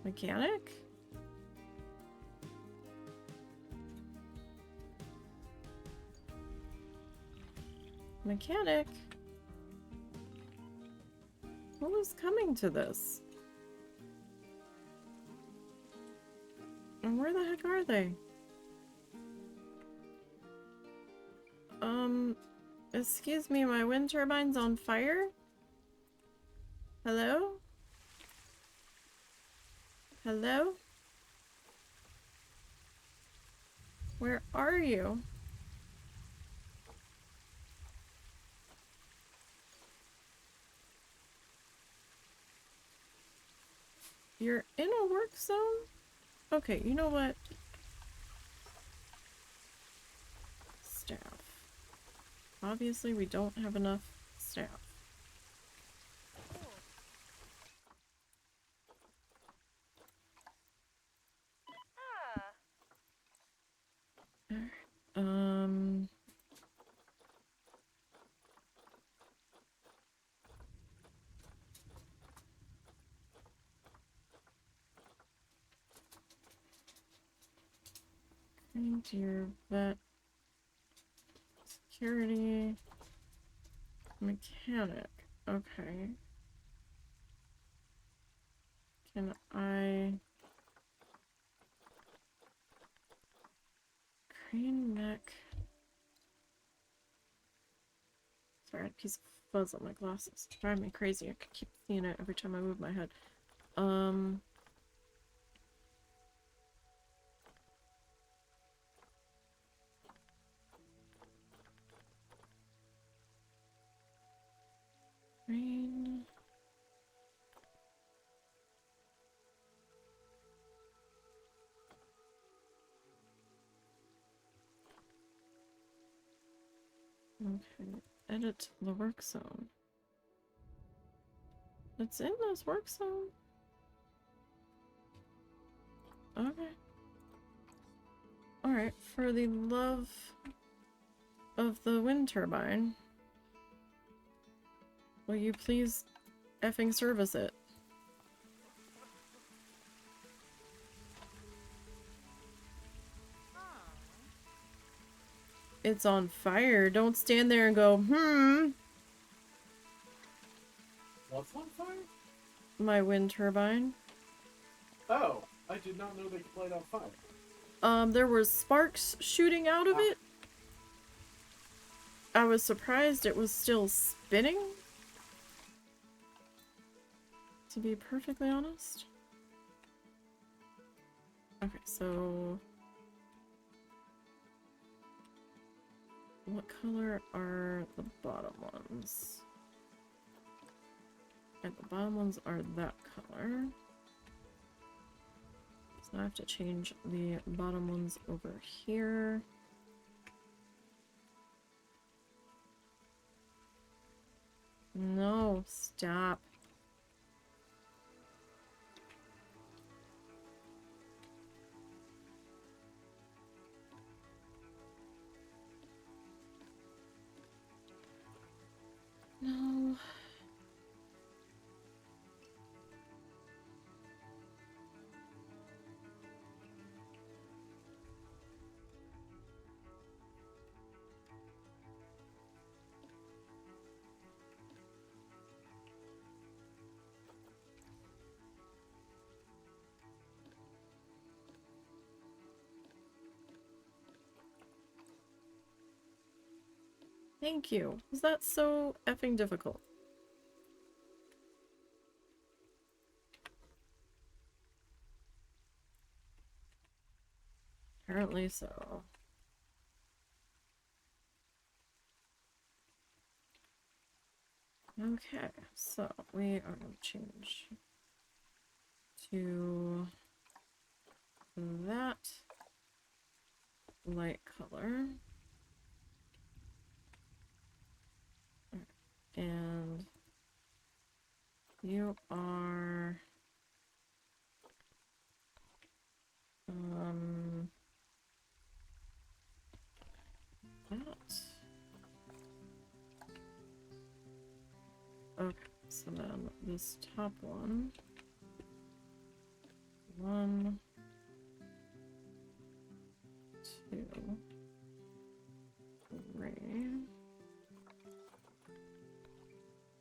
Mechanic? Mechanic? Who is coming to this? And where the heck are they? Excuse me, my wind turbine's on fire? Hello? Hello? Where are you? You're in a work zone? Okay, you know what? Staff. Obviously, we don't have enough staff. Um... Into your vet, security, mechanic. Okay. Can I crane neck? Sorry, I had a piece of fuzz on my glasses. It's driving me crazy. I could keep seeing it every time I move my head. Crane. Okay, edit the work zone. It's in this work zone. Okay. Alright, for the love of the wind turbine, will you please effing service it? It's on fire. Don't stand there and go, What's on fire? my wind turbine. Oh, I did not know they could light on fire. There was sparks shooting out of it. I was surprised it was still spinning, to be perfectly honest. Okay, so what color are the bottom ones? And the bottom ones are that color. So I have to change the bottom ones over here. No, stop. No. Thank you. Was that so effing difficult? Apparently so. Okay, so we are going to change to that light color. And you are that. Okay, so then this top one. 1, 2, 3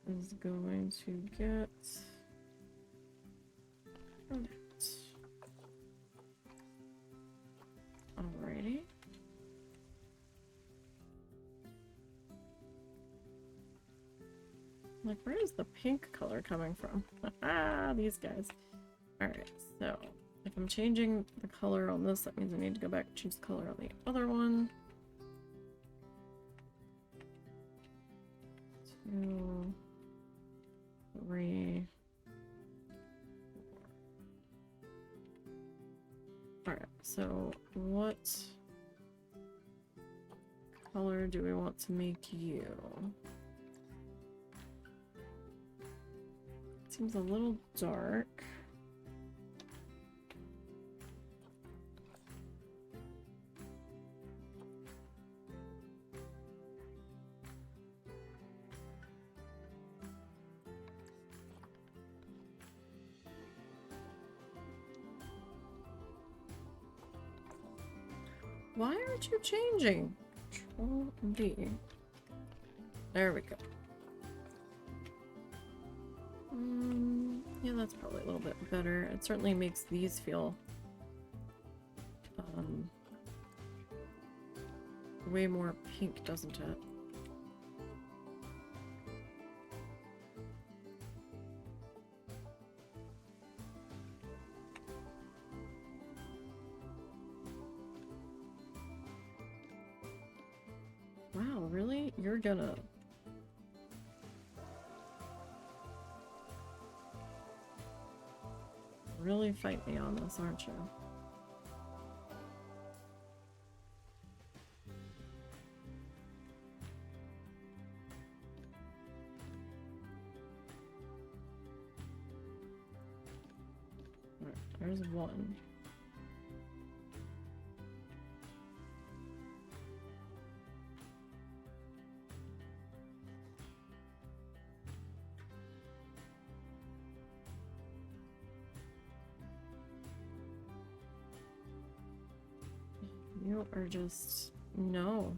is going to get that. Alrighty. Like, where is the pink color coming from? Ah, these guys. Alright, so if I'm changing the color on this, that means I need to go back and choose the color on the other one. 2, 3, 4. Alright, so what color do we want to make you? Seems a little dark. Why aren't you changing? Control D. There we go. Yeah, that's probably a little bit better. It certainly makes these feel way more pink, doesn't it? Wow, really? You're gonna... really fight me on this, aren't you? Alright, there's one. You are just... no.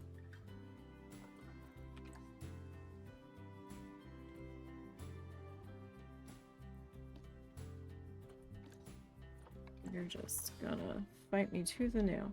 You're just gonna fight me tooth and nail.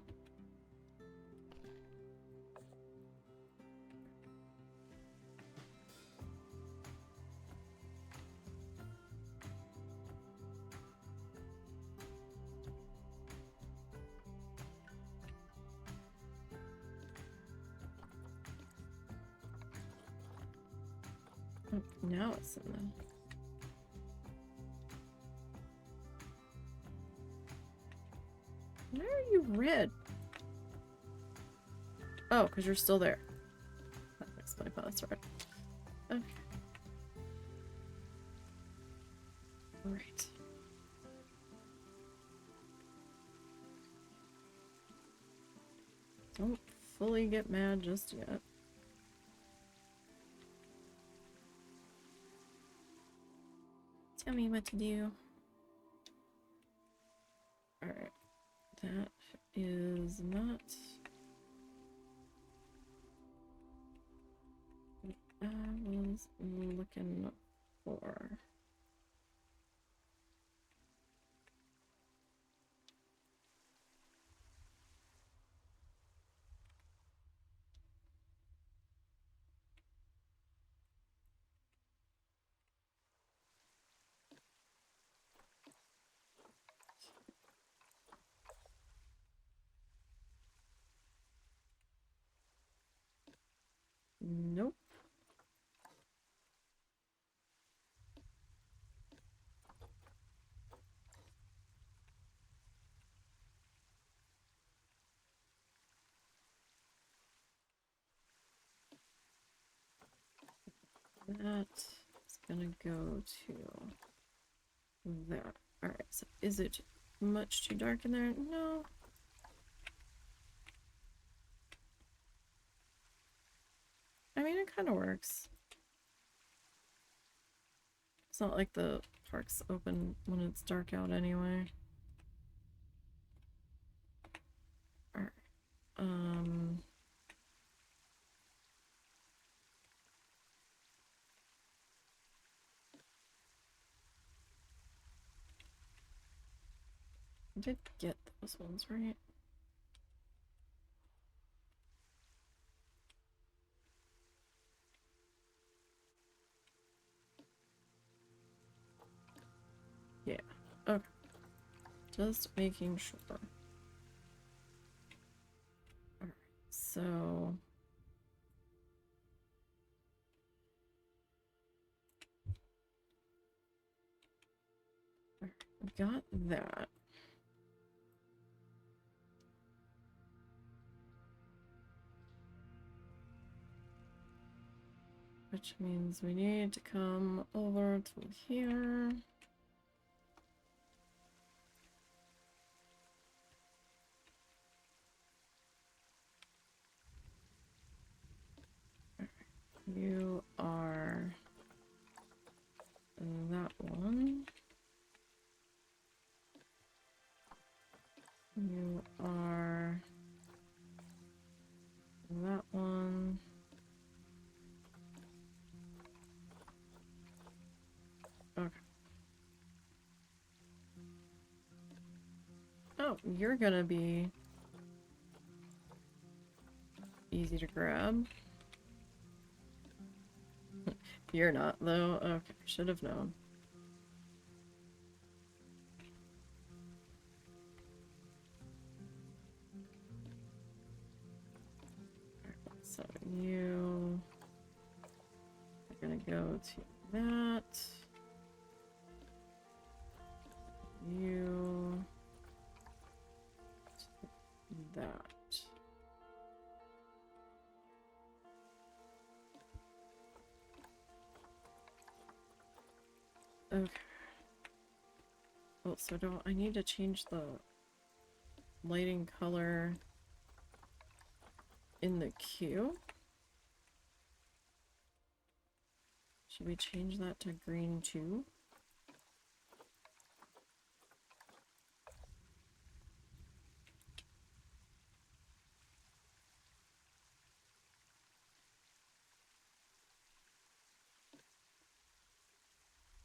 Oh, now it's in there. Why are you red? Oh, because you're still there. That explains why that's red. Okay. Alright. Don't fully get mad just yet. Tell me what to do. Alright. That is not what I was looking for. Nope. That is gonna go to there. Alright, so is it much too dark in there? No. I mean, it kind of works. It's not like the park's open when it's dark out anyway. Alright. I did get those ones, right? Yeah. Okay. Just making sure. Alright, so... Alright, got that. Which means we need to come over to here. You are that one. You are that one. Okay. Oh, you're gonna be easy to grab. You're not, though. Okay, should have known. So you are gonna go to that. You to that. Okay. Oh, so do I need to change the lighting color in the queue? Should we change that to green too?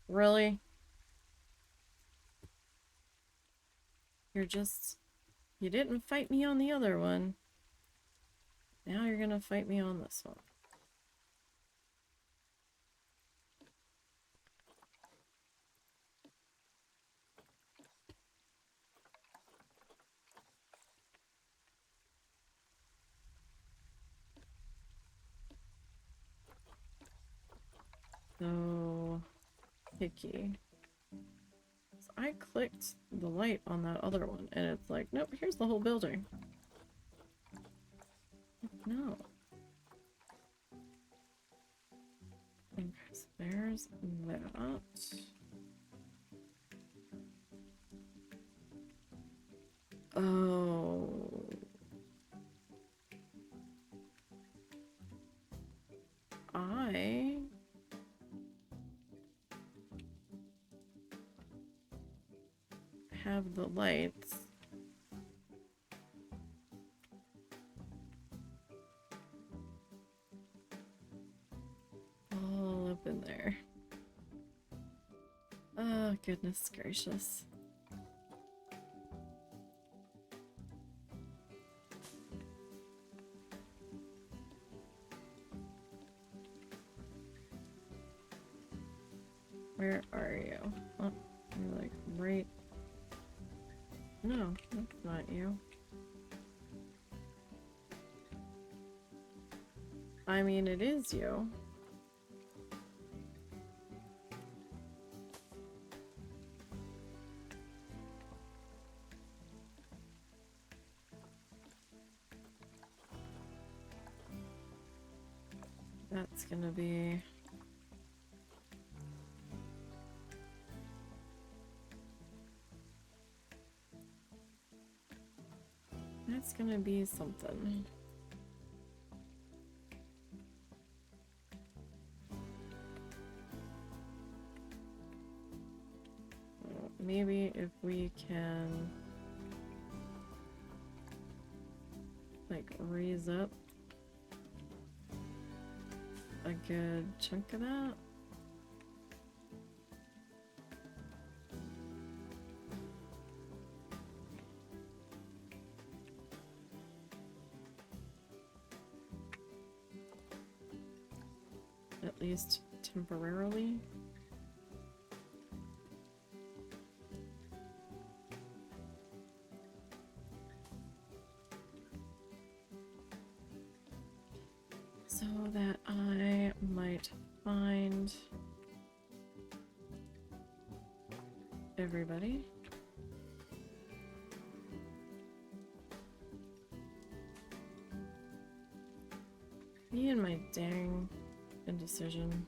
Really? You didn't fight me on the other one. Now you're gonna fight me on this one. So picky. So I clicked the light on that other one and it's like, nope, here's the whole building. No. Okay, so there's that. Oh. I have the lights. All up in there. Oh, goodness gracious. Where are you? Oh, you're like right. No, that's not you. I mean, it is you. That's gonna be... That's gonna be something. Well, maybe if we can... like, raise up a good chunk of that. At least temporarily. So that I might find everybody. Me and my dang indecision.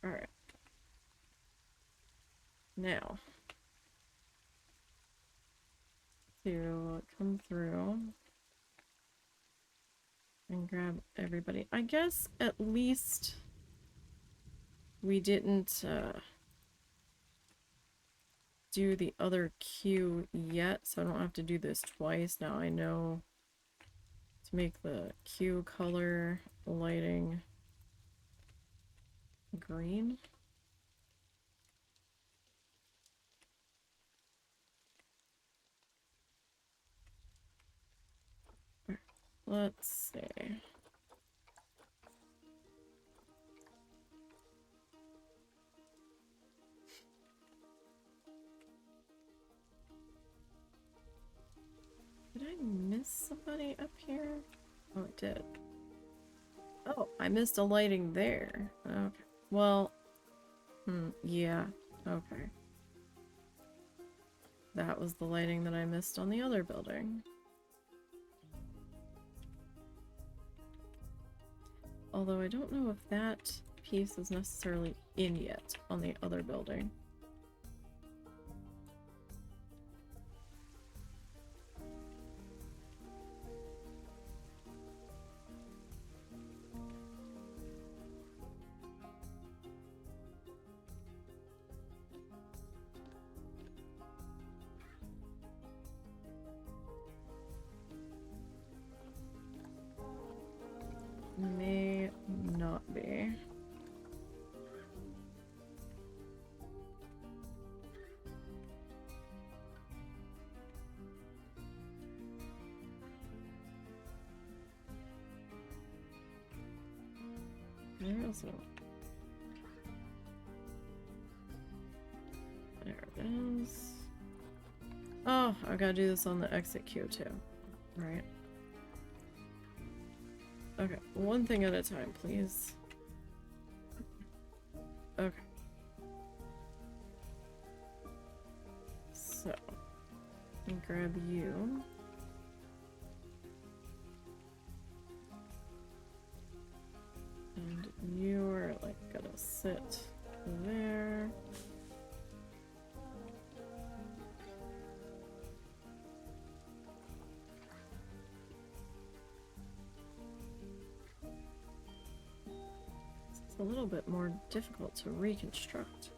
Alright. Now, to come through and grab everybody. I guess at least we didn't do the other queue yet, so I don't have to do this twice. Now I know to make the queue color lighting green. Let's see. Did I miss somebody up here? Oh, it did. Oh, I missed a lighting there. Okay. Well, yeah. Okay. That was the lighting that I missed on the other building. Although I don't know if that piece is necessarily in yet on the other building. may not be. There is a... There it is. Oh, I gotta do this on the exit queue too. Right. Okay, one thing at a time, please. Okay. So, let me grab you. And you are like gonna sit there. It's a little bit more difficult to reconstruct.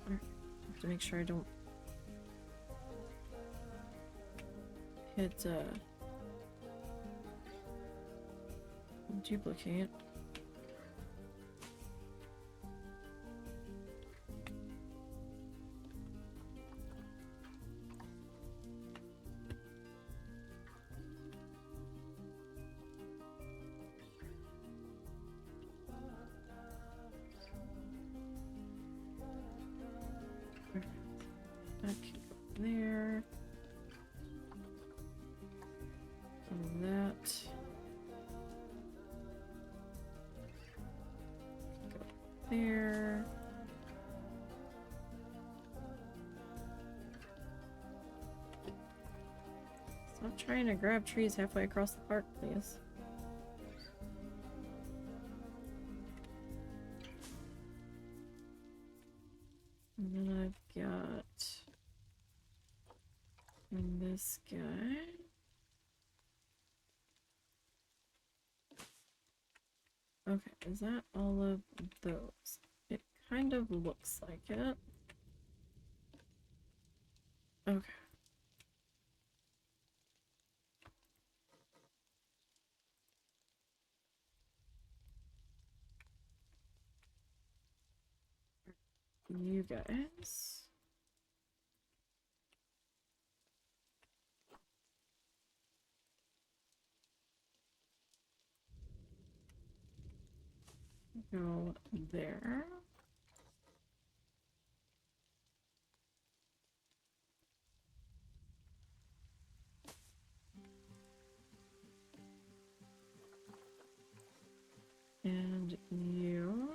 Alright, I have to make sure I don't hit duplicate. That can go there. And that. Go there. Stop trying to grab trees halfway across the park, please. And then I've got this guy. Okay, is that all of those? It kind of looks like it. Okay. You guys. Go there. And you.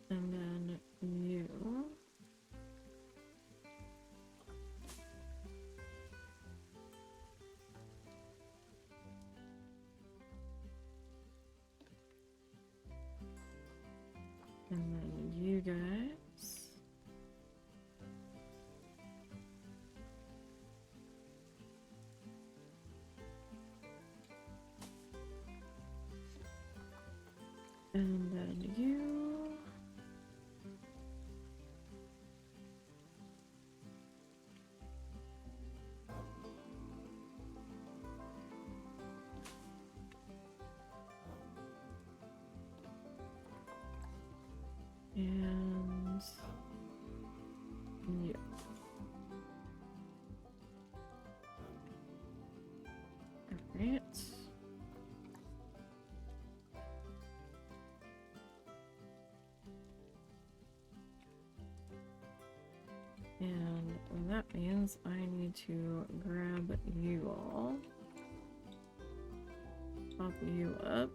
And then you. And then you guys. And then you. And you. Alright. And that means I need to grab you all. Pop you up.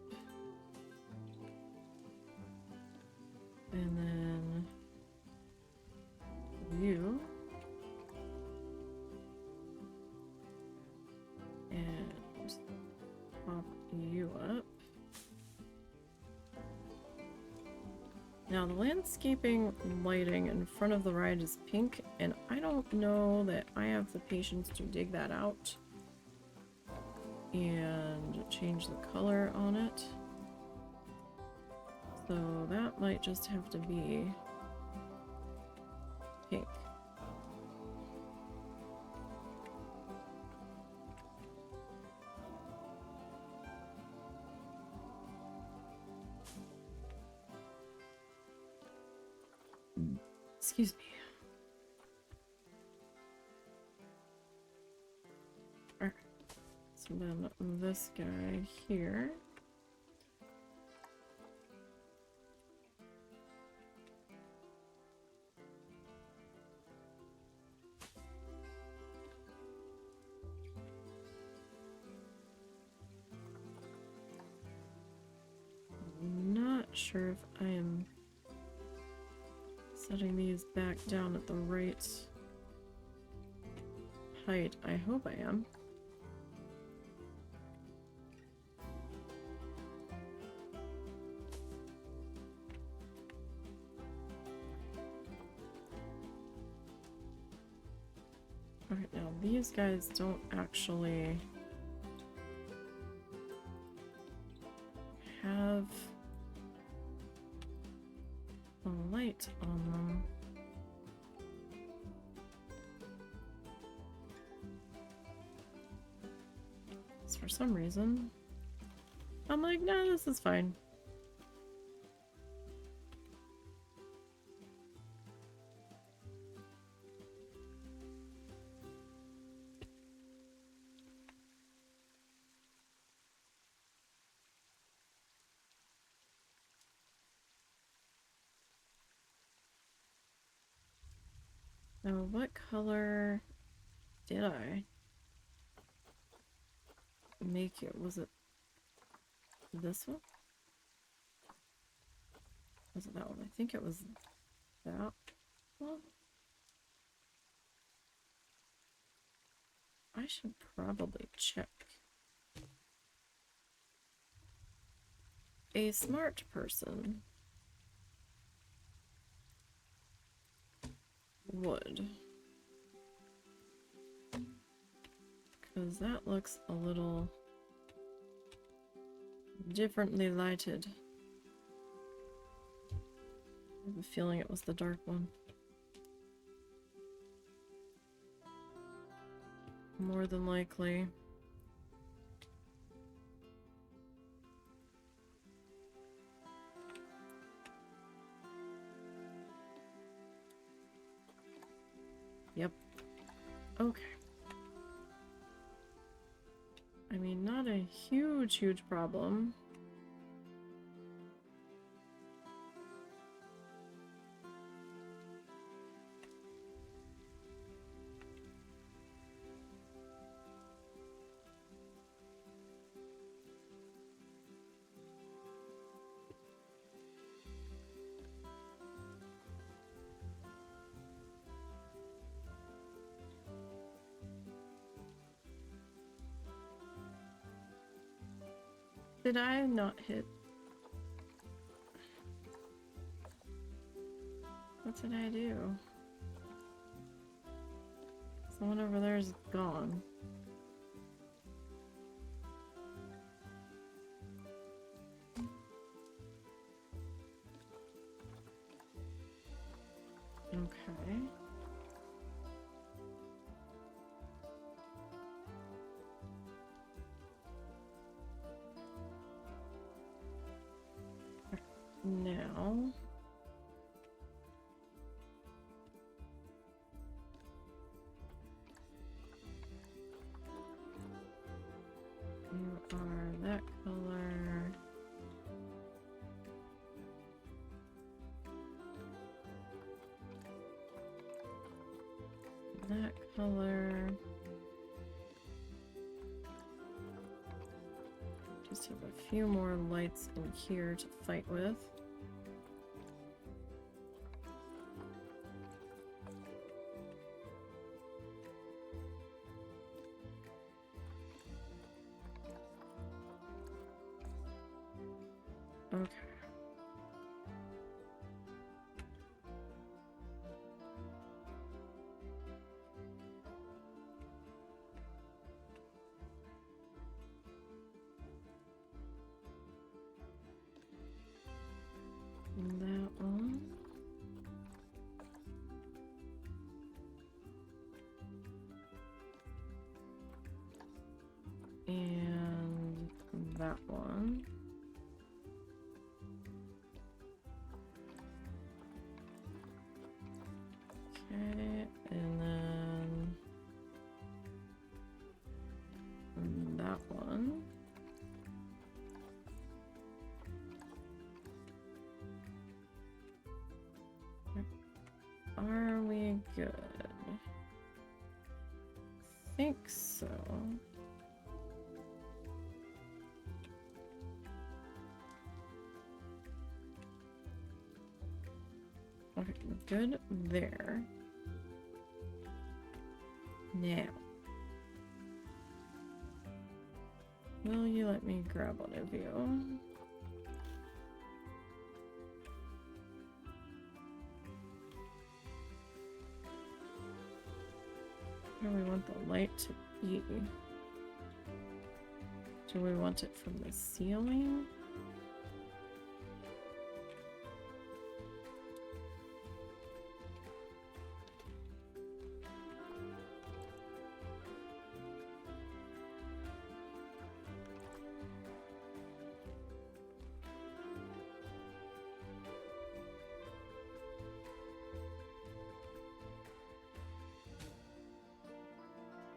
And then you. And pop you up. Now the landscaping lighting in front of the ride is pink, and I don't know that I have the patience to dig that out. and change the color on it. So that might just have to be pink. Excuse me. Alright. So then this guy here. I'm not sure if I am setting these back down at the right height. I hope I am. Okay, now these guys don't actually have a light on them. So for some reason, I'm like, no, this is fine. Now, what color did I make it? Was it this one? Was it that one? I think it was that one. I should probably check. A smart person would. Because that looks a little differently lighted. I have a feeling it was the dark one. More than likely. Yep. Okay. I mean, not a huge problem. Did I not hit? What did I do? Someone over there is gone. Okay. Now, you are that color. That color. Just have a few more lights in here to fight with. Okay. that one. Okay, and then that one. Are we good? I think so. Okay, good there. Now, will you let me grab one of you? Where do we want the light to be? Do we want it from the ceiling?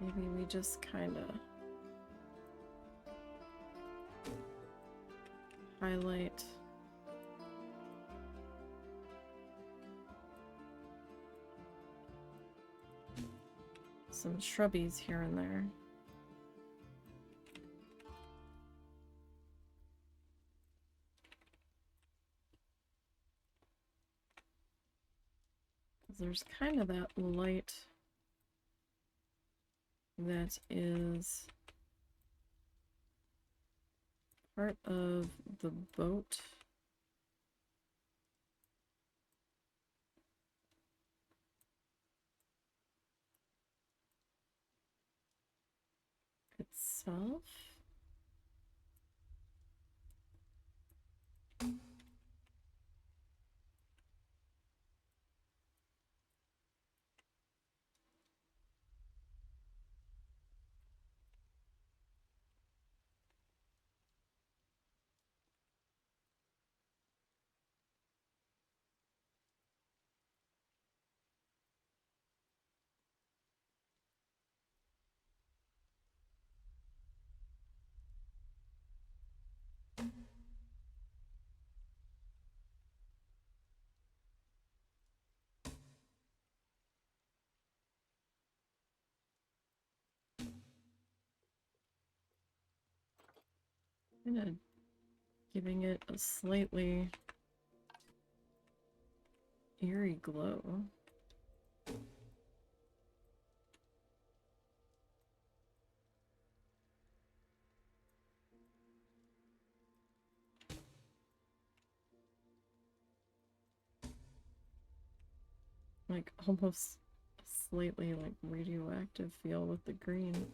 Maybe we just kind of highlight some shrubbies here and there. There's kind of that light that is part of the boat. Itself. Kind of giving it a slightly eerie glow. Like almost slightly like radioactive feel with the green.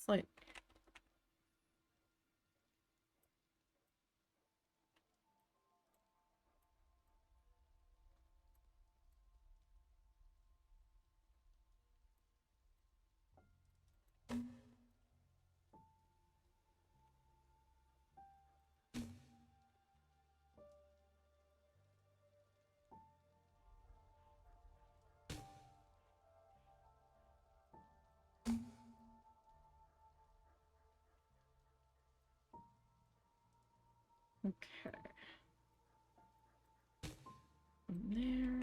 Slight. Okay. And there.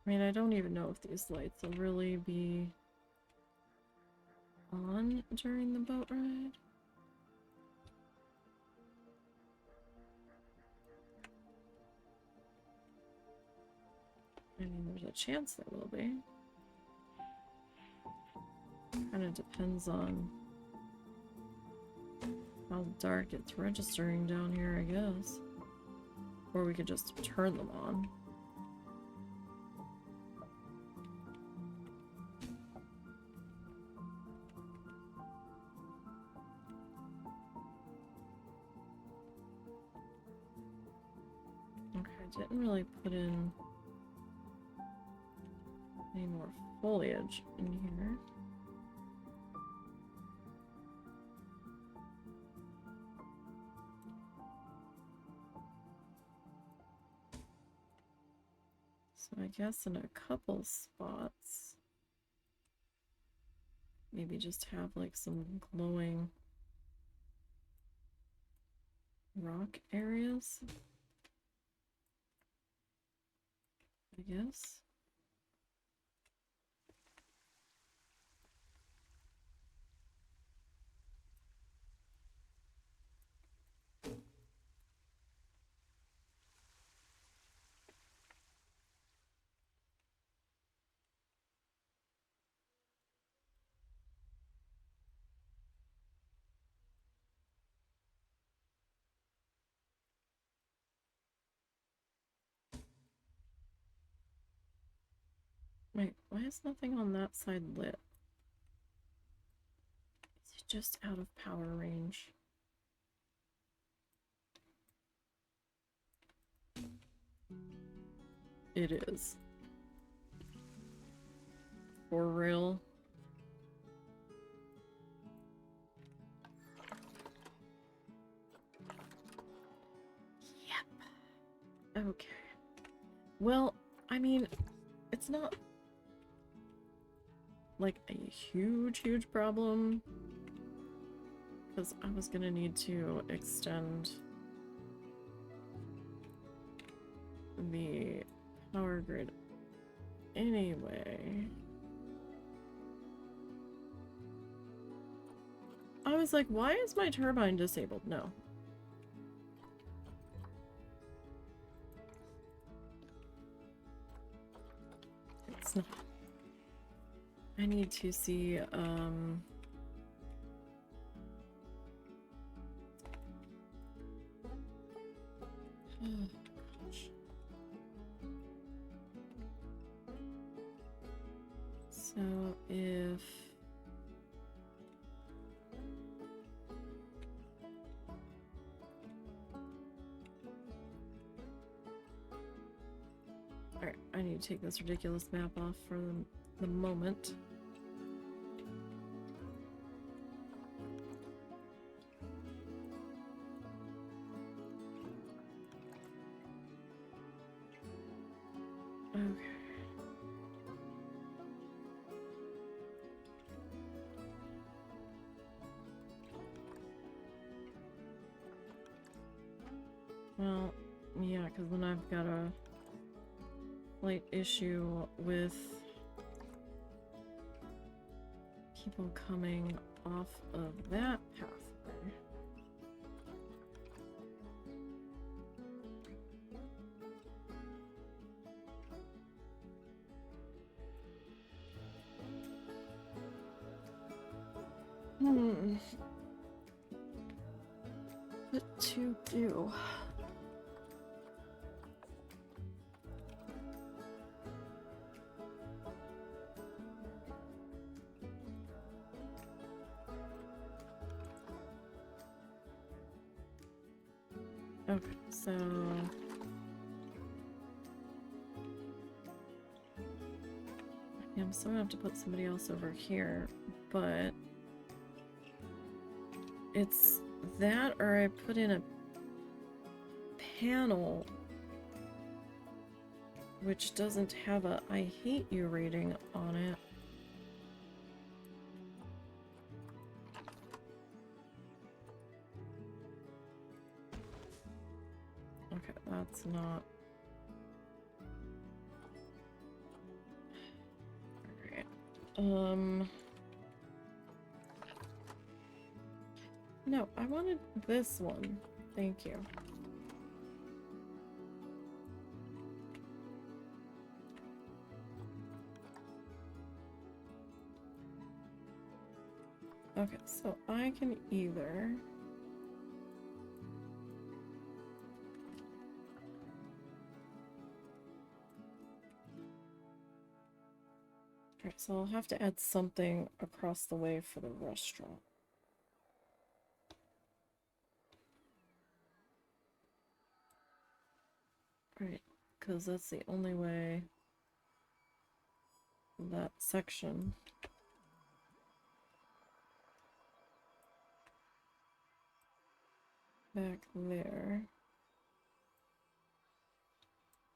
I mean, I don't even know if these lights will really be on during the boat ride. I mean, there's a chance there will be. Kind of depends on how dark it's registering down here, I guess. Or we could just turn them on. Okay, I didn't really put in any more foliage in here. So I guess in a couple spots, maybe just have like some glowing rock areas, I guess. Wait, why is nothing on that side lit? Is it just out of power range? It is. For real. Yep. Okay. Well, I mean, it's not like a huge problem, because I was gonna need to extend the power grid anyway. I was like, why is my turbine disabled? No. It's not. I need to see, oh, gosh. So if alright, I need to take this ridiculous map off for the moment. Okay. Well, yeah, because then I've got a slight issue with people coming off of that pathway. What to do? Okay, so yeah, I'm still gonna have to put somebody else over here, but it's that or I put in a panel which doesn't have a I hate you rating on it. Okay, that's not... Alright. No, I wanted this one. Thank you. Okay, so I can either Alright, so I'll have to add something across the way for the restaurant. Right, because that's the only way that section back there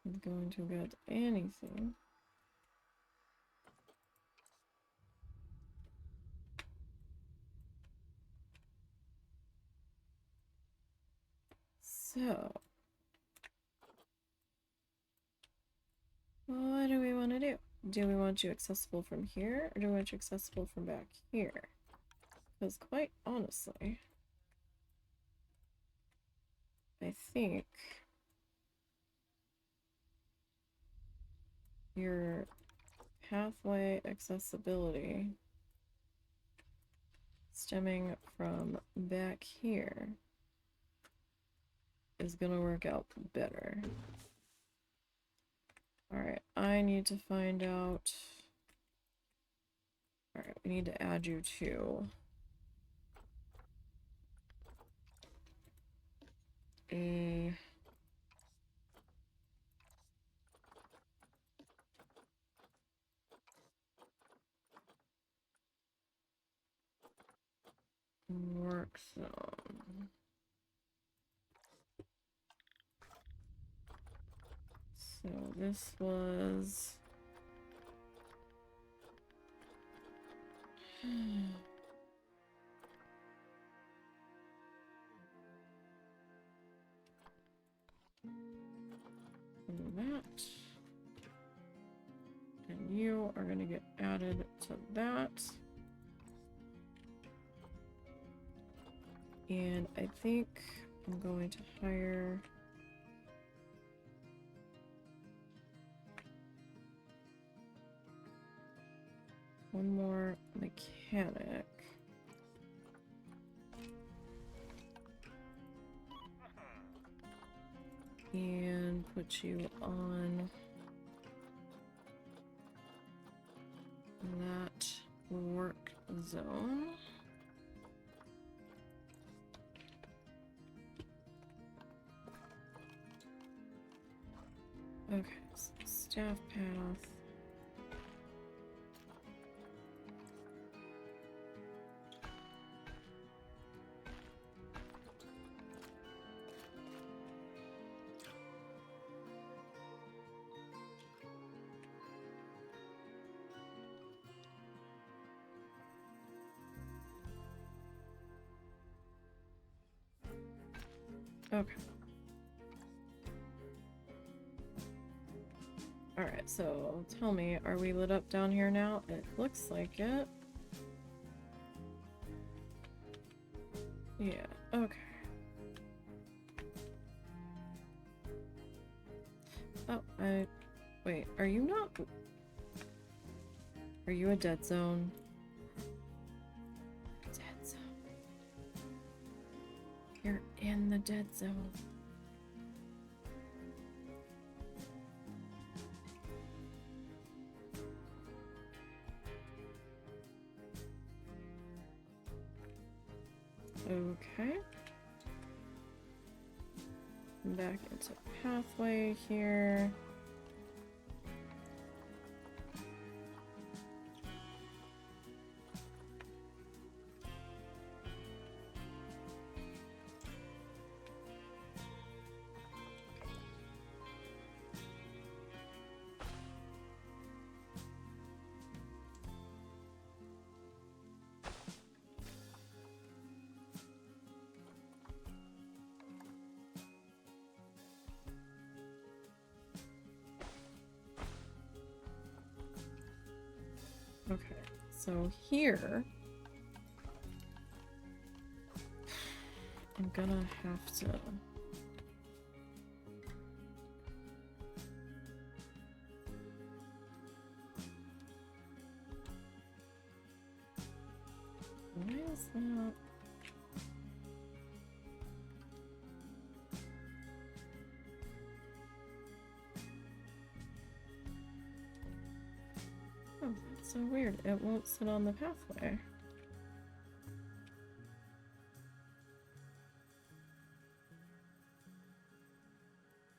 is going to get anything. So, what do we want to do? Do we want you accessible from here, or do we want you accessible from back here? Because quite honestly, I think your pathway accessibility stemming from back here is gonna work out better. Alright, I need to find out. Alright, we need to add you to a work zone. So this was that, and you are going to get added to that. And I think I'm going to hire one more mechanic. And put you on that work zone. Okay, so staff path. Okay. Alright, so tell me, are we lit up down here now? It looks like it. Yeah, okay. Oh, wait, are you not... Are you a dead zone? Dead zone. You're in the dead zone. Okay. Back into pathway here. Okay, so here I'm gonna have to why is that? Oh, that's so weird. It won't sit on the pathway.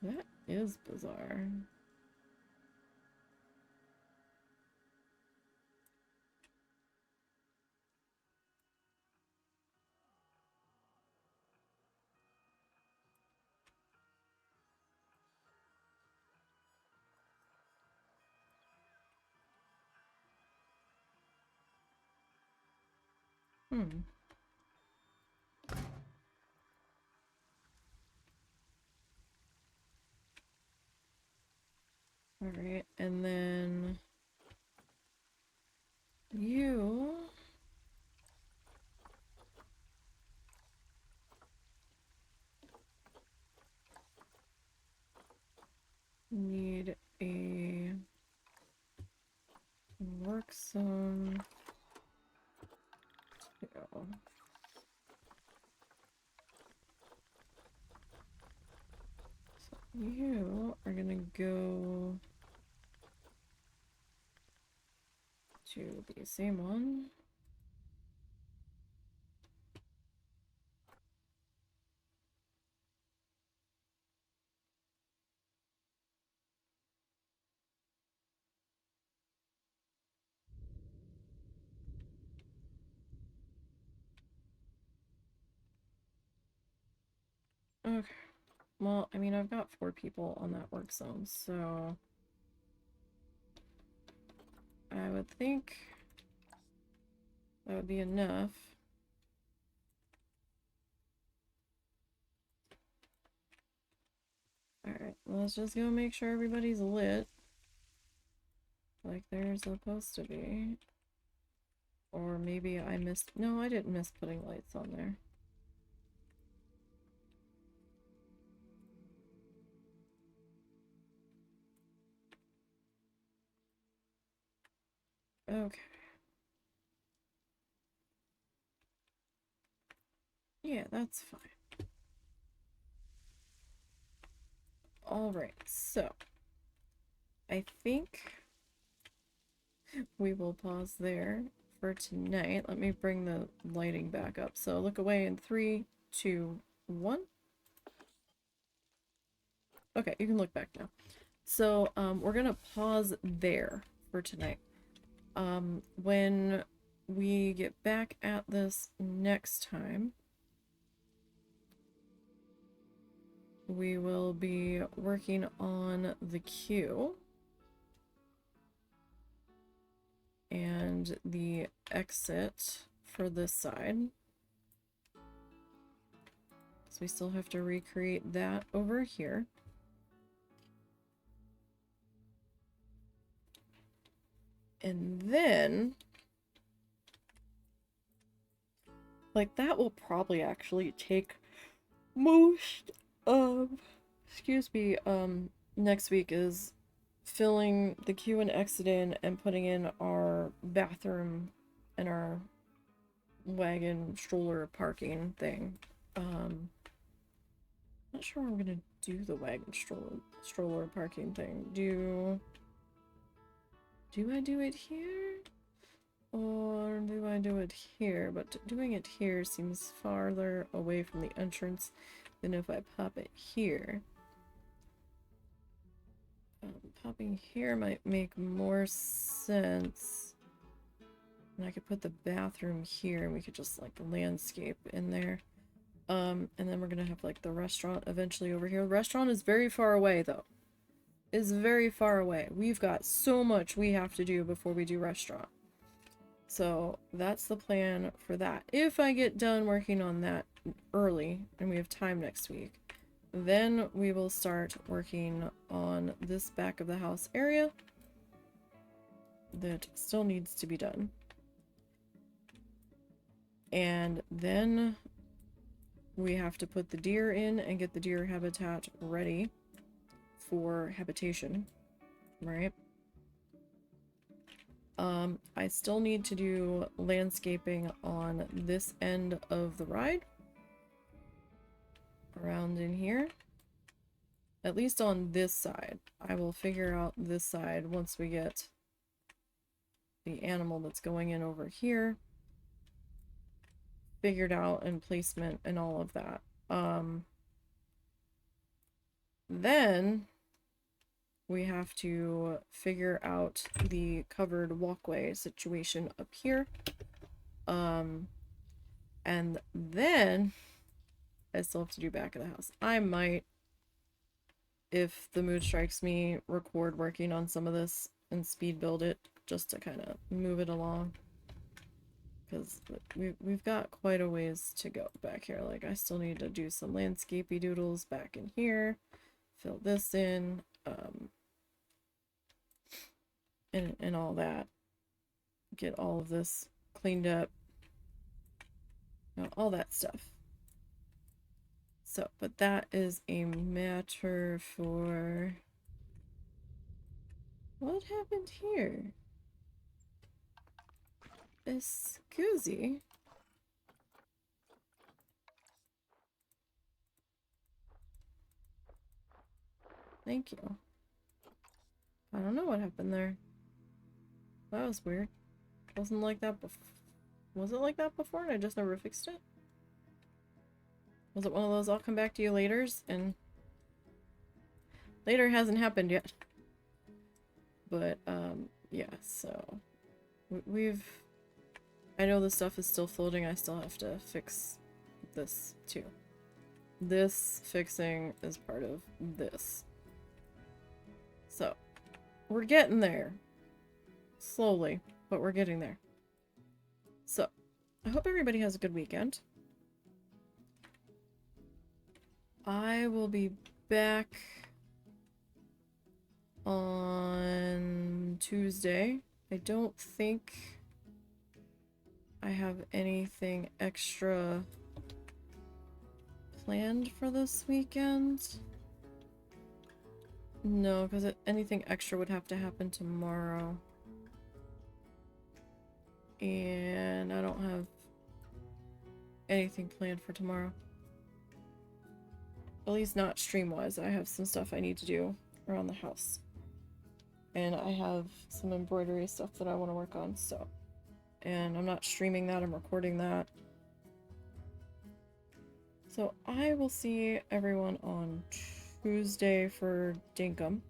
That is bizarre. Hmm. Alright, and then you need a work zone 2. So you are gonna go to the same one. Okay. Well, I mean, I've got 4 people on that work zone, so I would think that would be enough. Alright, let's just go make sure everybody's lit like they're supposed to be. Or maybe I missed... No, I didn't miss putting lights on there. Okay. Yeah, that's fine. Alright, so I think we will pause there for tonight. Let me bring the lighting back up. So look away in 3, 2, 1. Okay, you can look back now. So we're gonna pause there for tonight. When we get back at this next time, we will be working on the queue and the exit for this side. So we still have to recreate that over here. And then, like, that will probably actually take most of, excuse me, next week is filling the queue and exit in and putting in our bathroom and our wagon stroller parking thing. Not sure I'm gonna do the wagon stroller parking thing. Do I do it here? Or do I do it here? But doing it here seems farther away from the entrance than if I pop it here. Popping here might make more sense. And I could put the bathroom here and we could just like landscape in there. And then we're gonna have like the restaurant eventually over here. The restaurant is very far away though. Is very far away. We've got so much we have to do before we do restaurant. So that's the plan for that. If I get done working on that early and we have time next week, then we will start working on this back of the house area that still needs to be done. And then we have to put the deer in and get the deer habitat ready for habitation, right? I still need to do landscaping on this end of the ride. Around in here. At least on this side. I will figure out this side once we get the animal that's going in over here figured out, and placement and all of that. Then we have to figure out the covered walkway situation up here. And then I still have to do back of the house. I might, if the mood strikes me, record working on some of this and speed build it just to kind of move it along. Because we've got quite a ways to go back here. Like, I still need to do some landscapey doodles back in here. Fill this in. And all that. Get all of this cleaned up. You know, all that stuff. So, but that is a matter for... What happened here? Excuse. Thank you. I don't know what happened there. That was weird. Wasn't like that before. Was it like that before and I just never fixed it? Was it one of those I'll come back to you laters? And later hasn't happened yet. But, yeah, so I know this stuff is still floating. I still have to fix this too. This fixing is part of this. So, we're getting there. Slowly, but we're getting there. So, I hope everybody has a good weekend. I will be back on Tuesday. I don't think I have anything extra planned for this weekend. No, because anything extra would have to happen tomorrow. And I don't have anything planned for tomorrow. At least not stream-wise. I have some stuff I need to do around the house. And I have some embroidery stuff that I want to work on, so. And I'm not streaming that, I'm recording that. So I will see everyone on Tuesday for Dinkum.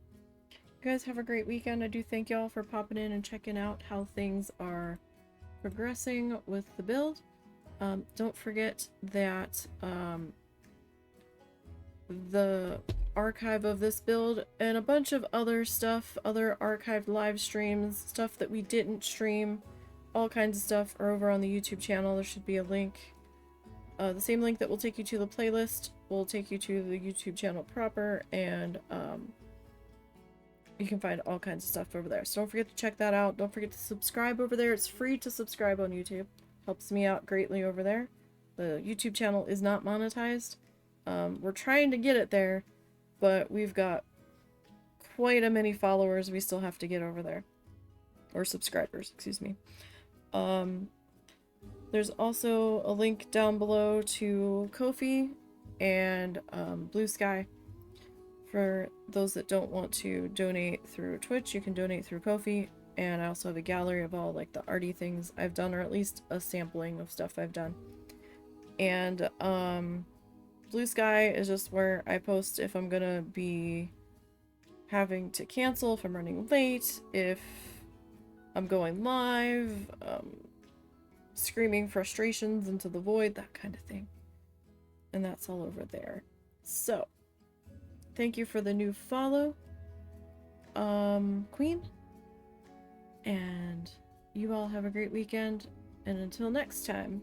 You guys have a great weekend. I do thank y'all for popping in and checking out how things are progressing with the build. Don't forget that the archive of this build and a bunch of other stuff, other archived live streams, stuff that we didn't stream, all kinds of stuff are over on the YouTube channel. There should be a link. The same link that will take you to the playlist will take you to the YouTube channel proper, and you can find all kinds of stuff over there. So don't forget to check that out. Don't forget to subscribe over there. It's free to subscribe on YouTube. Helps me out greatly over there. The YouTube channel is not monetized. We're trying to get it there, but we've got quite a many followers we still have to get over there. Or subscribers, excuse me. There's also a link down below to Ko-fi and Blue Sky. For those that don't want to donate through Twitch, you can donate through Ko-fi. And I also have a gallery of all like the arty things I've done, or at least a sampling of stuff I've done. And Blue Sky is just where I post if I'm gonna be having to cancel, if I'm running late, if I'm going live, screaming frustrations into the void, that kind of thing. And that's all over there. So, thank you for the new follow, Queen. And you all have a great weekend. And until next time.